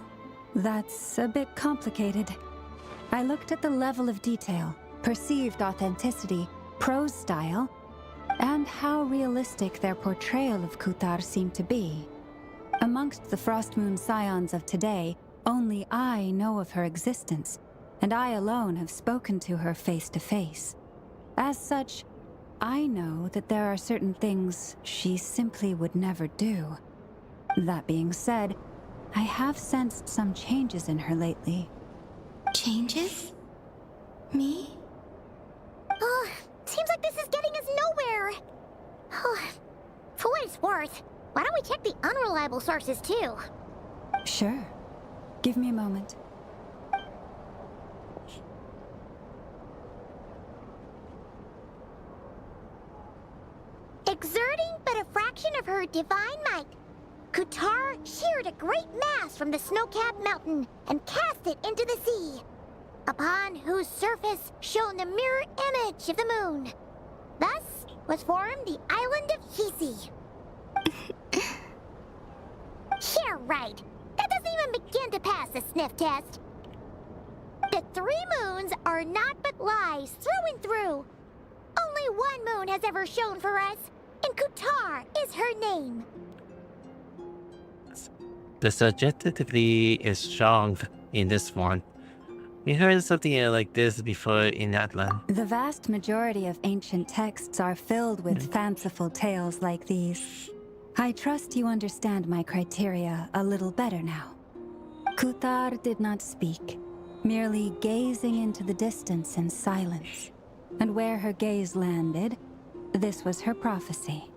that's a bit complicated. I looked at the level of detail, perceived authenticity, prose style, and how realistic their portrayal of Kutar seemed to be. Amongst the Frostmoon Scions of today, only I know of her existence, and I alone have spoken to her face to face. As such, I know that there are certain things she simply would never do. That being said, I have sensed some changes in her lately. Changes? Me? Seems like this is getting us nowhere. For what it's worth, why don't we check the unreliable sources too? Sure. Give me a moment. Exerting but a fraction of her divine might, Kutar sheared a great mass from the snow-capped mountain and cast it into the sea, upon whose surface shone the mirror image of the moon. Thus was formed the island of Hisi. Yeah, right. That doesn't even begin to pass the sniff test. The 3 moons are naught but lies through and through. Only one moon has ever shone for us, and Kutar is her name. The subjectivity is strong in this one. We heard something like this before in Atlan. The vast majority of ancient texts are filled with fanciful tales like these. I trust you understand my criteria a little better now. Kutar did not speak, merely gazing into the distance in silence. And where her gaze landed, this was her prophecy.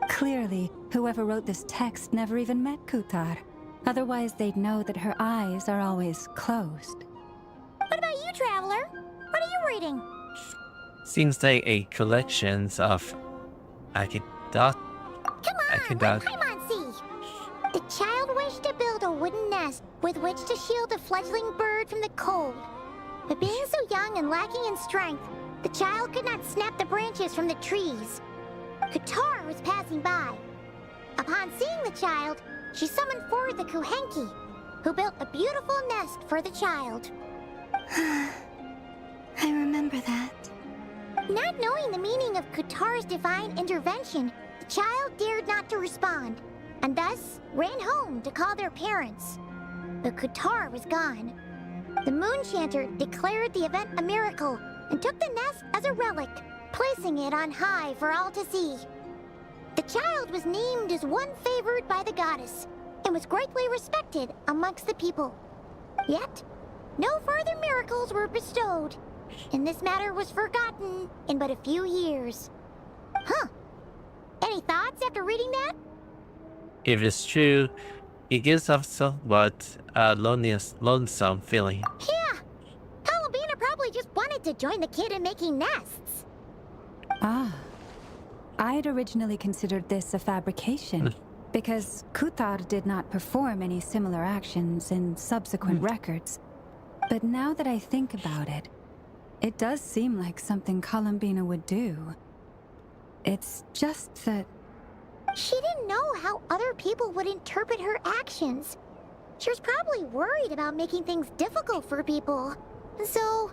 Clearly, whoever wrote this text never even met Kutar. Otherwise, they'd know that her eyes are always closed. What about you, Traveler? What are you reading? Seems like a collection of anecdotes. Come on, let Paimon see. The child wished to build a wooden nest with which to shield a fledgling bird from the cold. But being so young and lacking in strength, the child could not snap the branches from the trees. Kutar was passing by. Upon seeing the child, she summoned forth the Kuhenki, who built a beautiful nest for the child. I remember that. Not knowing the meaning of Kutar's divine intervention, the child dared not to respond, and thus ran home to call their parents. But Kutar was gone. The Moon Chanter declared the event a miracle and took the nest as a relic, placing it on high for all to see. The child was named as one favored by the goddess and was greatly respected amongst the people. Yet, no further miracles were bestowed, and this matter was forgotten in but a few years. Huh. Any thoughts after reading that? If it's true, it gives off somewhat lonesome feeling. Yeah. Columbina probably just wanted to join the kid in making nests. Ah. I'd originally considered this a fabrication, because Kuthar did not perform any similar actions in subsequent records. But now that I think about it, it does seem like something Columbina would do. It's just that... She didn't know how other people would interpret her actions. She was probably worried about making things difficult for people. So,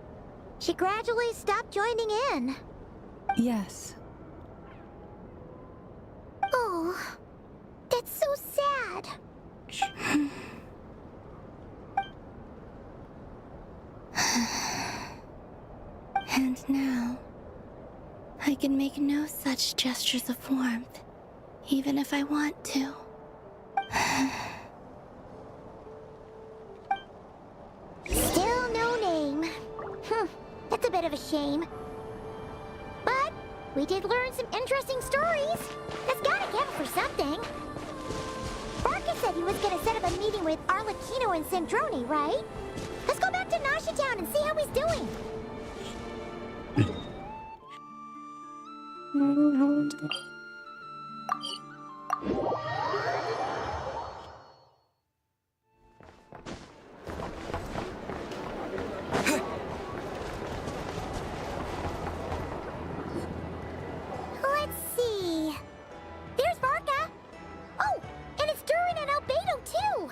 she gradually stopped joining in. Yes. Oh, that's so sad. And now, I can make no such gestures of warmth, even if I want to. Still no name. That's a bit of a shame. But we did learn some interesting stories. That's gotta count for something. Barca said he was gonna set up a meeting with Arlecchino and Sandrone, right? Let's go back to Nasha Town and see how he's doing. Let's see. There's Barca. Oh, and it's Durin and Albedo too.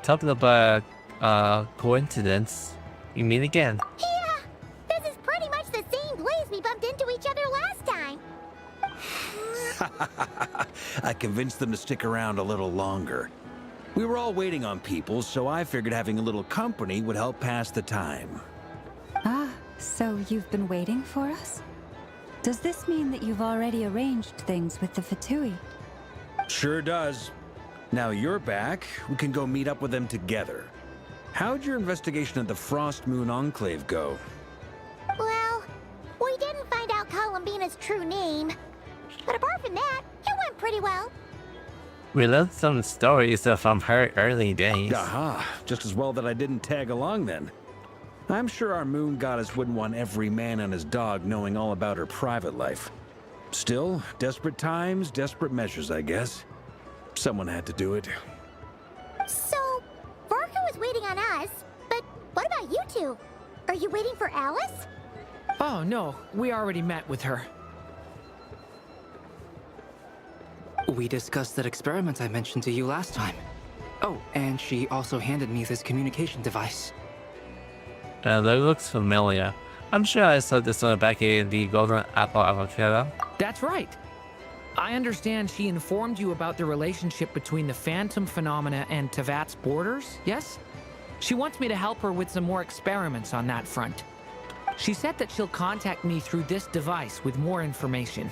Talking about coincidence, you meet again. Yeah, this is pretty much the same place we bumped into each other last time. I convinced them to stick around a little longer. We were all waiting on people, so I figured having a little company would help pass the time. Ah, so you've been waiting for us? Does this mean that you've already arranged things with the Fatui? Sure does. Now you're back, we can go meet up with them together. How'd your investigation of the Frost Moon Enclave go? Well, we didn't find out Columbina's true name. But apart from that, it went pretty well. We learned some stories from her early days. Aha, just as well that I didn't tag along then. I'm sure our moon goddess wouldn't want every man and his dog knowing all about her private life. Still, desperate times, desperate measures, I guess. Someone had to do it. So, Barca was waiting on us, but what about you two? Are you waiting for Alice? Oh, no. We already met with her. We discussed that experiment I mentioned to you last time. Oh, and she also handed me this communication device. That looks familiar. I'm sure I saw this one back in the Golden Apple Avocado. That's right. I understand she informed you about the relationship between the phantom phenomena and Tevat's borders, yes? She wants me to help her with some more experiments on that front. She said that she'll contact me through this device with more information.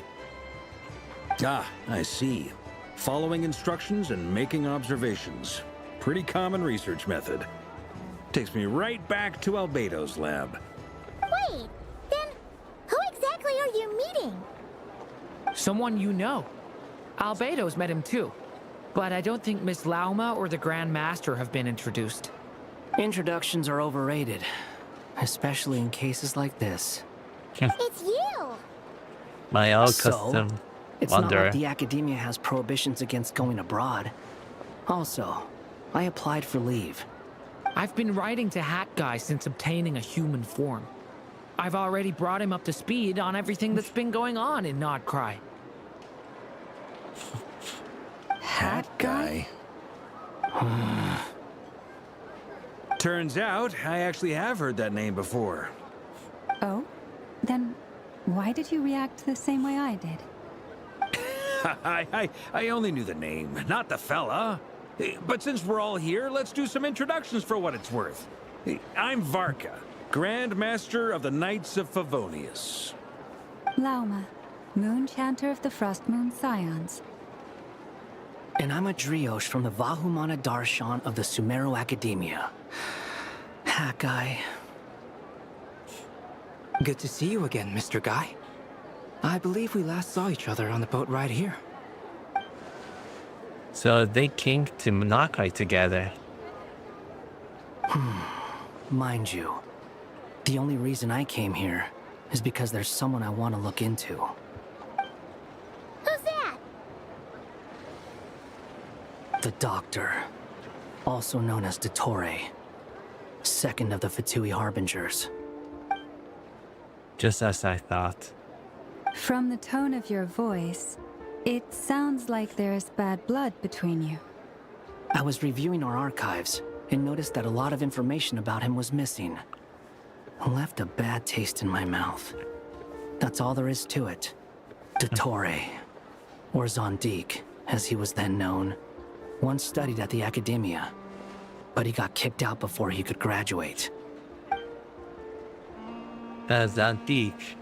Ah, I see. Following instructions and making observations. Pretty common research method. Takes me right back to Albedo's lab. Wait, then who exactly are you meeting? Someone you know. Albedo's met him too. But I don't think Miss Lauma or the Grand Master have been introduced. Introductions are overrated, especially in cases like this. It's you! My old So, custom it's wonder. not like the academia has prohibitions against going abroad. Also, I applied for leave. I've been writing to Hat Guy since obtaining a human form. I've already brought him up to speed on everything that's been going on in Nod Krai. Hat Guy? Turns out, I actually have heard that name before. Oh? Then why did you react the same way I did? I only knew the name, not the fella. But since we're all here, let's do some introductions for what it's worth. I'm Varka, Grand Master of the Knights of Favonius. Lauma, Moon Chanter of the Frost Moon Scions. And I'm a Driosh from the Vahumana Darshan of the Sumero Academia. Hat Guy. Good to see you again, Mr. Guy. I believe we last saw each other on the boat ride here. So they came to Nod Krai together. Mind you, the only reason I came here is because there's someone I want to look into. Who's that? The Doctor, also known as Dottore, second of the Fatui Harbingers. Just as I thought. From the tone of your voice, it sounds like there's bad blood between you. I was reviewing our archives and noticed that a lot of information about him was missing. Left a bad taste in my mouth. That's all there is to it. Dottore, or Zondik, as he was then known, once studied at the Academia, but he got kicked out before he could graduate. Zondik.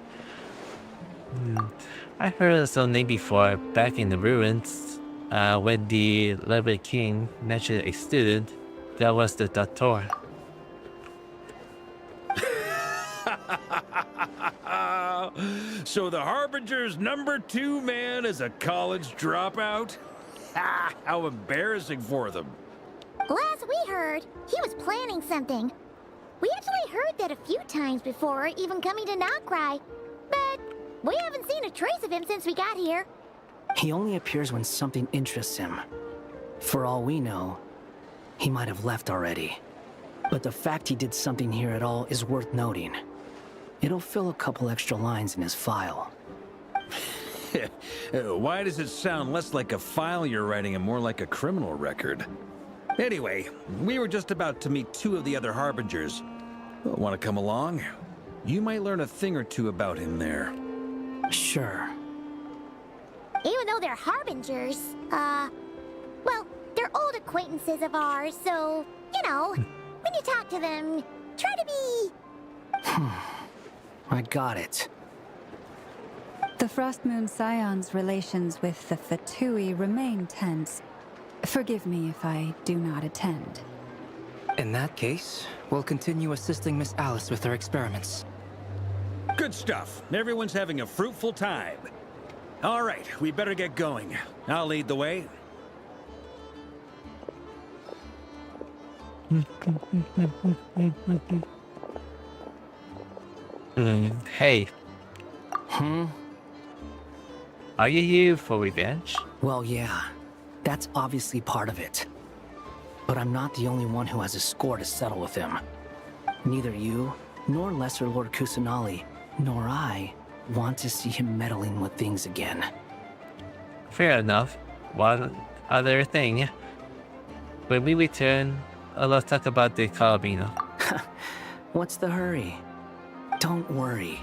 I heard of some name before, back in the ruins, when the Level King mentioned a student. That was the Doctor. So the Harbinger's #2 man is a college dropout? How embarrassing for them. Last we heard, he was planning something. We actually heard that a few times before, even coming to Nod Krai, but we haven't seen a trace of him since we got here. He only appears when something interests him. For all we know, he might have left already. But the fact he did something here at all is worth noting. It'll fill a couple extra lines in his file. Why does it sound less like a file you're writing and more like a criminal record? Anyway, we were just about to meet 2 of the other Harbingers. Want to come along? You might learn a thing or two about him there. Sure. Even though they're Harbingers, well, they're old acquaintances of ours, so, you know, when you talk to them, try to be... I got it. The Frostmoon Scion's relations with the Fatui remain tense. Forgive me if I do not attend. In that case, we'll continue assisting Miss Alice with her experiments. Good stuff. Everyone's having a fruitful time. All right, we better get going. I'll lead the way. Hey. Are you here for revenge? Well, yeah. That's obviously part of it. But I'm not the only one who has a score to settle with him. Neither you, nor Lesser Lord Kusanali, nor I want to see him meddling with things again. Fair enough. One other thing. When we return, let's talk about the Carabino. What's the hurry? Don't worry.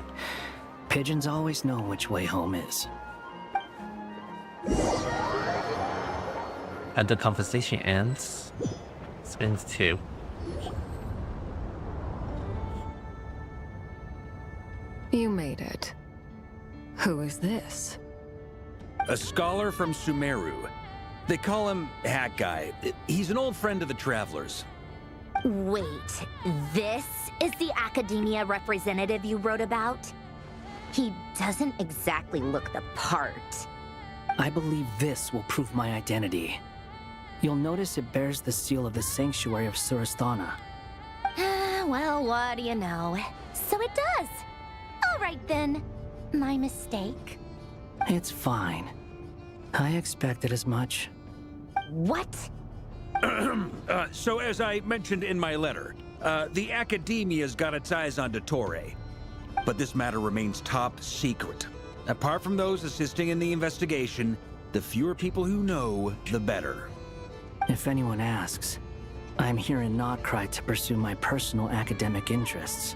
Pigeons always know which way home is. And the conversation ends. Spins 2. You made it. Who is this? A scholar from Sumeru. They call him Hat Guy. He's an old friend of the Travelers. Wait, this is the Academia representative you wrote about? He doesn't exactly look the part. I believe this will prove my identity. You'll notice it bears the seal of the Sanctuary of Surasthana. Well, what do you know? So it does. All right then. My mistake. It's fine. I expected as much. What? So as I mentioned in my letter, the Academia's got its eyes on Dottore. But this matter remains top secret. Apart from those assisting in the investigation, the fewer people who know, the better. If anyone asks, I'm here in Nod Krai to pursue my personal academic interests.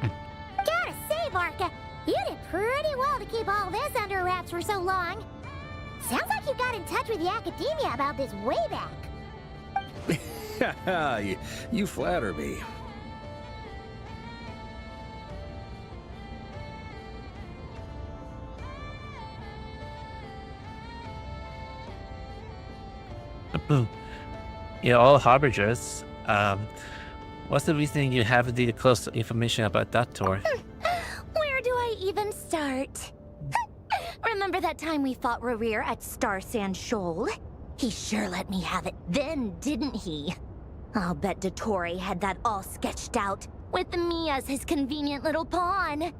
Gotta say, Barca, you did pretty well to keep all this under wraps for so long. Sounds like you got in touch with the Academia about this way back. You flatter me. You're all Harbingers. What's the reason you have the close information about that tour? Where do I even start? time we fought Rerir at Star Sand Shoal. He sure let me have it then, didn't he? I'll bet Dottore had that all sketched out, with me as his convenient little pawn.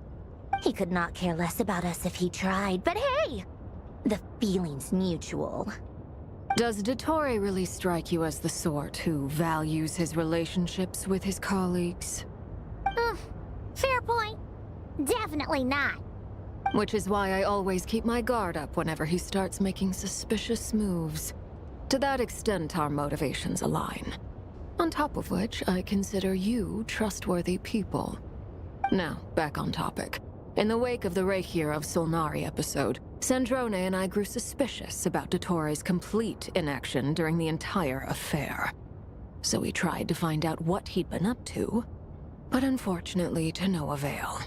He could not care less about us if he tried, but hey! The feeling's mutual. Does Dottore really strike you as the sort who values his relationships with his colleagues? Fair point. Definitely not. Which is why I always keep my guard up whenever he starts making suspicious moves. To that extent, our motivations align. On top of which, I consider you trustworthy people. Now, back on topic. In the wake of the Reihir of Solnari episode, Sandrone and I grew suspicious about Dottore's complete inaction during the entire affair. So we tried to find out what he'd been up to, but unfortunately to no avail.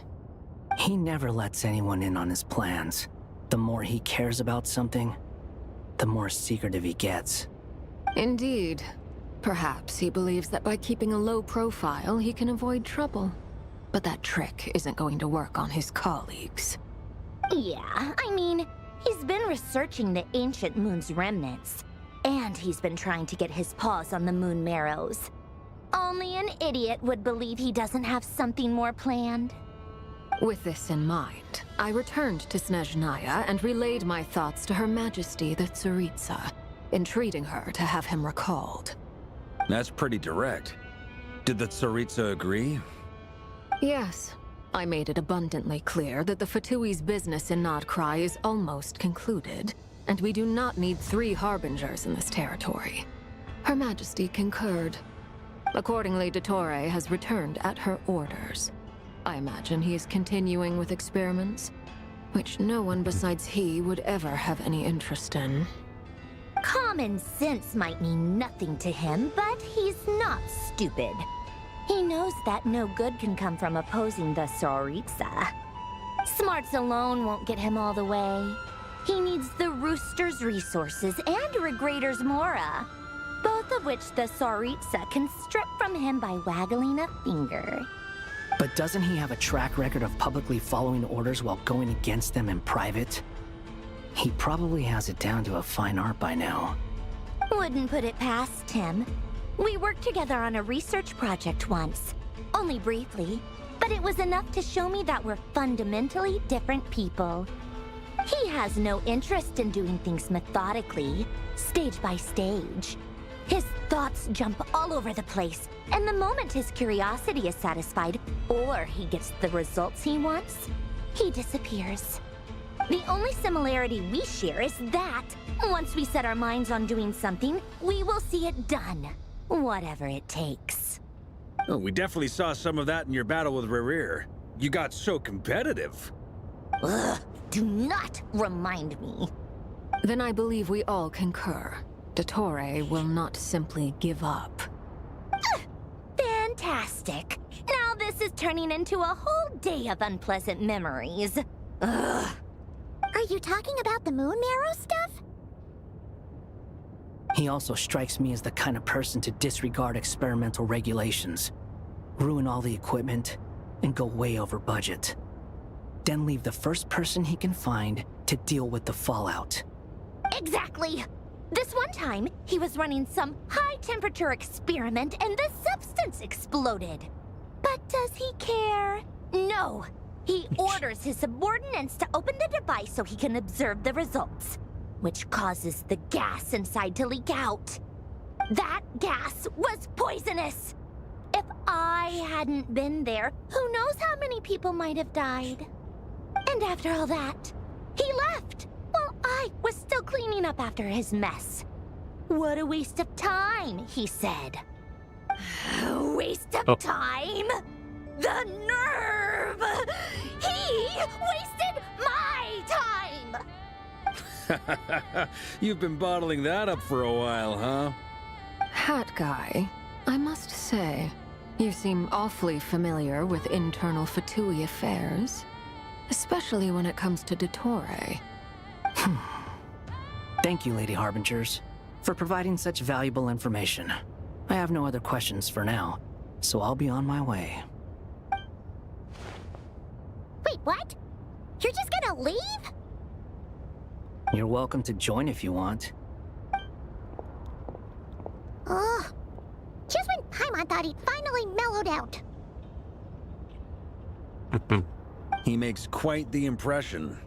He never lets anyone in on his plans. The more he cares about something, the more secretive he gets. Indeed. Perhaps he believes that by keeping a low profile, he can avoid trouble. But that trick isn't going to work on his colleagues. Yeah, I mean, he's been researching the ancient moon's remnants. And he's been trying to get his paws on the moon marrows. Only an idiot would believe he doesn't have something more planned. With this in mind, I returned to Snezhnaya and relayed my thoughts to Her Majesty the Tsaritsa, entreating her to have him recalled. That's pretty direct. Did the Tsaritsa agree? Yes. I made it abundantly clear that the Fatui's business in Nod Krai is almost concluded, and we do not need 3 harbingers in this territory. Her Majesty concurred. Accordingly, Dottore has returned at her orders. I imagine he is continuing with experiments, which no one besides he would ever have any interest in. Common sense might mean nothing to him, but he's not stupid. He knows that no good can come from opposing the Tsaritsa. Smarts alone won't get him all the way. He needs the Rooster's resources and Regrator's Mora, both of which the Tsaritsa can strip from him by waggling a finger. But doesn't he have a track record of publicly following orders while going against them in private? He probably has it down to a fine art by now. Wouldn't put it past him. We worked together on a research project once. Only briefly, but it was enough to show me that we're fundamentally different people. He has no interest in doing things methodically, stage by stage. His thoughts jump all over the place, and the moment his curiosity is satisfied, or he gets the results he wants, he disappears. The only similarity we share is that, once we set our minds on doing something, we will see it done. Whatever it takes. Oh, we definitely saw some of that in your battle with Rerir. You got so competitive. Ugh, do not remind me. Then I believe we all concur. Dottore will not simply give up. Fantastic. Now this is turning into a whole day of unpleasant memories. Ugh. Are you talking about the moon marrow stuff? He also strikes me as the kind of person to disregard experimental regulations, ruin all the equipment, and go way over budget. Then leave the first person he can find to deal with the fallout. Exactly. This one time, he was running some high-temperature experiment and the substance exploded. But does he care? No. He orders his subordinates to open the device so he can observe the results, which causes the gas inside to leak out. That gas was poisonous. If I hadn't been there, who knows how many people might have died. And after all that, he left while I was still cleaning up after his mess. What a waste of time, he said. Waste of time? The nerve! He wasted my time! You've been bottling that up for a while, huh? Hat guy, I must say, you seem awfully familiar with internal Fatui affairs. Especially when it comes to Dottore. Thank you, Lady Harbingers, for providing such valuable information. I have no other questions for now, so I'll be on my way. Wait, what? You're just gonna leave? You're welcome to join if you want. Ugh. Just when Paimon thought he'd finally mellowed out. He makes quite the impression.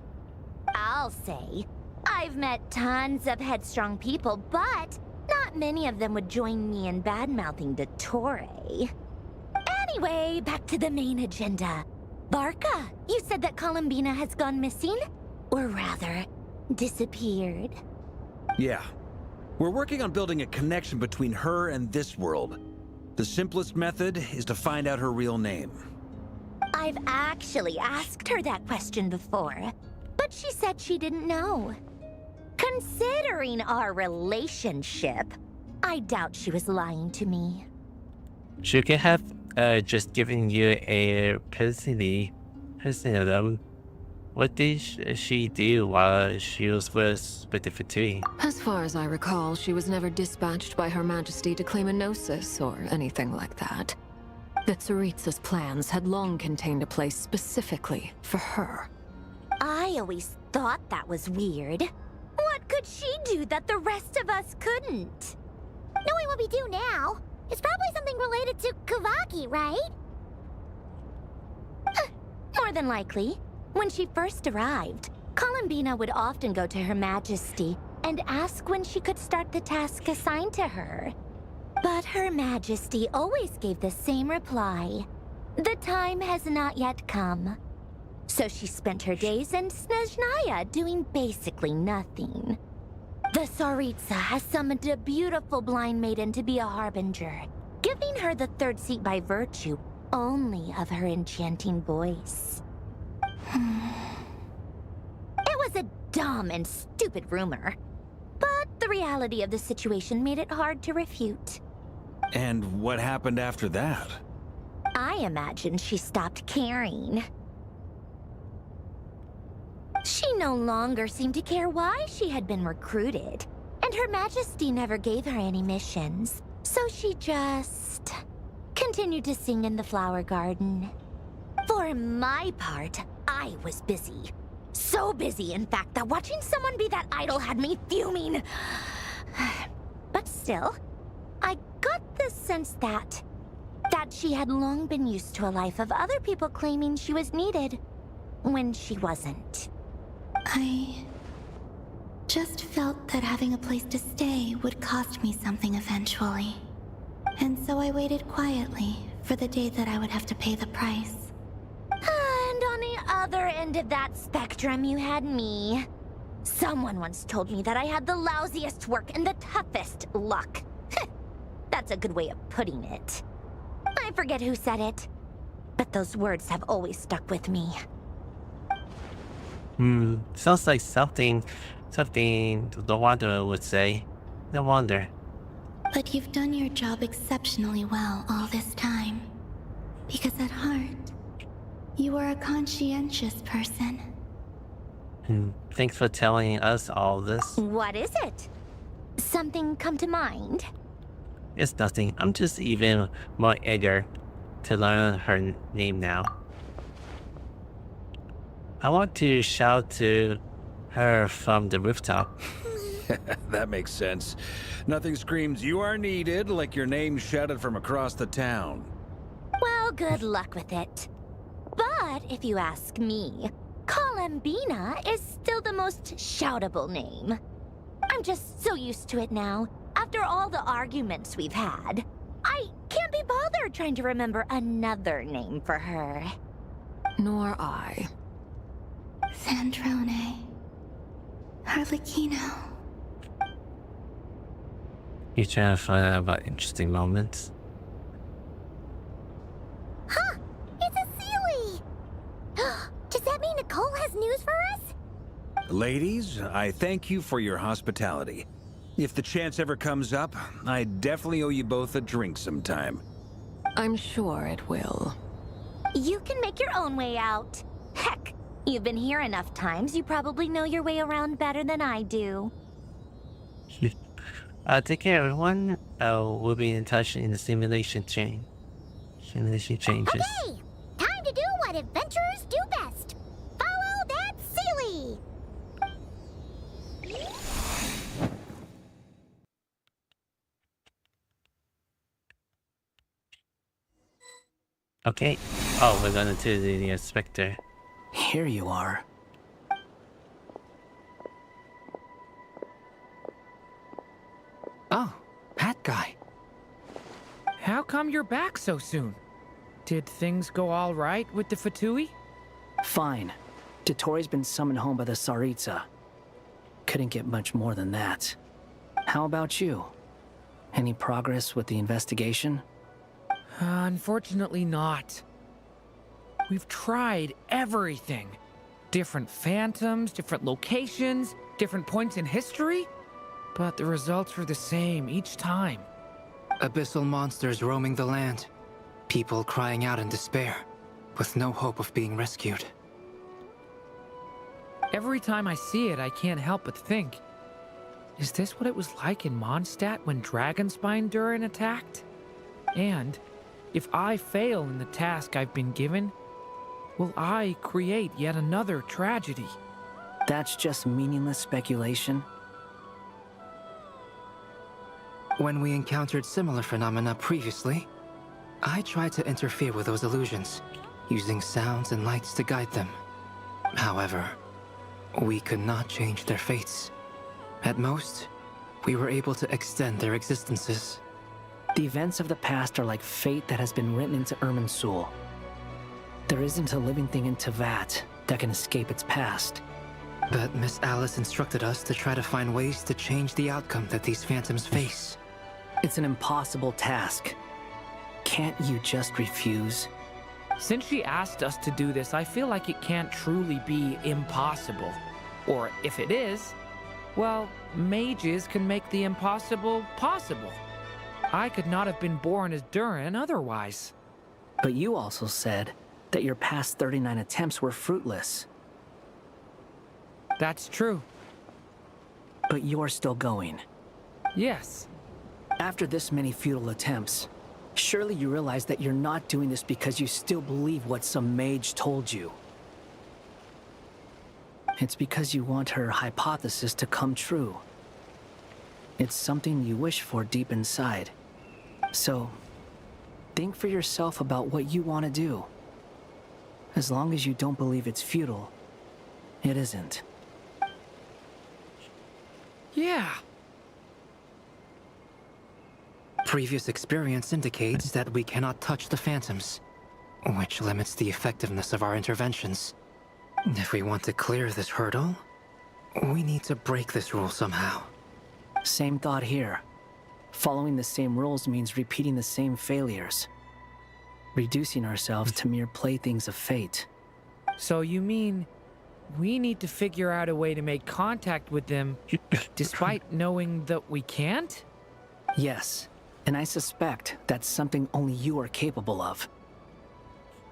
I'll say. I've met tons of headstrong people, but not many of them would join me in bad-mouthing the Torre. Anyway, back to the main agenda. Barca, you said that Columbina has gone missing? Or rather, disappeared. Yeah. We're working on building a connection between her and this world. The simplest method is to find out her real name. I've actually asked her that question before, but she said she didn't know. Considering our relationship, I doubt she was lying to me. She could have just given you a personalism. What did she do while she was with the Fatui? As far as I recall, she was never dispatched by Her Majesty to claim a gnosis or anything like that. The Tsaritsa's plans had long contained a place specifically for her. I always thought that was weird. What could she do that the rest of us couldn't? Knowing what we do now, it's probably something related to Kavaki, right? More than likely. When she first arrived, Columbina would often go to Her Majesty and ask when she could start the task assigned to her. But Her Majesty always gave the same reply. The time has not yet come. So she spent her days in Snezhnaya doing basically nothing. The Tsaritsa has summoned a beautiful blind maiden to be a harbinger, giving her the third seat by virtue only of her enchanting voice. It was a dumb and stupid rumor, but the reality of the situation made it hard to refute. And what happened after that? I imagine she stopped caring. She no longer seemed to care why she had been recruited, and Her Majesty never gave her any missions, so she just continued to sing in the flower garden. For my part, I was busy. So busy, in fact, that watching someone be that idol had me fuming. But still, I got the sense that she had long been used to a life of other people claiming she was needed when she wasn't. I just felt that having a place to stay would cost me something eventually. And so I waited quietly for the day that I would have to pay the price. And on the other end of that spectrum, you had me. Someone once told me that I had the lousiest work and the toughest luck. That's a good way of putting it. I forget who said it, but those words have always stuck with me. Sounds like something the Wanderer would say. No wonder. But you've done your job exceptionally well all this time. Because at heart, you are a conscientious person. Thanks for telling us all this. What is it? Something come to mind? It's nothing. I'm just even more eager to learn her name now. I want to shout to her from the rooftop. That makes sense. Nothing screams you are needed like your name shouted from across the town. Well, good luck with it. But if you ask me, Columbina is still the most shoutable name. I'm just so used to it now. After all the arguments we've had, I can't be bothered trying to remember another name for her. Nor I. Sandrone. Harlequino. You trying to find out about interesting moments? Huh! It's a Sealy! Does that mean Nicole has news for us? Ladies, I thank you for your hospitality. If the chance ever comes up, I definitely owe you both a drink sometime. I'm sure it will. You can make your own way out. Heck, you've been here enough times, you probably know your way around better than I do. Take care, everyone. We'll be in touch in the simulation chain. Simulation changes. Okay! Time to do what adventurers do best. Follow that Sealy! Okay. Oh, we're going to the inspector. Here you are. Oh, that guy. How come you're back so soon? Did things go all right with the Fatui? Fine. Dotori's been summoned home by the Tsaritsa. Couldn't get much more than that. How about you? Any progress with the investigation? Unfortunately not. We've tried everything. Different phantoms, different locations, different points in history. But the results were the same each time. Abyssal monsters roaming the land. People crying out in despair, with no hope of being rescued. Every time I see it, I can't help but think, is this what it was like in Mondstadt when Dragonspine Durin attacked? And if I fail in the task I've been given, will I create yet another tragedy? That's just meaningless speculation. When we encountered similar phenomena previously, I tried to interfere with those illusions, using sounds and lights to guide them. However, we could not change their fates. At most, we were able to extend their existences. The events of the past are like fate that has been written into Irminsul. There isn't a living thing in Teyvat that can escape its past. But Miss Alice instructed us to try to find ways to change the outcome that these phantoms face. It's an impossible task. Can't you just refuse? Since she asked us to do this, I feel like it can't truly be impossible. Or if it is, well, mages can make the impossible possible. I could not have been born as Durin otherwise. But you also said that your past 39 attempts were fruitless. That's true. But you're still going. Yes. After this many futile attempts, surely you realize that you're not doing this because you still believe what some mage told you. It's because you want her hypothesis to come true. It's something you wish for deep inside. So, think for yourself about what you want to do. As long as you don't believe it's futile, it isn't. Yeah. Previous experience indicates that we cannot touch the phantoms, which limits the effectiveness of our interventions. If we want to clear this hurdle, we need to break this rule somehow. Same thought here. Following the same rules means repeating the same failures. Reducing ourselves to mere playthings of fate. So you mean we need to figure out a way to make contact with them despite knowing that we can't? Yes, and I suspect that's something only you are capable of.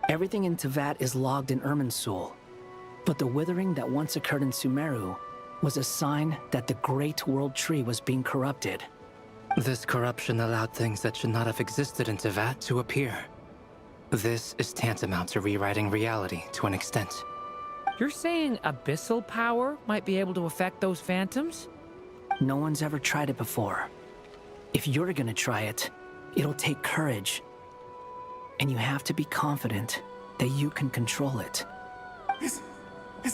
Everything in Teyvat is logged in Irminsul, but the withering that once occurred in Sumeru was a sign that the Great World Tree was being corrupted. This corruption allowed things that should not have existed in Teyvat to appear. This is tantamount to rewriting reality to an extent. You're saying abyssal power might be able to affect those phantoms? No one's ever tried it before. If you're gonna try it, it'll take courage. And you have to be confident that you can control it. Is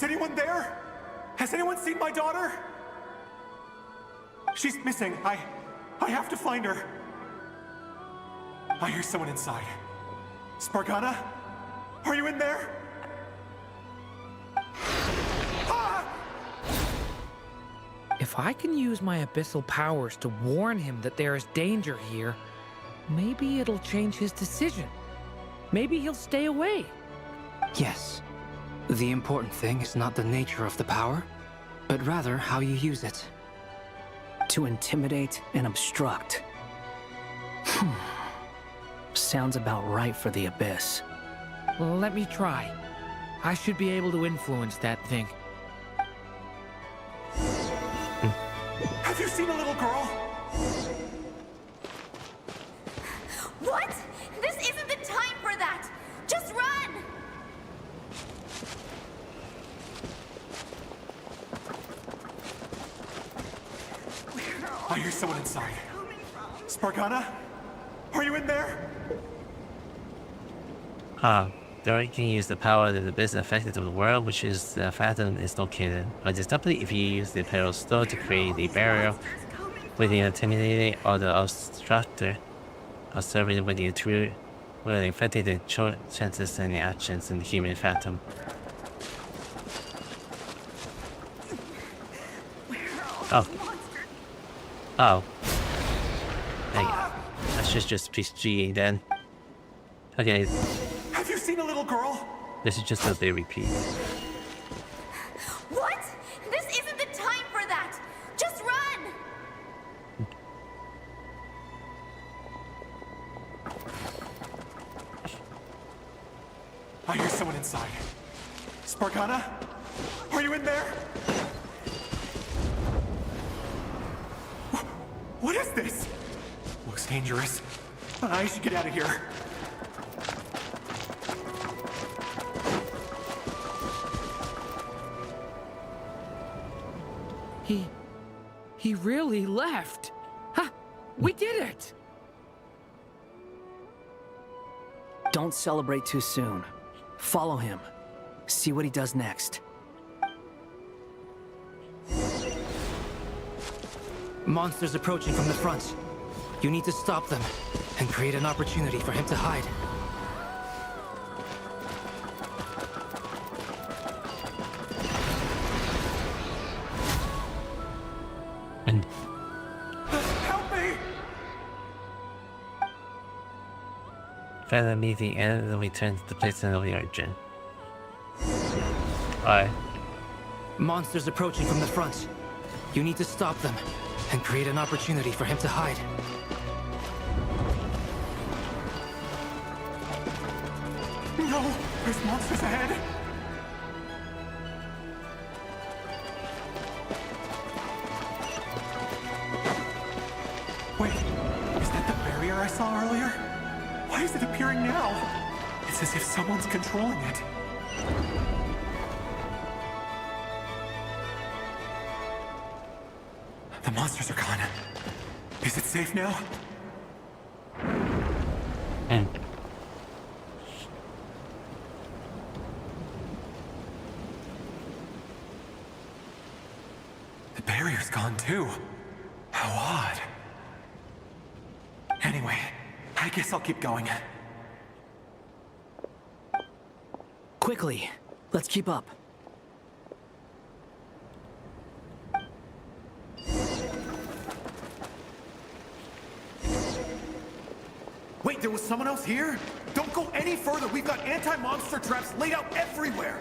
anyone there? Has anyone seen my daughter? She's missing. I have to find her. I hear someone inside. Spargana? Are you in there? If I can use my abyssal powers to warn him that there is danger here, maybe it'll change his decision. Maybe he'll stay away. Yes. The important thing is not the nature of the power, but rather how you use it. To intimidate and obstruct. Sounds about right for the Abyss. Well, let me try. I should be able to influence that thing. Have you seen a little girl? What? This isn't the time for that! Just run! I hear someone inside. Spargana? Are you in there? Durin can use the power that the best affected of the world, which is the Phantom is located. But it's simply if you use the Imperial Stone to create a barrier with the intimidating or the obstructor of serving with the true will infected the chances and the actions in the human Phantom. Oh. Oh. Hey, that's just PG then. Okay. Have you seen a little girl? This is just a big repeat. What? This isn't the time for that! Just run! I hear someone inside. Spargana? Are you in there? What is this? Looks dangerous. I should get out of here. He really left. Ha! We did it! Don't celebrate too soon. Follow him. See what he does next. Monsters approaching from the front. You need to stop them and create an opportunity for him to hide. And help me! Finally meet the end and return to the place of the origin. Alright. Monsters approaching from the front. You need to stop them and create an opportunity for him to hide. No! There's monsters ahead! Wait, is that the barrier I saw earlier? Why is it appearing now? It's as if someone's controlling it. The monsters are gone. Is it safe now? And the barrier's gone too. How odd. Anyway, I guess I'll keep going. Quickly, let's keep up. Wait, there was someone else here? Don't go any further. We've got anti-monster traps laid out everywhere.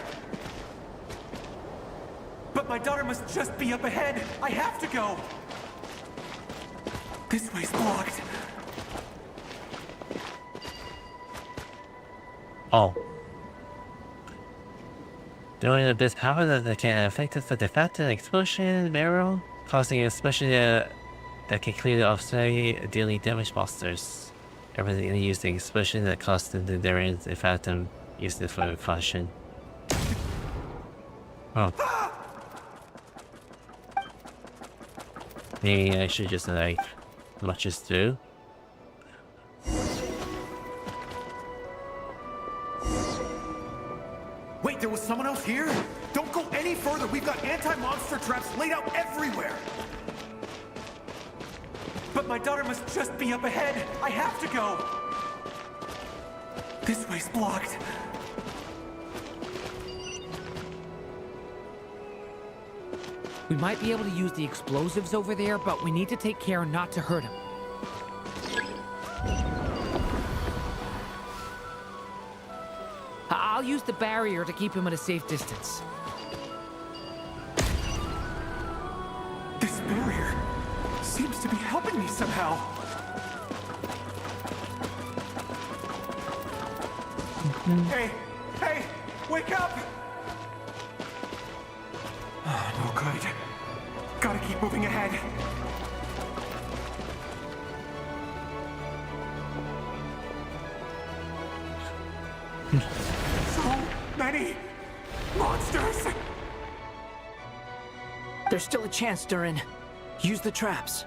But my daughter must just be up ahead. I have to go. This way's blocked. oh. During the best power that can affect us with the Phantom explosion barrel, causing especially that can clearly offset dealing damage monsters. Everything using explosion that costed the Durin the Phantom used it for caution. Oh. Maybe I should just like much as through. Wait, there was someone else here? Don't go any further. We've got anti-monster traps laid out everywhere. But my daughter must just be up ahead. I have to go. This way's blocked. We might be able to use the explosives over there, but we need to take care not to hurt him. I'll use the barrier to keep him at a safe distance. This barrier seems to be helping me somehow. Hey, wake up! Oh, no good. Gotta keep moving ahead. So many monsters! There's still a chance, Durin. Use the traps.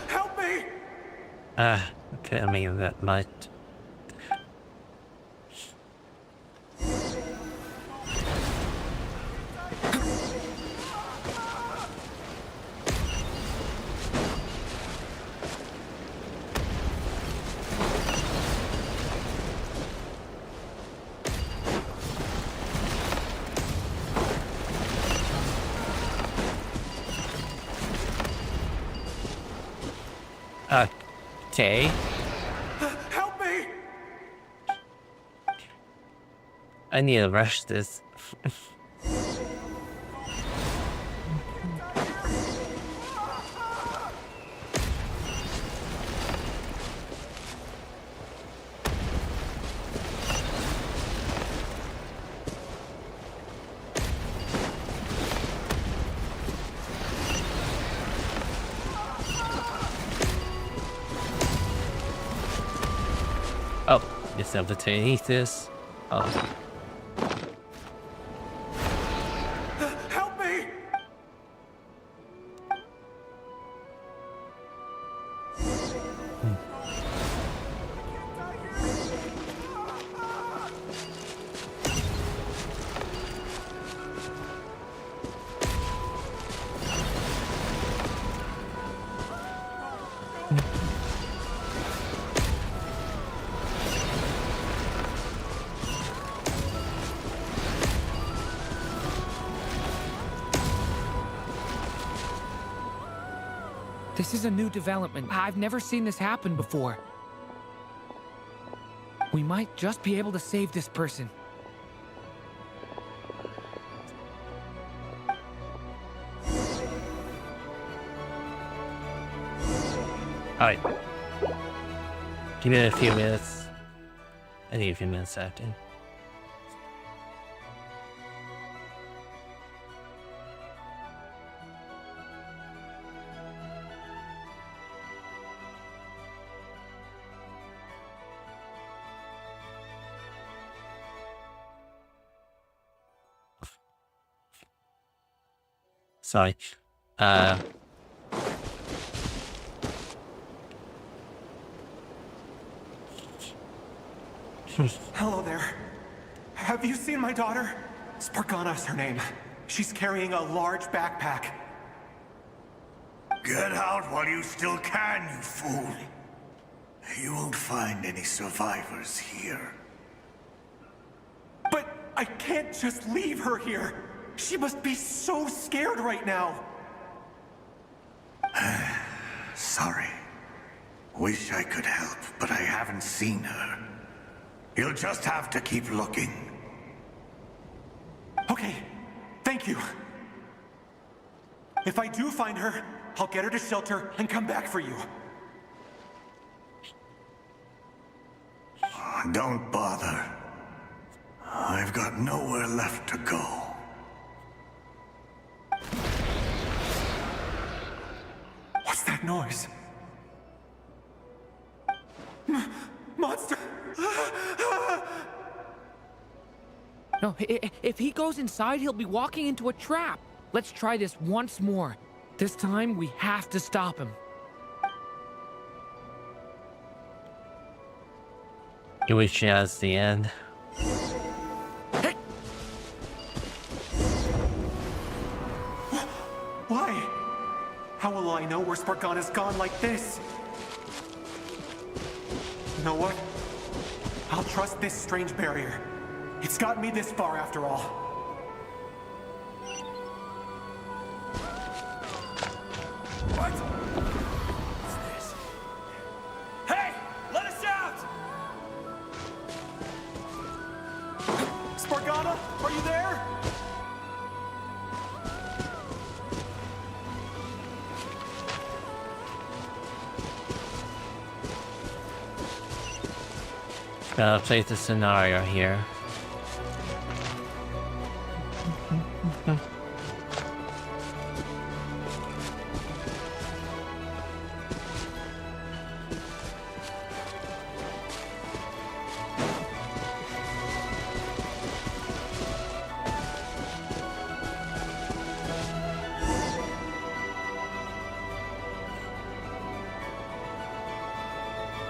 Help me! Okay, I mean, that might... Okay. Help me! I need to rush this. Oh, just have to take this. Oh. Help me! This is a new development. I've never seen this happen before. We might just be able to save this person. Alright. Give me a few minutes. I need a few minutes acting. Sorry. Hello there. Have you seen my daughter? Spargana's her name. She's carrying a large backpack. Get out while you still can, you fool. You won't find any survivors here. But I can't just leave her here. She must be so scared right now. Sorry. Wish I could help, but I haven't seen her. You'll just have to keep looking. Okay, thank you. If I do find her, I'll get her to shelter and come back for you. Don't bother. I've got nowhere left to go. What's that noise? Monster! No, if he goes inside, he'll be walking into a trap. Let's try this once more. This time, we have to stop him. You wish that's the end. Why? How will I know where Spargana's gone like this? You know what? I'll trust this strange barrier. It's got me this far after all. What? What's this? Hey! Let us out! Spargana, are you there? Gotta play the scenario here.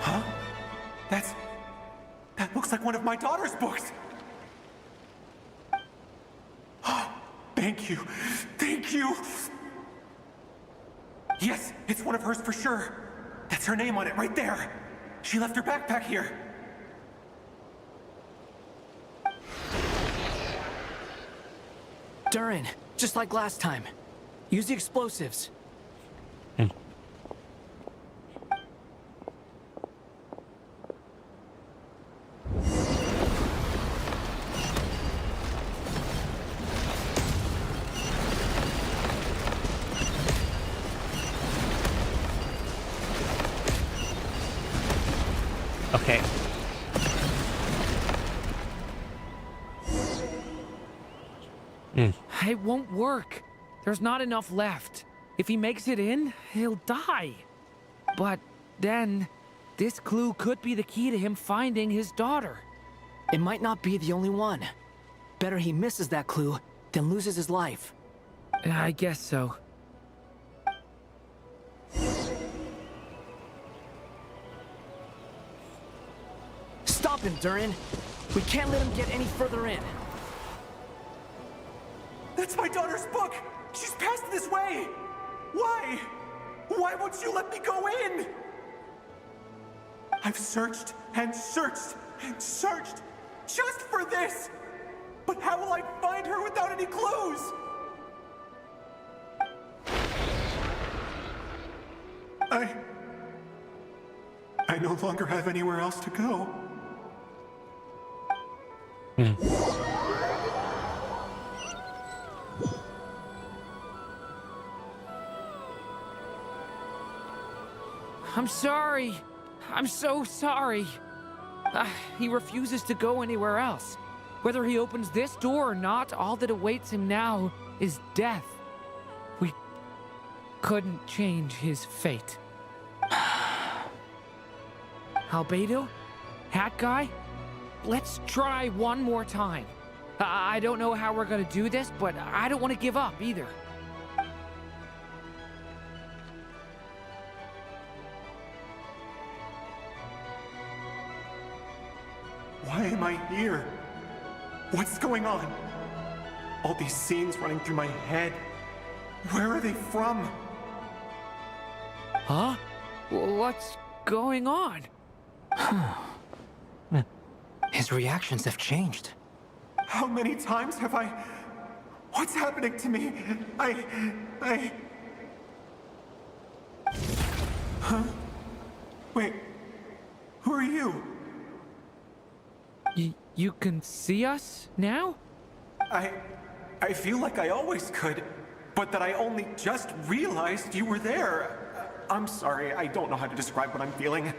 Huh? That looks like one of my daughter's books! Thank you. Thank you! Yes, it's one of hers for sure. That's her name on it right there. She left her backpack here. Durin, just like last time. Use the explosives. Okay. It won't work. There's not enough left. If he makes it in, he'll die. But then, this clue could be the key to him finding his daughter. It might not be the only one. Better he misses that clue than loses his life. I guess so. Stop him, Durin. We can't let him get any further in. That's my daughter's book! She's passed this way! Why? Why won't you let me go in? I've searched and searched and searched just for this! But how will I find her without any clues? I no longer have anywhere else to go. I'm sorry. I'm so sorry. He refuses to go anywhere else. Whether he opens this door or not, all that awaits him now is death. We couldn't change his fate. Albedo? Hat Guy? Let's try one more time. I don't know how we're gonna do this, but I don't want to give up either. Why am I here? What's going on? All these scenes running through my head. Where are they from? Huh? What's going on? His reactions have changed. How many times have I... What's happening to me? Huh? Wait. Who are you? You can see us now? I feel like I always could, but that I only just realized you were there. I'm sorry, I don't know how to describe what I'm feeling.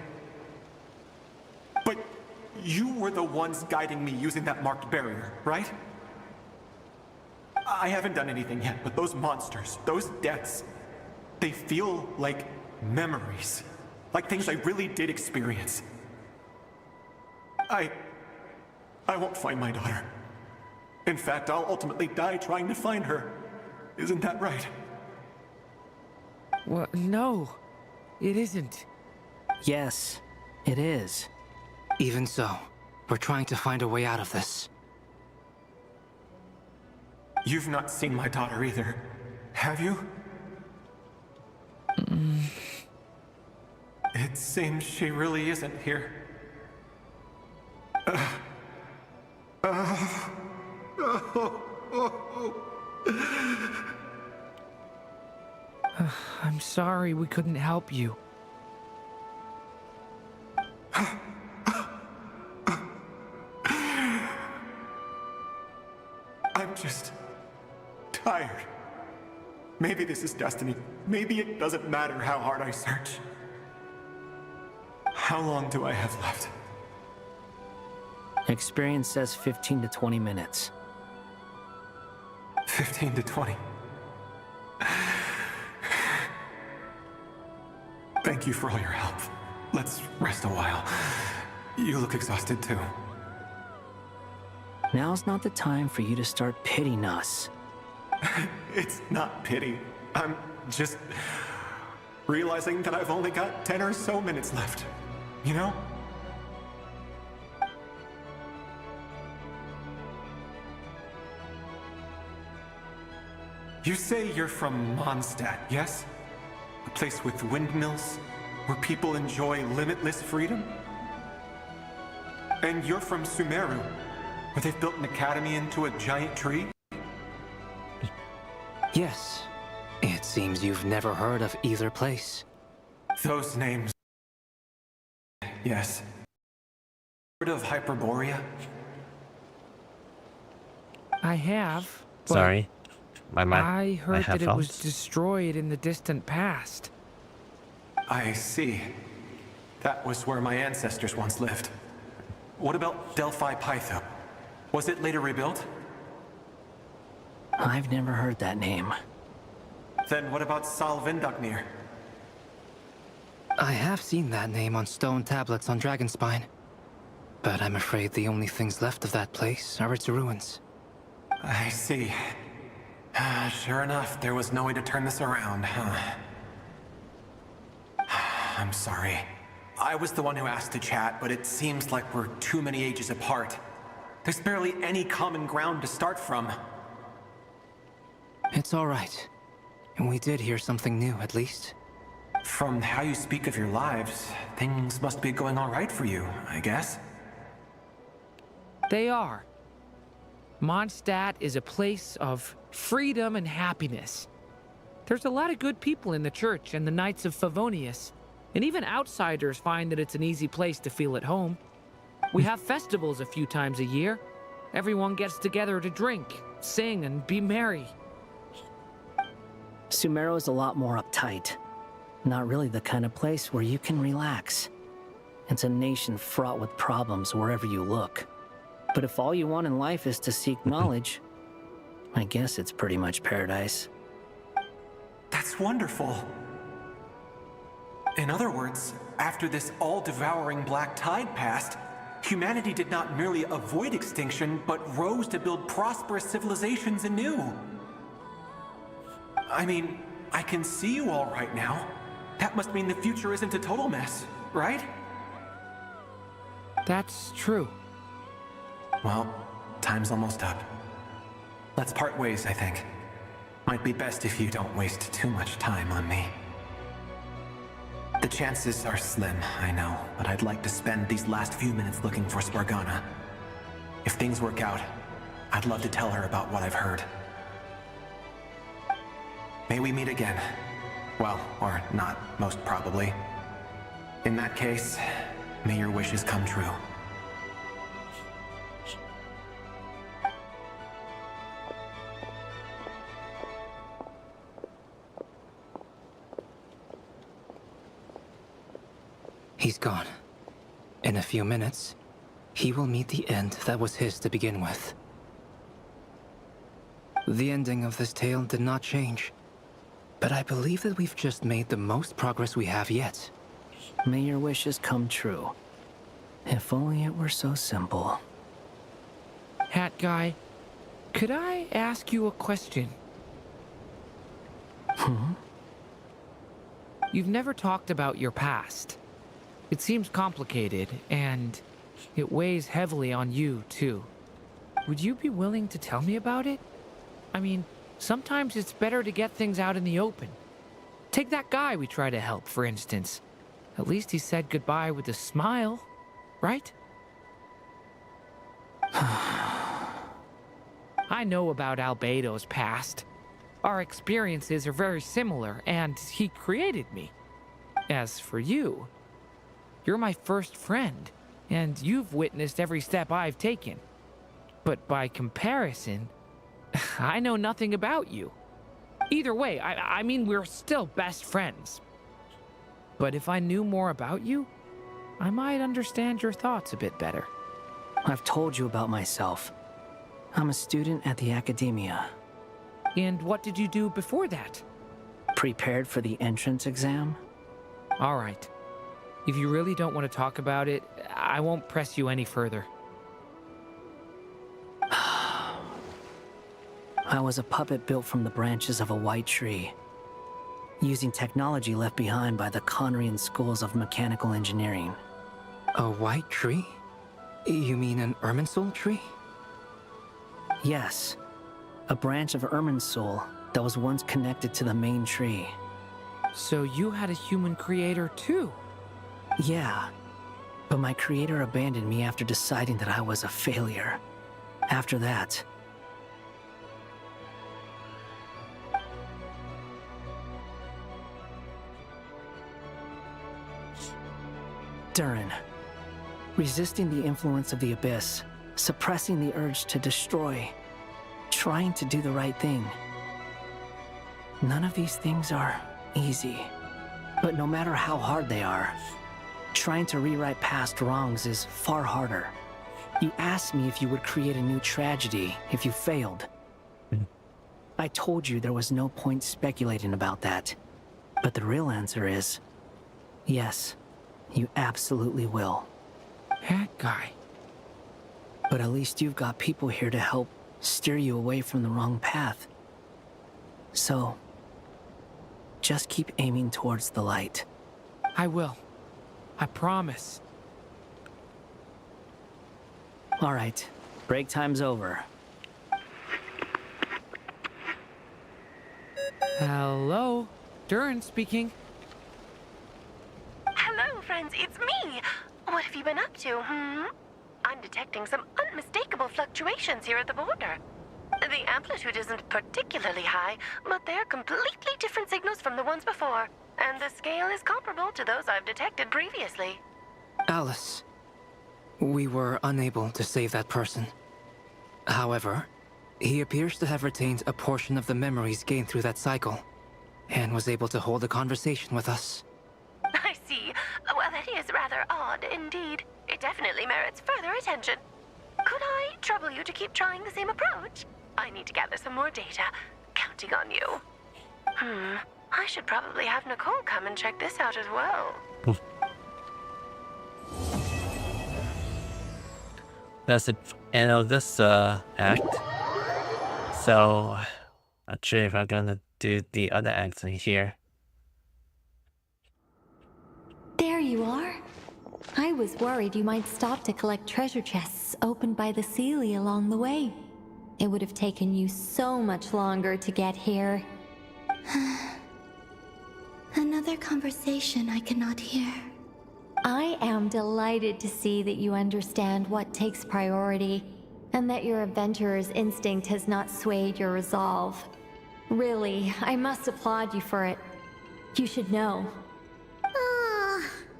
But you were the ones guiding me using that marked barrier, right? I haven't done anything yet, but those monsters, those deaths, they feel like memories. Like things I really did experience. I won't find my daughter. In fact, I'll ultimately die trying to find her. Isn't that right? Well, no, it isn't. Yes, it is. Even so, we're trying to find a way out of this. You've not seen my daughter either, have you? It seems she really isn't here. I'm sorry we couldn't help you. I'm just tired. Maybe this is destiny. Maybe it doesn't matter how hard I search. How long do I have left? Experience says 15 to 20 minutes. 15 to 20. Thank you for all your help. Let's rest a while. You look exhausted too. Now's not the time for you to start pitying us. It's not pity. I'm just realizing that I've only got 10 or so minutes left. you know? You say you're from Mondstadt, yes? A place with windmills, where people enjoy limitless freedom? And you're from Sumeru, where they've built an academy into a giant tree? Yes. It seems you've never heard of either place. Those names... Yes. Heard of Hyperborea? I have. But Sorry. I my heard that it was headphones. destroyed in the distant past. I see. That was where my ancestors once lived. What about Delphi Pytho? Was it later rebuilt? I've never heard that name. Then what about Sal Vindagnir? I have seen that name on stone tablets on Dragonspine. But I'm afraid the only things left of that place are its ruins. I see. Sure enough, there was no way to turn this around, huh? I'm sorry. I was the one who asked to chat, but it seems like we're too many ages apart. There's barely any common ground to start from. It's all right. And we did hear something new, at least. From how you speak of your lives, things must be going all right for you, I guess. They are. Mondstadt is a place of freedom and happiness. There's a lot of good people in the church and the Knights of Favonius, and even outsiders find that it's an easy place to feel at home. We have festivals a few times a year. Everyone gets together to drink, sing, and be merry. Sumeru is a lot more uptight. Not really the kind of place where you can relax. It's a nation fraught with problems wherever you look. But if all you want in life is to seek knowledge, I guess it's pretty much paradise. That's wonderful. In other words, after this all-devouring black tide passed, humanity did not merely avoid extinction, but rose to build prosperous civilizations anew. I mean, I can see you all right now. That must mean the future isn't a total mess, right? That's true. Well, time's almost up. Let's part ways, I think. Might be best if you don't waste too much time on me. The chances are slim, I know, but I'd like to spend these last few minutes looking for Spargana. If things work out, I'd love to tell her about what I've heard. May we meet again. Well, or not, most probably. In that case, may your wishes come true. He's gone. In a few minutes, he will meet the end that was his to begin with. The ending of this tale did not change, but I believe that we've just made the most progress we have yet. May your wishes come true. If only it were so simple. Hat guy, could I ask you a question? You've never talked about your past. It seems complicated, and it weighs heavily on you, too. Would you be willing to tell me about it? I mean, sometimes it's better to get things out in the open. Take that guy we try to help, for instance. At least he said goodbye with a smile, right? I know about Albedo's past. Our experiences are very similar, and he created me. As for you, you're my first friend, and you've witnessed every step I've taken. But by comparison, I know nothing about you. Either way, I mean, we're still best friends. But if I knew more about you, I might understand your thoughts a bit better. I've told you about myself. I'm a student at the Academia. And what did you do before that? Prepared for the entrance exam? All right. If you really don't want to talk about it, I won't press you any further. I was a puppet built from the branches of a white tree, using technology left behind by the Conrian schools of mechanical engineering. A white tree? You mean an Irminsul tree? Yes. A branch of Irminsul that was once connected to the main tree. So you had a human creator too? Yeah. But my creator abandoned me after deciding that I was a failure. After that... Durin. Resisting the influence of the Abyss, suppressing the urge to destroy, trying to do the right thing. None of these things are easy. But no matter how hard they are, trying to rewrite past wrongs is far harder. You asked me if you would create a new tragedy if you failed. I told you there was no point speculating about that. But the real answer is, yes, you absolutely will. That guy. But at least you've got people here to help steer you away from the wrong path. So, just keep aiming towards the light. I will. I promise. All right, break time's over. Hello? Durin speaking. Hello, friends, it's me! What have you been up to, I'm detecting some unmistakable fluctuations here at the border. The amplitude isn't particularly high, but they're completely different signals from the ones before, and the scale is comparable to those I've detected previously. Alice, we were unable to save that person. However, he appears to have retained a portion of the memories gained through that cycle, and was able to hold a conversation with us. I see. Well, that is rather odd indeed. It definitely merits further attention. Could I trouble you to keep trying the same approach? I need to gather some more data. Counting on you. I should probably have Nicole come and check this out as well. That's the end of this act. So, not sure if I'm gonna do the other acts in here. There you are. I was worried you might stop to collect treasure chests opened by the Seelie along the way. It would have taken you so much longer to get here. Another conversation I cannot hear. I am delighted to see that you understand what takes priority, and that your adventurer's instinct has not swayed your resolve. Really, I must applaud you for it. You should know.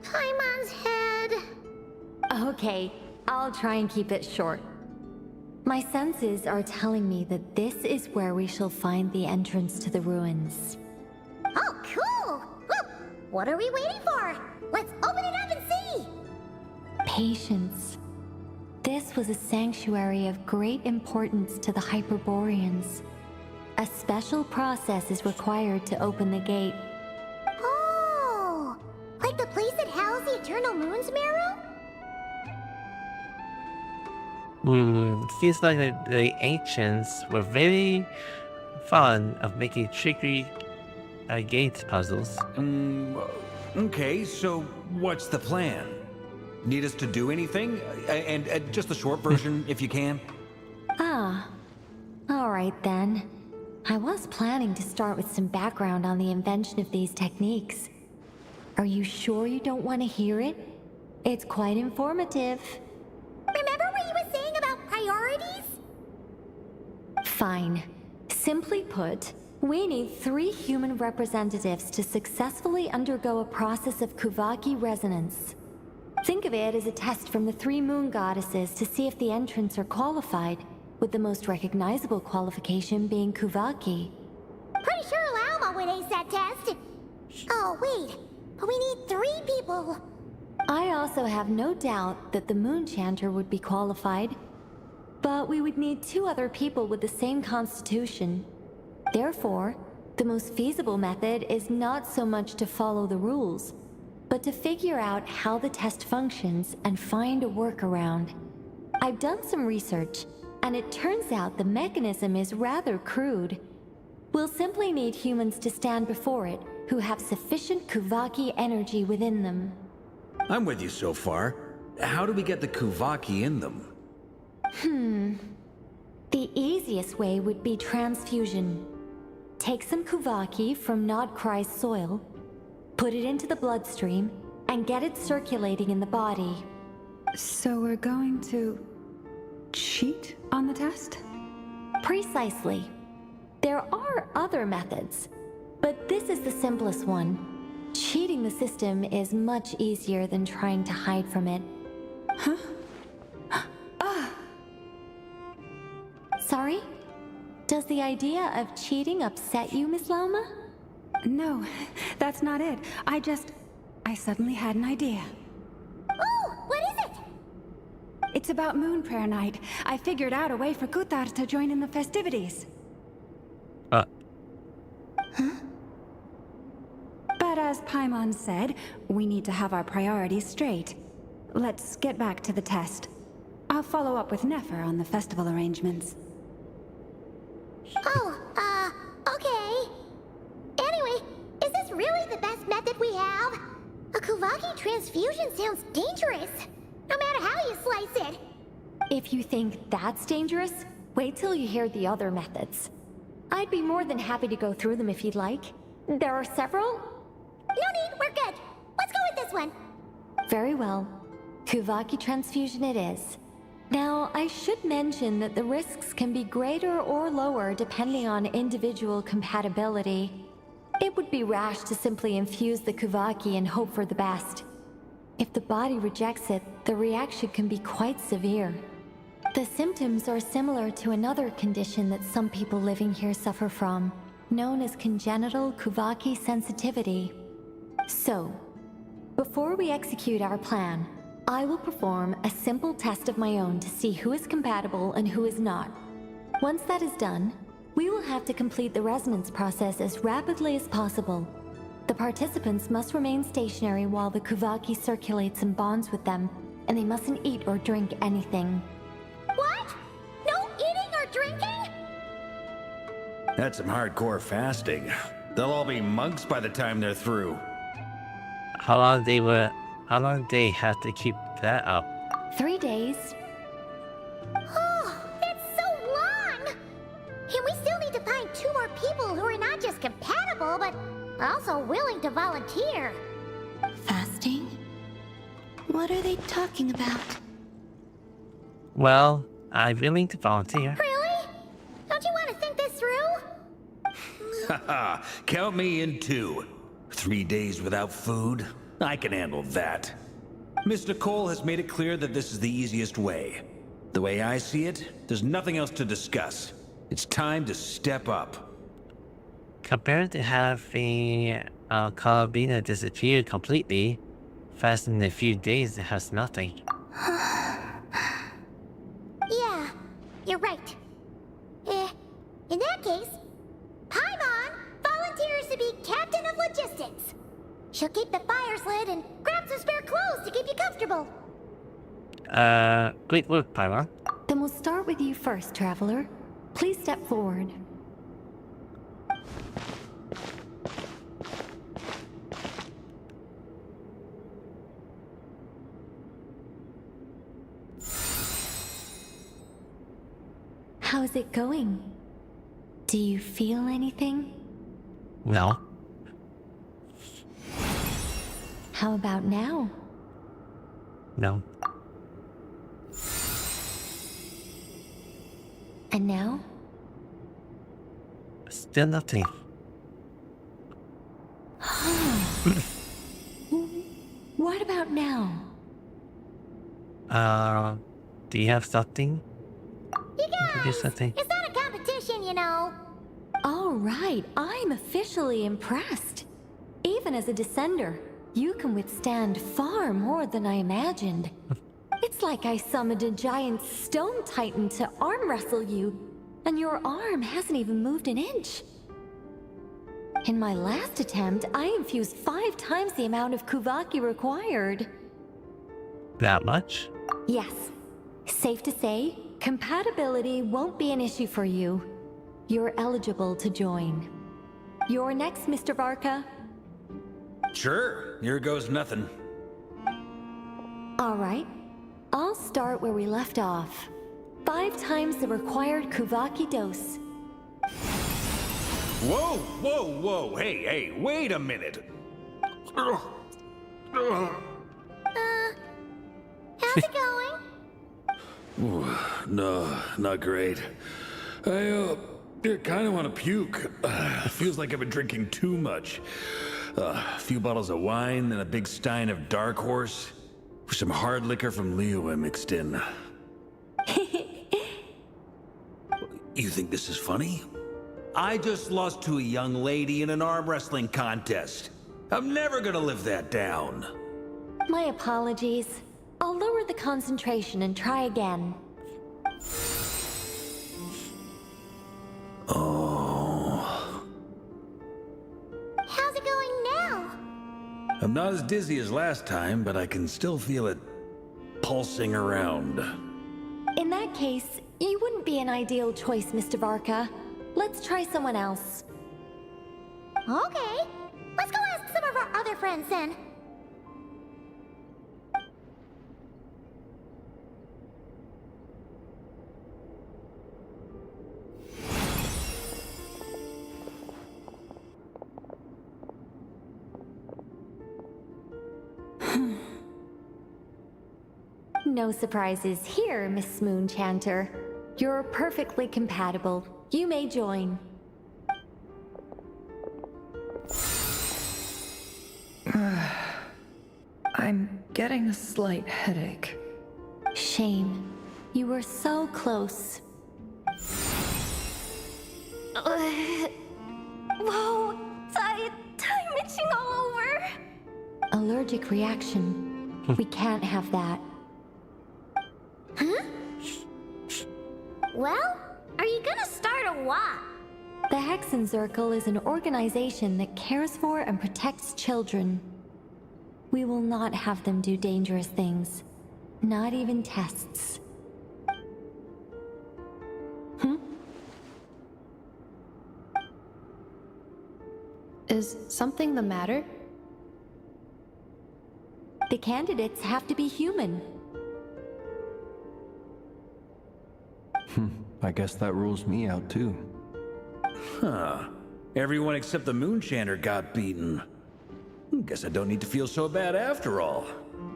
Paimon's head. Okay, I'll try and keep it short. My senses are telling me that this is where we shall find the entrance to the ruins. Oh, cool! Well, what are we waiting for? Let's open it up and see! Patience. This was a sanctuary of great importance to the Hyperboreans. A special process is required to open the gate. Oh! Like the place that housed the Eternal Moon's Marrow? Seems like the ancients were very fond of making tricky gate puzzles. Okay, so what's the plan? Need us to do anything? And just the short version, if you can. Ah. Alright then. I was planning to start with some background on the invention of these techniques. Are you sure you don't want to hear it? It's quite informative. Remember what you were saying about priorities? Fine. Simply put, we need 3 human representatives to successfully undergo a process of Kuvaki resonance. Think of it as a test from the 3 moon goddesses to see if the entrants are qualified, with the most recognizable qualification being Kuvaki. Pretty sure Lauma would ace that test. Oh, wait. But we need 3 people. I also have no doubt that the Moon Chanter would be qualified. But we would need 2 other people with the same constitution. Therefore, the most feasible method is not so much to follow the rules, but to figure out how the test functions and find a workaround. I've done some research, and it turns out the mechanism is rather crude. We'll simply need humans to stand before it who have sufficient Kuvaki energy within them. I'm with you so far. how do we get the Kuvaki in them? The easiest way would be transfusion. Take some Kuvaki from Nod Krai's soil, put it into the bloodstream, and get it circulating in the body. So we're going to cheat on the test? Precisely. There are other methods, but this is the simplest one. Cheating the system is much easier than trying to hide from it. Huh? Sorry? Does the idea of cheating upset you, Miss Lauma? No, that's not it. I suddenly had an idea. Ooh, what is it? It's about Moon Prayer Night. I figured out a way for Kuthar to join in the festivities. Huh? But as Paimon said, we need to have our priorities straight. Let's get back to the test. I'll follow up with Nefer on the festival arrangements. Okay. Anyway, is this really the best method we have? A Kuvaki transfusion sounds dangerous, no matter how you slice it. If you think that's dangerous, wait till you hear the other methods. I'd be more than happy to go through them if you'd like. There are several. No need, we're good. Let's go with this one. Very well. Kuvaki transfusion it is. Now, I should mention that the risks can be greater or lower depending on individual compatibility. It would be rash to simply infuse the Kuvaki and hope for the best. If the body rejects it, the reaction can be quite severe. The symptoms are similar to another condition that some people living here suffer from, known as congenital Kuvaki sensitivity. So, before we execute our plan, I will perform a simple test of my own to see who is compatible and who is not. Once that is done, we will have to complete the resonance process as rapidly as possible. The participants must remain stationary while the Kuvaki circulates and bonds with them, and they mustn't eat or drink anything. What? No eating or drinking? That's some hardcore fasting. They'll all be monks by the time they're through. How long they have to keep that up? 3 days. Oh, that's so long! And we still need to find 2 more people who are not just compatible, but also willing to volunteer. Fasting? What are they talking about? Well, I'm willing to volunteer. Really? Don't you want to think this through? Haha, count me in too. 3 days without food? I can handle that. Miss Nicole has made it clear that this is the easiest way. The way I see it, there's nothing else to discuss. It's time to step up. Compared to having Carabina disappear completely, fast in a few days it has nothing. Yeah, you're right. In that case, Paimon volunteers to be captain of logistics. She'll keep the fires lit and grab some spare clothes to keep you comfortable. Great work, Paimon. Then we'll start with you first, Traveler. Please step forward. How's it going? Do you feel anything? No. How about now? No. And now? Still nothing. What about now? Do you have something? You guys, something? it's not a competition, you know. All right, I'm officially impressed. Even as a descender, you can withstand far more than I imagined. It's like I summoned a giant stone titan to arm wrestle you, and your arm hasn't even moved an inch. In my last attempt, I infused 5 times the amount of Kuvaki required. That much? Yes. Safe to say, compatibility won't be an issue for you. You're eligible to join. You're next, Mr. Varka. Sure, here goes nothing. All right, I'll start where we left off. 5 times the required Kuvaki dose. Whoa, whoa, whoa, hey, wait a minute. How's it going? Ooh, no, not great. I kind of want to puke. Feels like I've been drinking too much. A few bottles of wine and a big stein of Dark Horse. With some hard liquor from Liyue mixed in. You think this is funny? I just lost to a young lady in an arm wrestling contest. I'm never gonna live that down. My apologies. I'll lower the concentration and try again. Oh. How's it going now? I'm not as dizzy as last time, but I can still feel it pulsing around. In that case, you wouldn't be an ideal choice, Mr. Varka. Let's try someone else. Okay. Let's go ask some of our other friends then. No surprises here, Miss Moon Chanter. You're perfectly compatible. You may join. I'm getting a slight headache. Shame. You were so close. Whoa! I'm itching all over! Allergic reaction. We can't have that. Huh? Well, are you gonna start a what? The Hexen Circle is an organization that cares for and protects children. We will not have them do dangerous things. Not even tests. Is something the matter? The candidates have to be human. I guess that rules me out too. Huh. Everyone except the Moonchanter got beaten. Guess I don't need to feel so bad after all.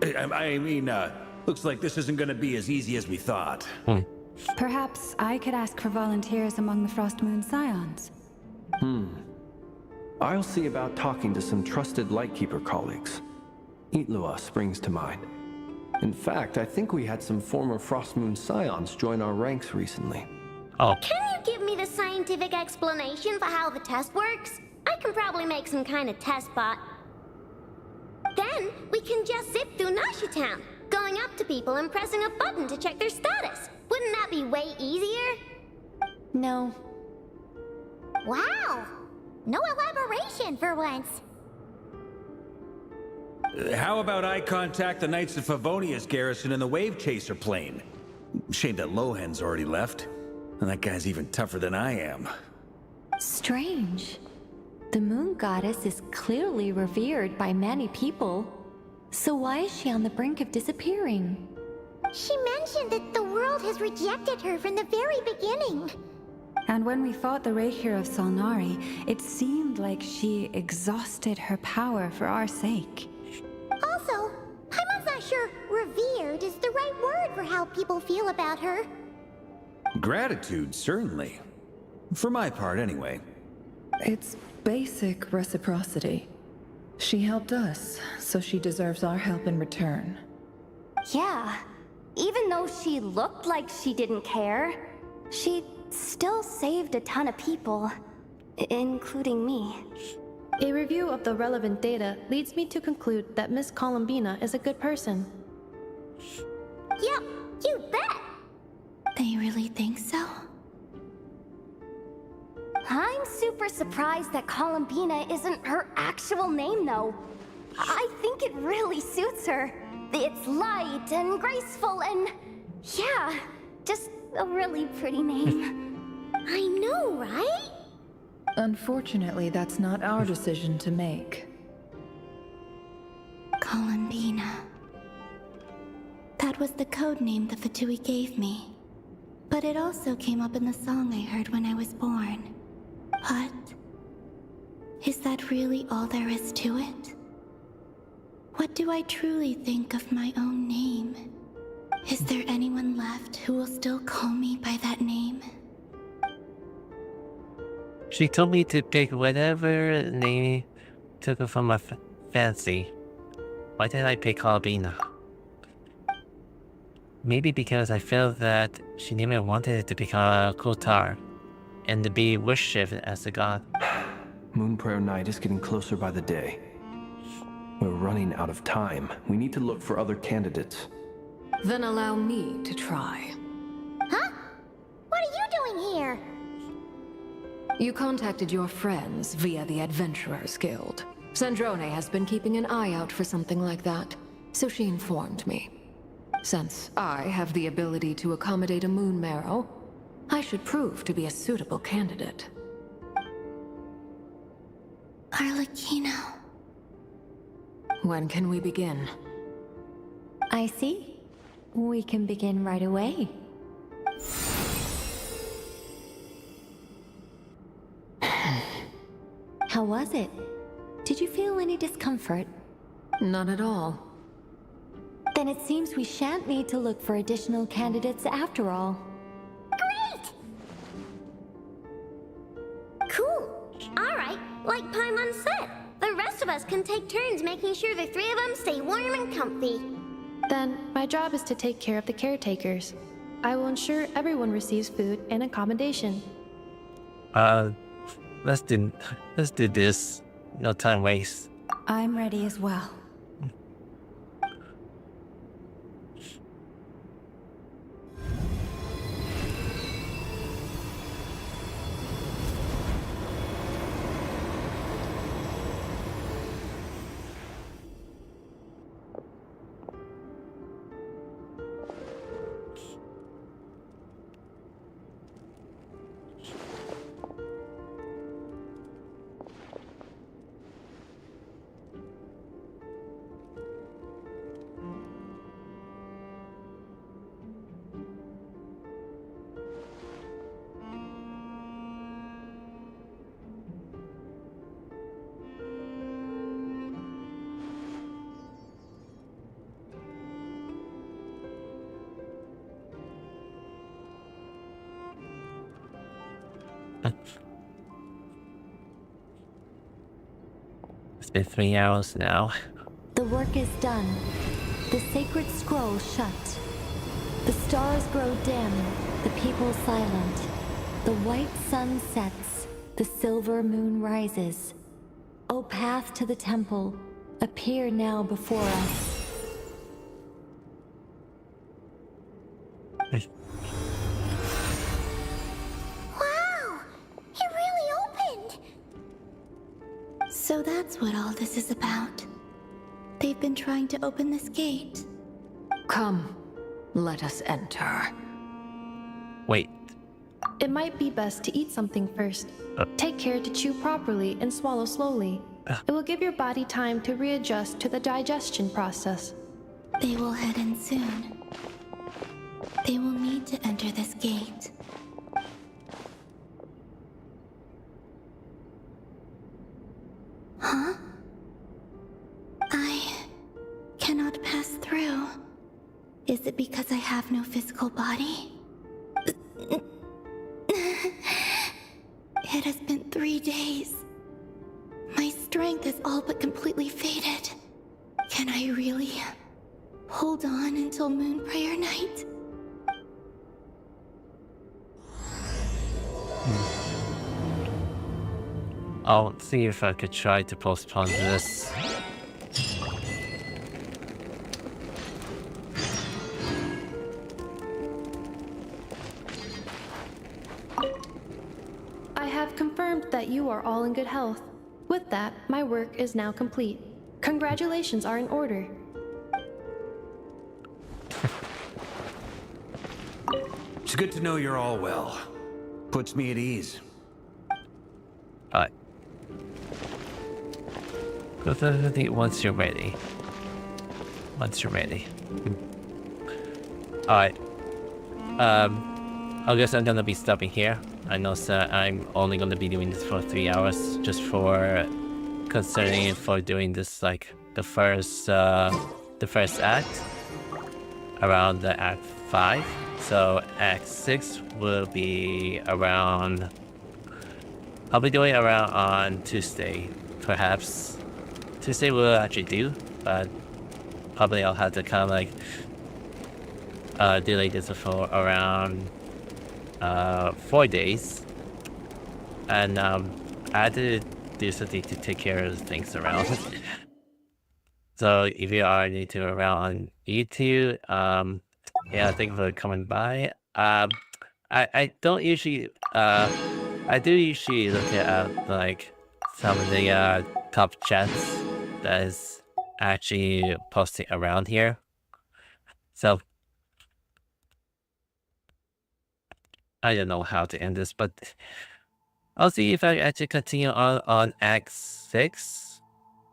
I mean, looks like this isn't gonna be as easy as we thought. Perhaps I could ask for volunteers among the Frost Moon Scions. I'll see about talking to some trusted Lightkeeper colleagues. Itlua springs to mind. In fact, I think we had some former Frost Moon Scions join our ranks recently. Can you give me the scientific explanation for how the test works? I can probably make some kind of test bot. Then we can just zip through Nasha Town, going up to people and pressing a button to check their status. Wouldn't that be way easier? No. Wow! No elaboration for once. How about I contact the Knights of Favonia's garrison in the Wave Chaser plane? Shame that Lohan's already left. And that guy's even tougher than I am. Strange. The moon goddess is clearly revered by many people. So why is she on the brink of disappearing? She mentioned that the world has rejected her from the very beginning. And when we fought the Rehir of Solnari, it seemed like she exhausted her power for our sake. Also, Paimon's not sure revered is the right word for how people feel about her. Gratitude, certainly. For my part, anyway. It's basic reciprocity. She helped us, so she deserves our help in return. Yeah. Even though she looked like she didn't care, she still saved a ton of people, including me. A review of the relevant data leads me to conclude that Miss Columbina is a good person. Yep, you bet! They really think so? I'm super surprised that Columbina isn't her actual name, though. I think it really suits her. It's light and graceful and... yeah, just a really pretty name. I know, right? Unfortunately, that's not our decision to make. Columbina. That That was the code name the Fatui gave me. But it also came up in the song I heard when I was born. But is that really all there is to it? What do I truly think of my own name? Is there anyone left who will still call me by that name? She told me to pick whatever name took her from my fancy. Why did I pick Albina? Maybe because I felt that she never wanted to become a Kotar and to be worshipped as a god. Moon Prayer Night is getting closer by the day. We're running out of time. We need to look for other candidates. Then allow me to try. Huh? What are you doing here? You contacted your friends via the Adventurers Guild. Sandrone has been keeping an eye out for something like that, so she informed me. Since I have the ability to accommodate a moon marrow, I should prove to be a suitable candidate. Arlecchino. When can we begin? I see. We can begin right away. How was it? Did you feel any discomfort? Not at all. Then it seems we shan't need to look for additional candidates after all. Great! Cool. Alright, like Paimon said, the rest of us can take turns making sure the three of them stay warm and comfy. Then, my job is to take care of the caretakers. I will ensure everyone receives food and accommodation. Let's do this. No time waste. I'm ready as well. It's been 3 hours now. The work is done. The sacred scroll shut. The stars grow dim, the people silent. The white sun sets, the silver moon rises. O path to the temple, appear now before us. Wow! It really opened! So that's what all this is about. They've been trying to open this gate. Come, let us enter. Wait. It might be best to eat something first. Take care to chew properly and swallow slowly. It will give your body time to readjust to the digestion process. They will head in soon. They will need to enter this gate. Huh? I cannot pass through. Is it because I have no physical body? It has been 3 days. My strength is all but completely faded. Can I really hold on until Moon Prayer Night? I'll see if I could try to postpone this. I have confirmed that you are all in good health. With that, my work is now complete. Congratulations are in order. It's good to know you're all well. Puts me at ease. Alright. Go to the once you're ready. Once you're ready. Alright. I guess I'm gonna be stopping here. I know that I'm only gonna be doing this for 3 hours, just for considering for doing this like the first act around the act 5. So act 6 will be around. I'll be doing around on Tuesday, perhaps. Tuesday will actually do, but probably I'll have to kind of like delay this for around 4 days, and I had to do something to take care of things around. So if you are new to around on YouTube, yeah, thank you for coming by. I don't usually I do usually look at like some of the top chats that is actually posting around here. So I don't know how to end this, but I'll see if I actually continue on Act 6.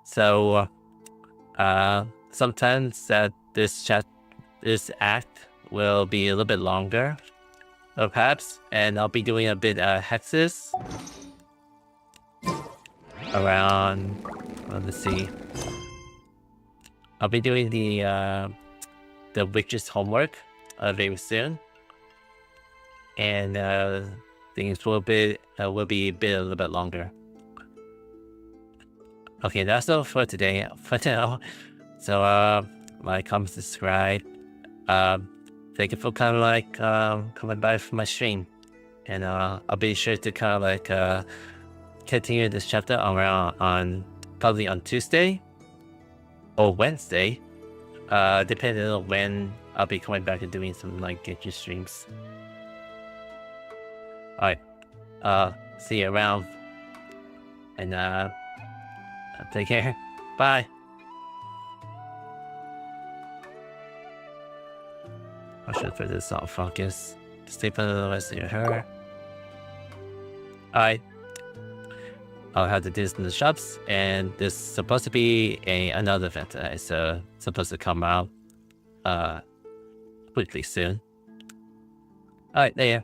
So sometimes that this act will be a little bit longer, perhaps, and I'll be doing a bit hexes around. Let's see. I'll be doing the witch's homework very soon, and things will be a little bit longer. Okay, that's all for today. For now, so like, comment, subscribe. Thank you for kind of like coming by for my stream, and I'll be sure to kind of like continue this chapter around on probably on Tuesday or Wednesday, depending on when I'll be coming back and doing some like Genshin streams. Alright, see you around, and take care. Bye. I should put this on focus. Stay for the rest of your hair. Alright. I'll have to do this in the shops, and this is supposed to be another event that is supposed to come out quickly soon. Alright, there.